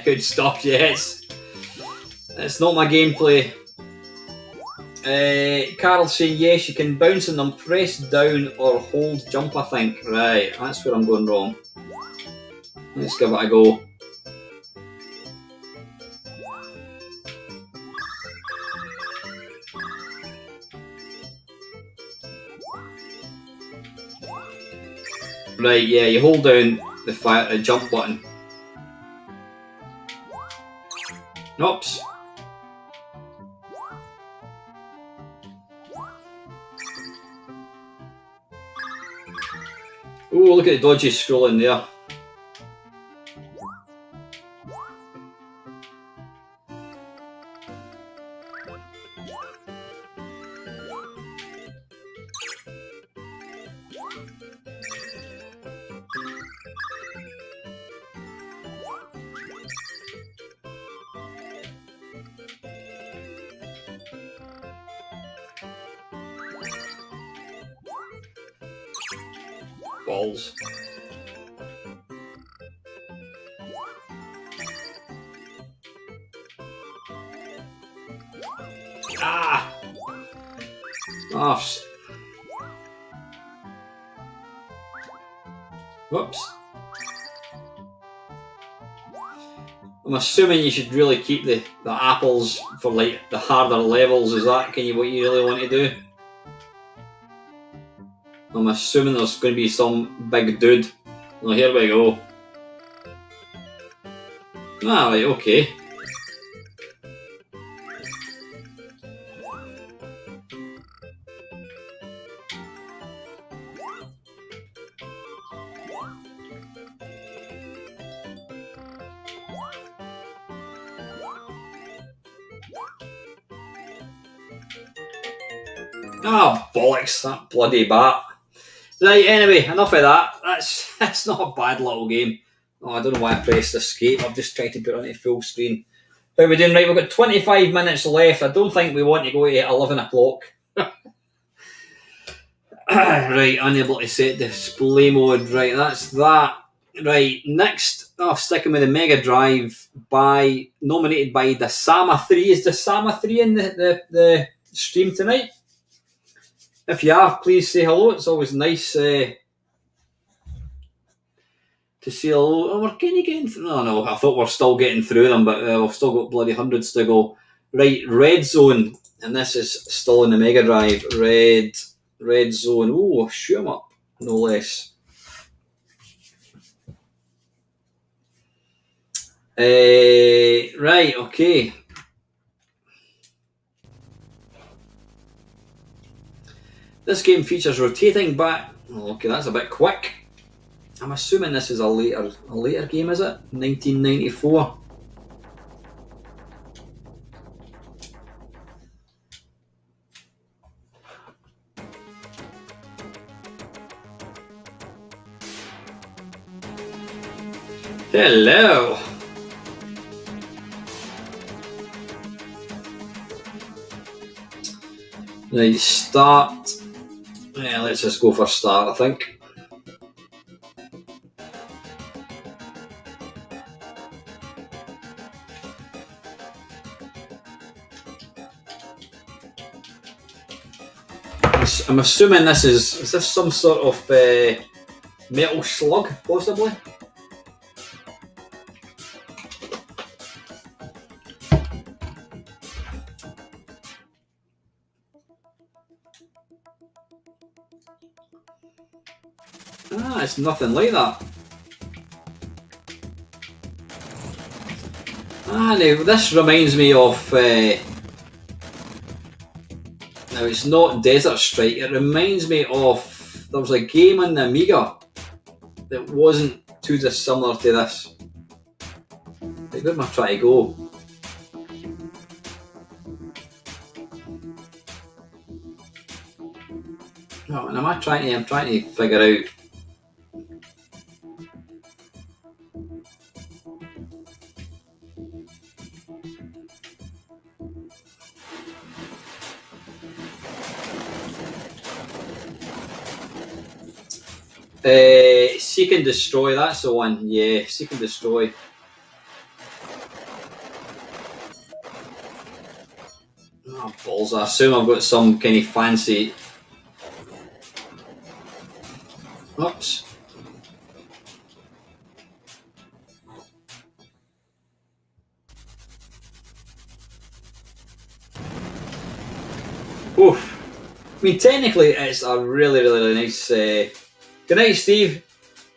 Good stuff. Yes. It's not my gameplay. Carol saying yes, you can bounce on them, press down or hold jump. I think. Right, that's where I'm going wrong. Let's give it a go. Right, yeah, you hold down the jump button. Oops. Oh, look at the dodgy scrolling there. Balls. Ah! Oh, whoops. I'm assuming you should really keep the apples for like the harder levels. Is that what you really want to do? I'm assuming there's going to be some big dude. Well, here we go. Ah, right, okay. Ah, bollocks, that bloody bat. Right, anyway, enough of that. That's not a bad little game. Oh, I don't know why I pressed escape. I'm just trying to put it on full screen. How are we doing? Right, we've got 25 minutes left. I don't think we want to go to 11 o'clock. Right, unable to set display mode. Right, that's that. Right, next, sticking with the Mega Drive, nominated by Dasama 3. Is Dasama 3 in the stream tonight? If you are, please say hello. It's always nice to say hello. Oh, we're kind of getting through. No, I thought we're still getting through them, but we've still got bloody hundreds to go. Right, Red Zone, and this is still in the Mega Drive. Red Zone. Oh, shoot 'em up, no less. Right, okay. This game features rotating back. Oh, okay, that's a bit quick. I'm assuming this is a later game, is it? 1994. Hello. Right, start. Yeah, let's just go for start, I think. I'm assuming this is this some sort of metal slug, possibly? Ah, it's nothing like that. Ah, now this reminds me of. Now it's not Desert Strike. It reminds me of there was a game on the Amiga that wasn't too dissimilar to this. Like, where am I trying to go? Oh, and I'm trying to figure out. Seek and Destroy, that's the one. Yeah, Seek and Destroy. Oh, balls. I assume I've got some kind of fancy. Oops. Oof. I mean, technically, it's a really, really nice. Good night, Steve.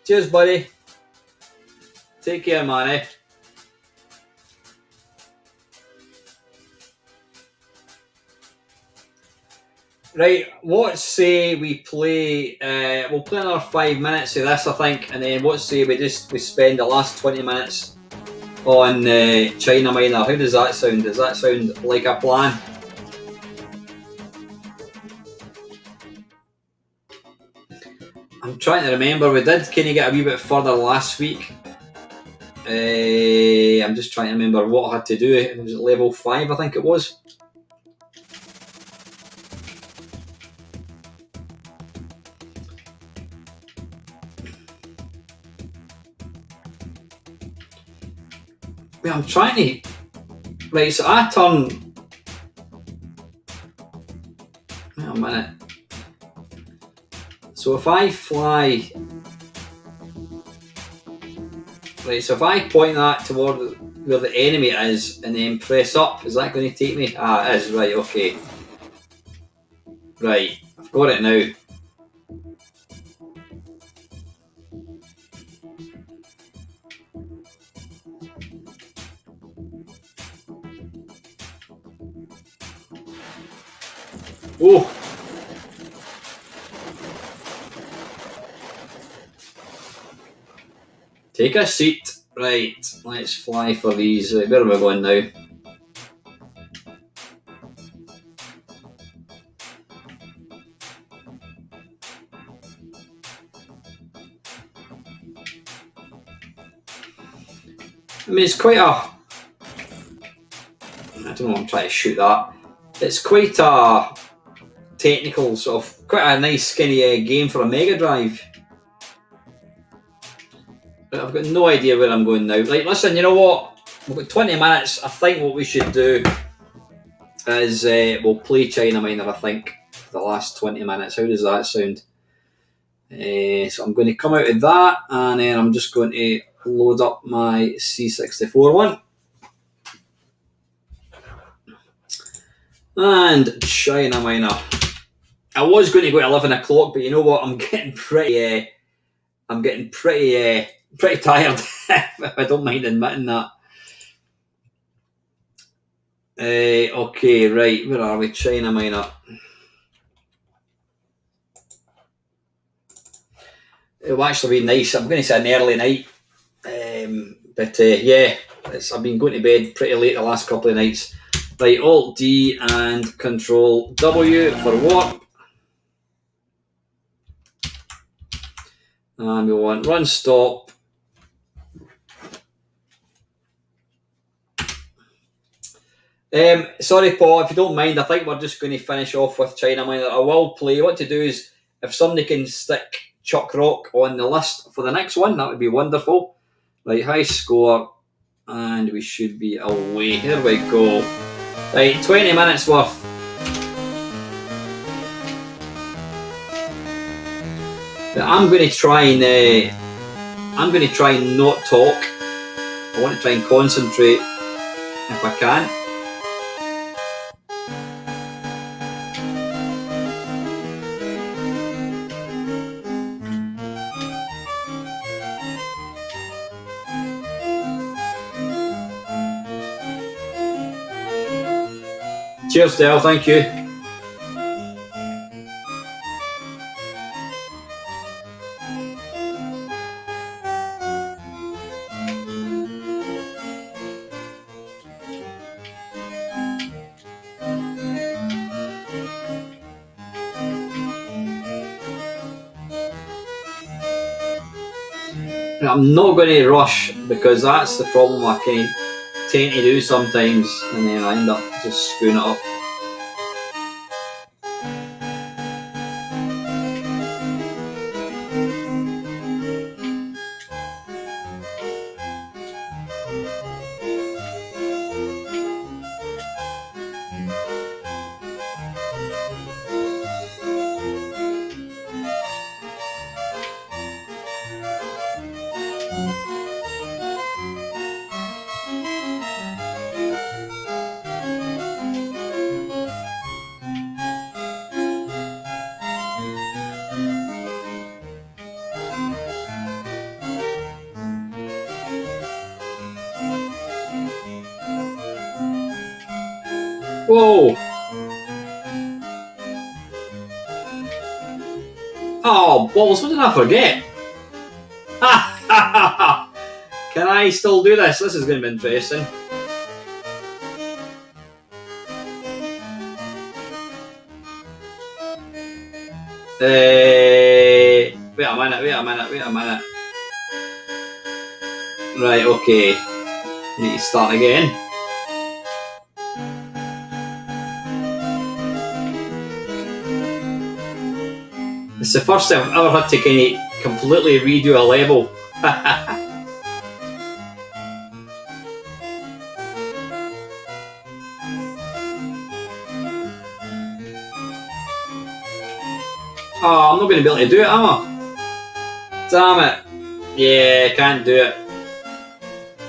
Cheers, buddy. Take care, man. Eh? Right, let's say we play. We'll play another 5 minutes of this, I think, and then let's say we spend the last 20 minutes on China Minor. How does that sound? Does that sound like a plan? I'm trying to remember. We did kind of get a wee bit further last week. I'm just trying to remember what I had to do. It was level 5, I think it was. I'm trying to. Right, so I turn. Wait a minute. So if I fly. Right, so if I point that toward where the enemy is and then press up, is that going to take me? Ah, it is, right, okay. Right, I've got it now. Oh! Take a seat. Right, let's fly for these. Where am I going now? I mean, it's quite a. I don't know, I'm trying to shoot that. It's quite a technical, sort of, quite a nice skinny game for a Mega Drive. But I've got no idea where I'm going now. Like, listen, you know what? We've got 20 minutes. I think what we should do is we'll play China Minor, I think, for the last 20 minutes. How does that sound? So I'm going to come out of that, and then I'm just going to load up my C64 one. And China Minor. I was going to go at 11 o'clock, but you know what? I'm getting pretty tired, if I don't mind admitting that. Okay, right, where are we? China Minor. It'll actually be nice. I'm going to say an early night. But yeah, I've been going to bed pretty late the last couple of nights. Right, Alt D and Control W for warp. And we want run stop. Sorry, Paul, if you don't mind, I think we're just going to finish off with China Minor. I will play. What to do is, if somebody can stick Chuck Rock on the list for the next one, that would be wonderful. Right, high score, and we should be away. Here we go. Right, 20 minutes worth. But I'm going to try and not talk. I want to try and concentrate if I can. Cheers, Del, thank you. I'm not going to rush, because that's the problem I can tend to do sometimes, and then I end up just screwing it up. Whoa! Oh, balls, what did I forget? Can I still do this? This is going to be interesting. Wait a minute. Right, okay. Need to start again. It's the first time I've ever had to kind of completely redo a level. Oh, I'm not going to be able to do it, am I? Damn it. Yeah, can't do it.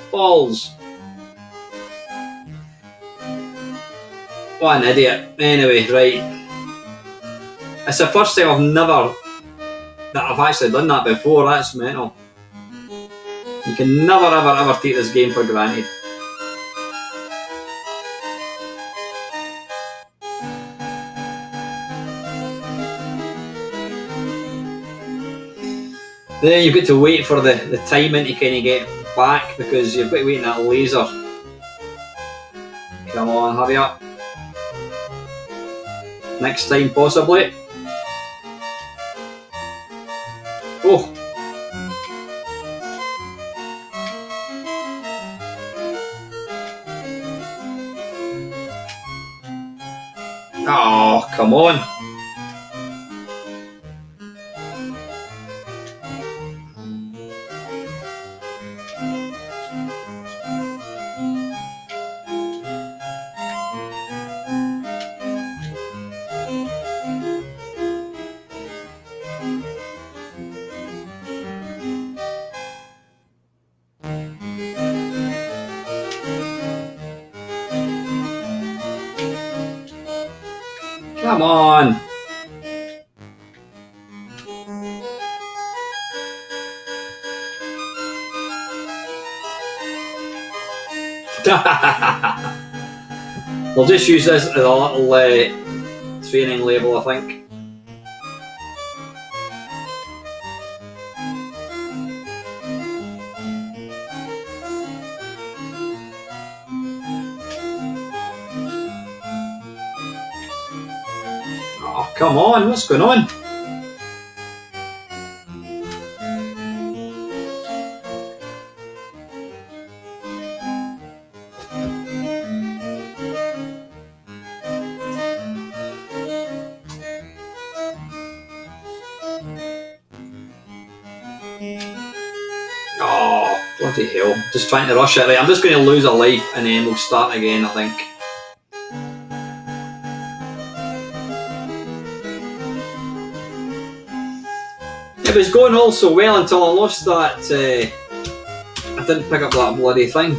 Balls. What an idiot. Anyway, right. It's the first time that I've actually done that before. That's mental. You can never ever take this game for granted. Then you've got to wait for the timing to kind of get back because you've got to wait in that laser. Come on, hurry up. Next time, possibly. Oh. Oh, come on. Come on. We'll just use this as a little training level, I think. Oh, come on, what's going on? Oh, bloody hell. Just trying to rush it. Right, I'm just going to lose a life and then we'll start again, I think. It was going all so well until I lost that. I didn't pick up that bloody thing.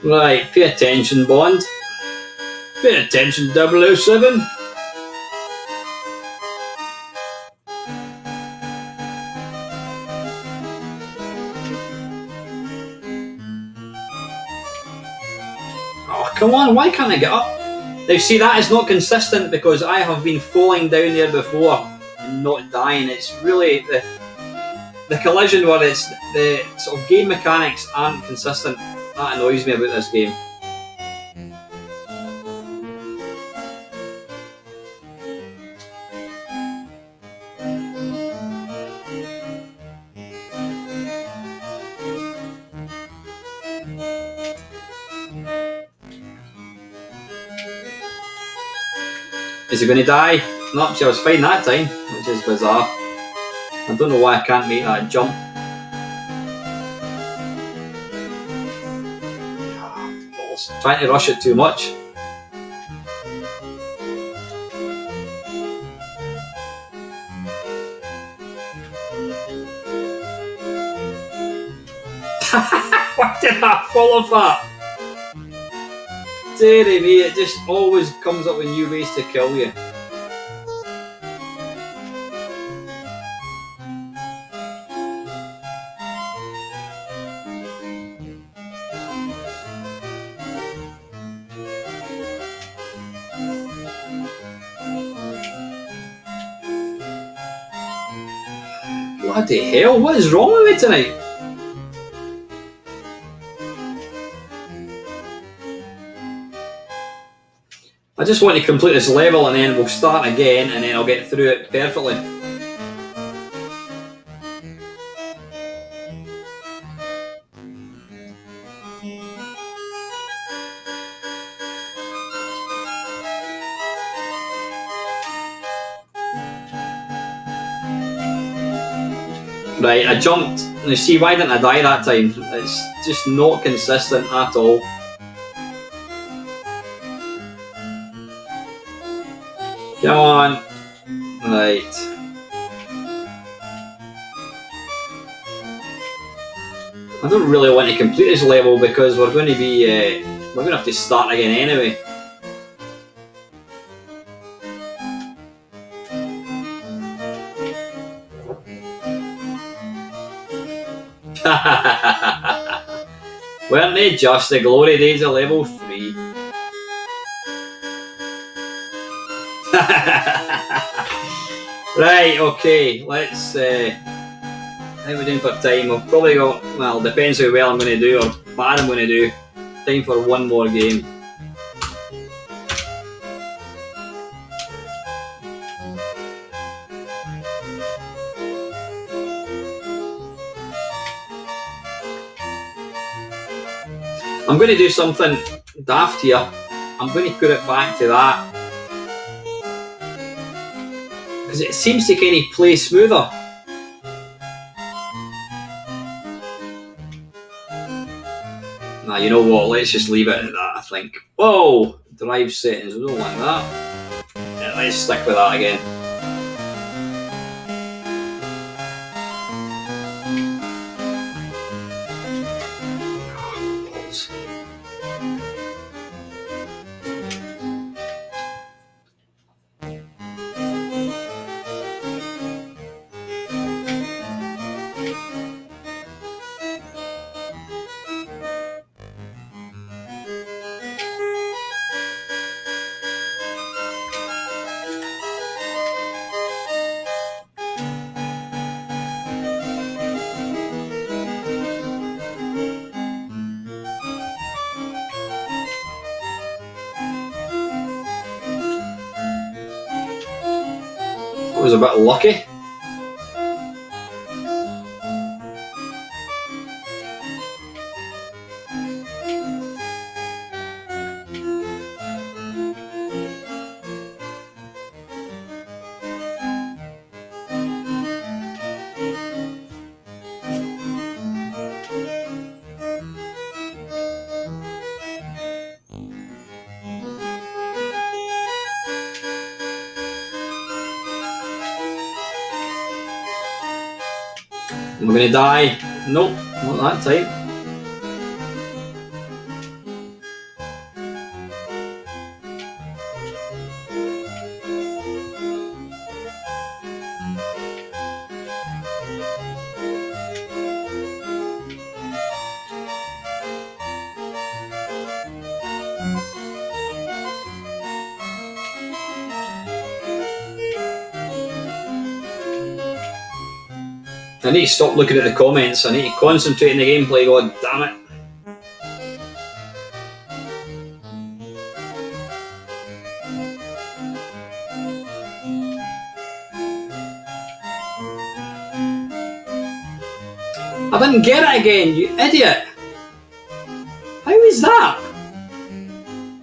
Right, pay attention, Bond. Pay attention, 007. Oh, come on, why can't I get up? Now, see, that is not consistent because I have been falling down there before and not dying. It's really the collision where it's the sort of game mechanics aren't consistent. That annoys me about this game. Is he going to die? Nope, she was fine that time, which is bizarre. I don't know why I can't make that jump. Trying to rush it too much. Why did I fall off that? Dearie me, it just always comes up with new ways to kill you. Bloody hell, what is wrong with me tonight? I just want to complete this level and then we'll start again and then I'll get through it perfectly. Right, I jumped. You see, why didn't I die that time? It's just not consistent at all. Come on. Right. I don't really want to complete this level because we're going to be we're going to have to start again anyway. Weren't they just the glory days of level 3? Right, okay, let's how are we doing for time? We've probably got, well, depends how well I'm going to do or bad I'm going to do. Time for one more game. I'm going to do something daft here. I'm going to put it back to that. Because it seems to kind of play smoother. Nah, you know what, let's just leave it at that, I think. Whoa! Drive settings, I don't like that. Yeah, let's stick with that again. I was a bit lucky. Am I going to die? Nope, not that time. I need to stop looking at the comments, I need to concentrate on the gameplay, god damn it. I didn't get it again, you idiot! How is that?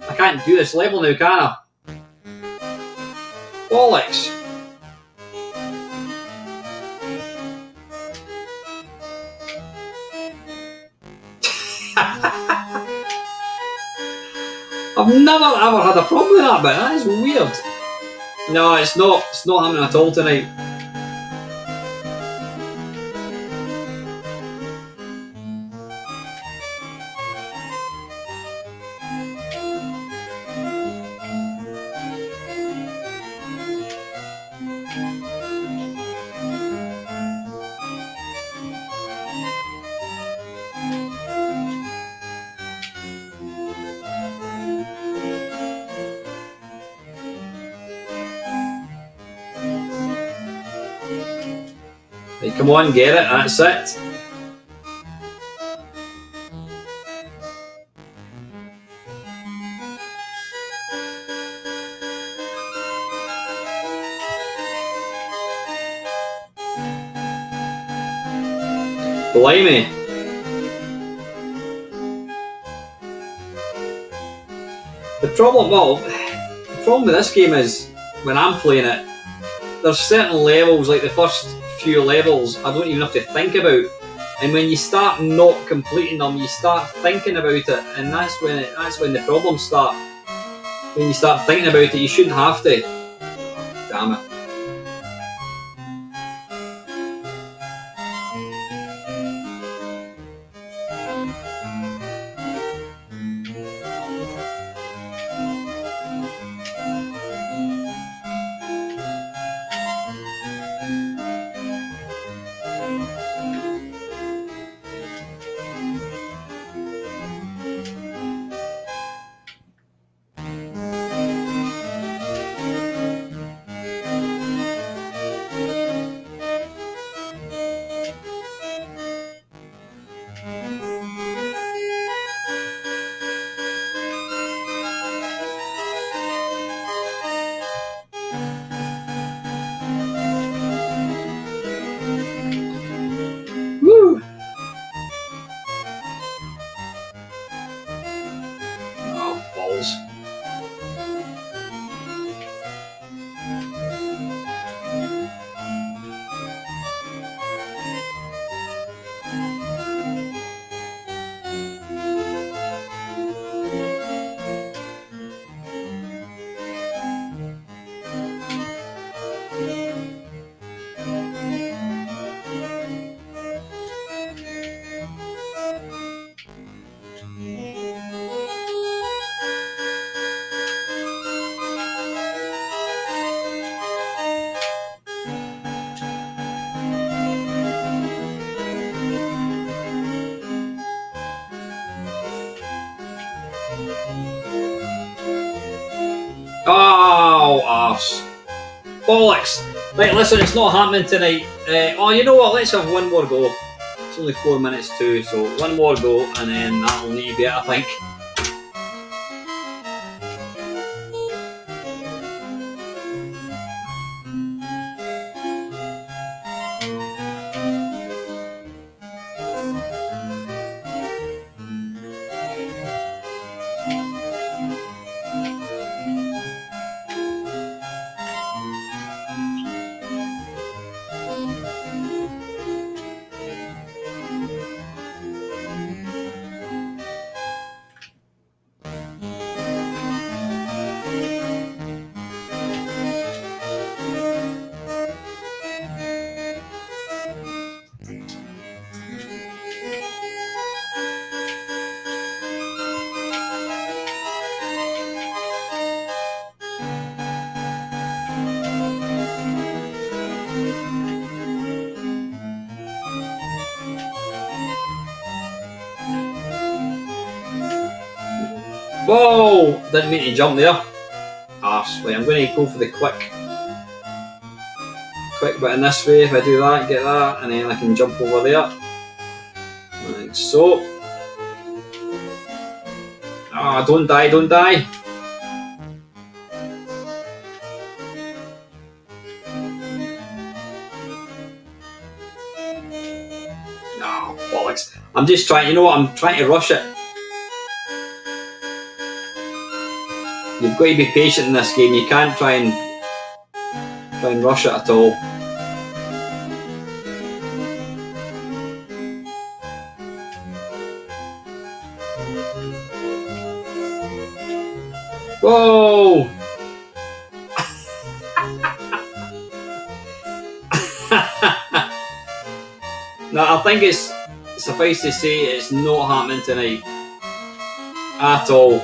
I can't do this level now, can I? Bollocks! I've never ever had a problem with that, but that is weird. No, it's not happening at all tonight. Right, come on, get it, that's it. Blimey. The problem with this game is, when I'm playing it, there's certain levels, like the first few levels, I don't even have to think about. And when you start not completing them, you start thinking about it, and that's when the problems start. When you start thinking about it, you shouldn't have to. Oh, damn it. Woo! Oh, balls. Oh, arse. Bollocks. Right, listen, it's not happening tonight. Oh, you know what? Let's have one more go. It's only 4 minutes too, so one more go, and then that'll need to be it, I think. Whoa! Didn't mean to jump there. Arse. Right, I'm going to go for the quick bit in this way. If I do that, get that, and then I can jump over there. Like so. Ah, don't die, don't die. Ah, bollocks. I'm just trying, you know what, I'm trying to rush it. You've got to be patient in this game. You can't try and try and rush it at all. Whoa! No, I think it's suffice to say it's not happening tonight at all.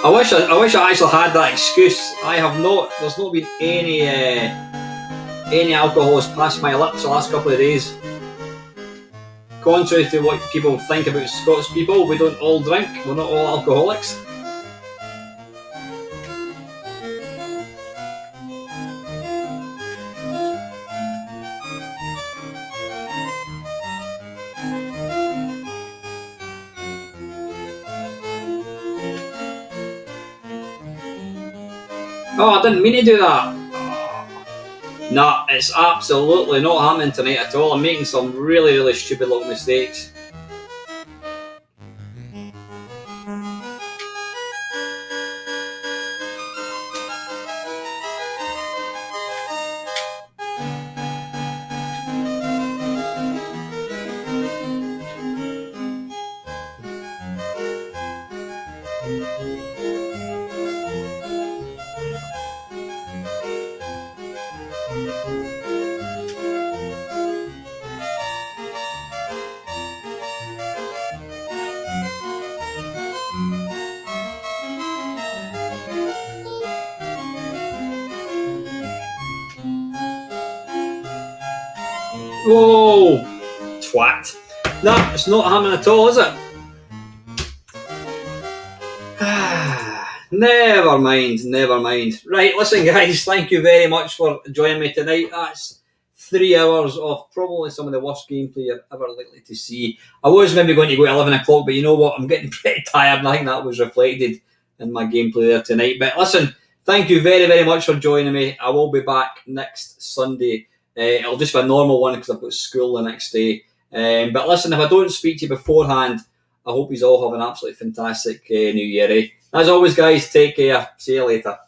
I wish I actually had that excuse. I have not. There's not been any alcohol has passed my lips the last couple of days. Contrary to what people think about Scots people, we don't all drink. We're not all alcoholics. Oh, I didn't mean to do that. Nah, it's absolutely not happening tonight at all. I'm making some really, really stupid little mistakes. Whoa! Twat. No, it's not happening at all, is it? Never mind, never mind. Right, listen guys, thank you very much for joining me tonight. That's 3 hours of probably some of the worst gameplay you're ever likely to see. I was maybe going to go at 11 o'clock, but you know what? I'm getting pretty tired and I think that was reflected in my gameplay there tonight. But listen, thank you very, very much for joining me. I will be back next Sunday. It'll just be a normal one because I've got school the next day. But listen, if I don't speak to you beforehand, I hope you all have an absolutely fantastic New Year. As always, guys, take care. See you later.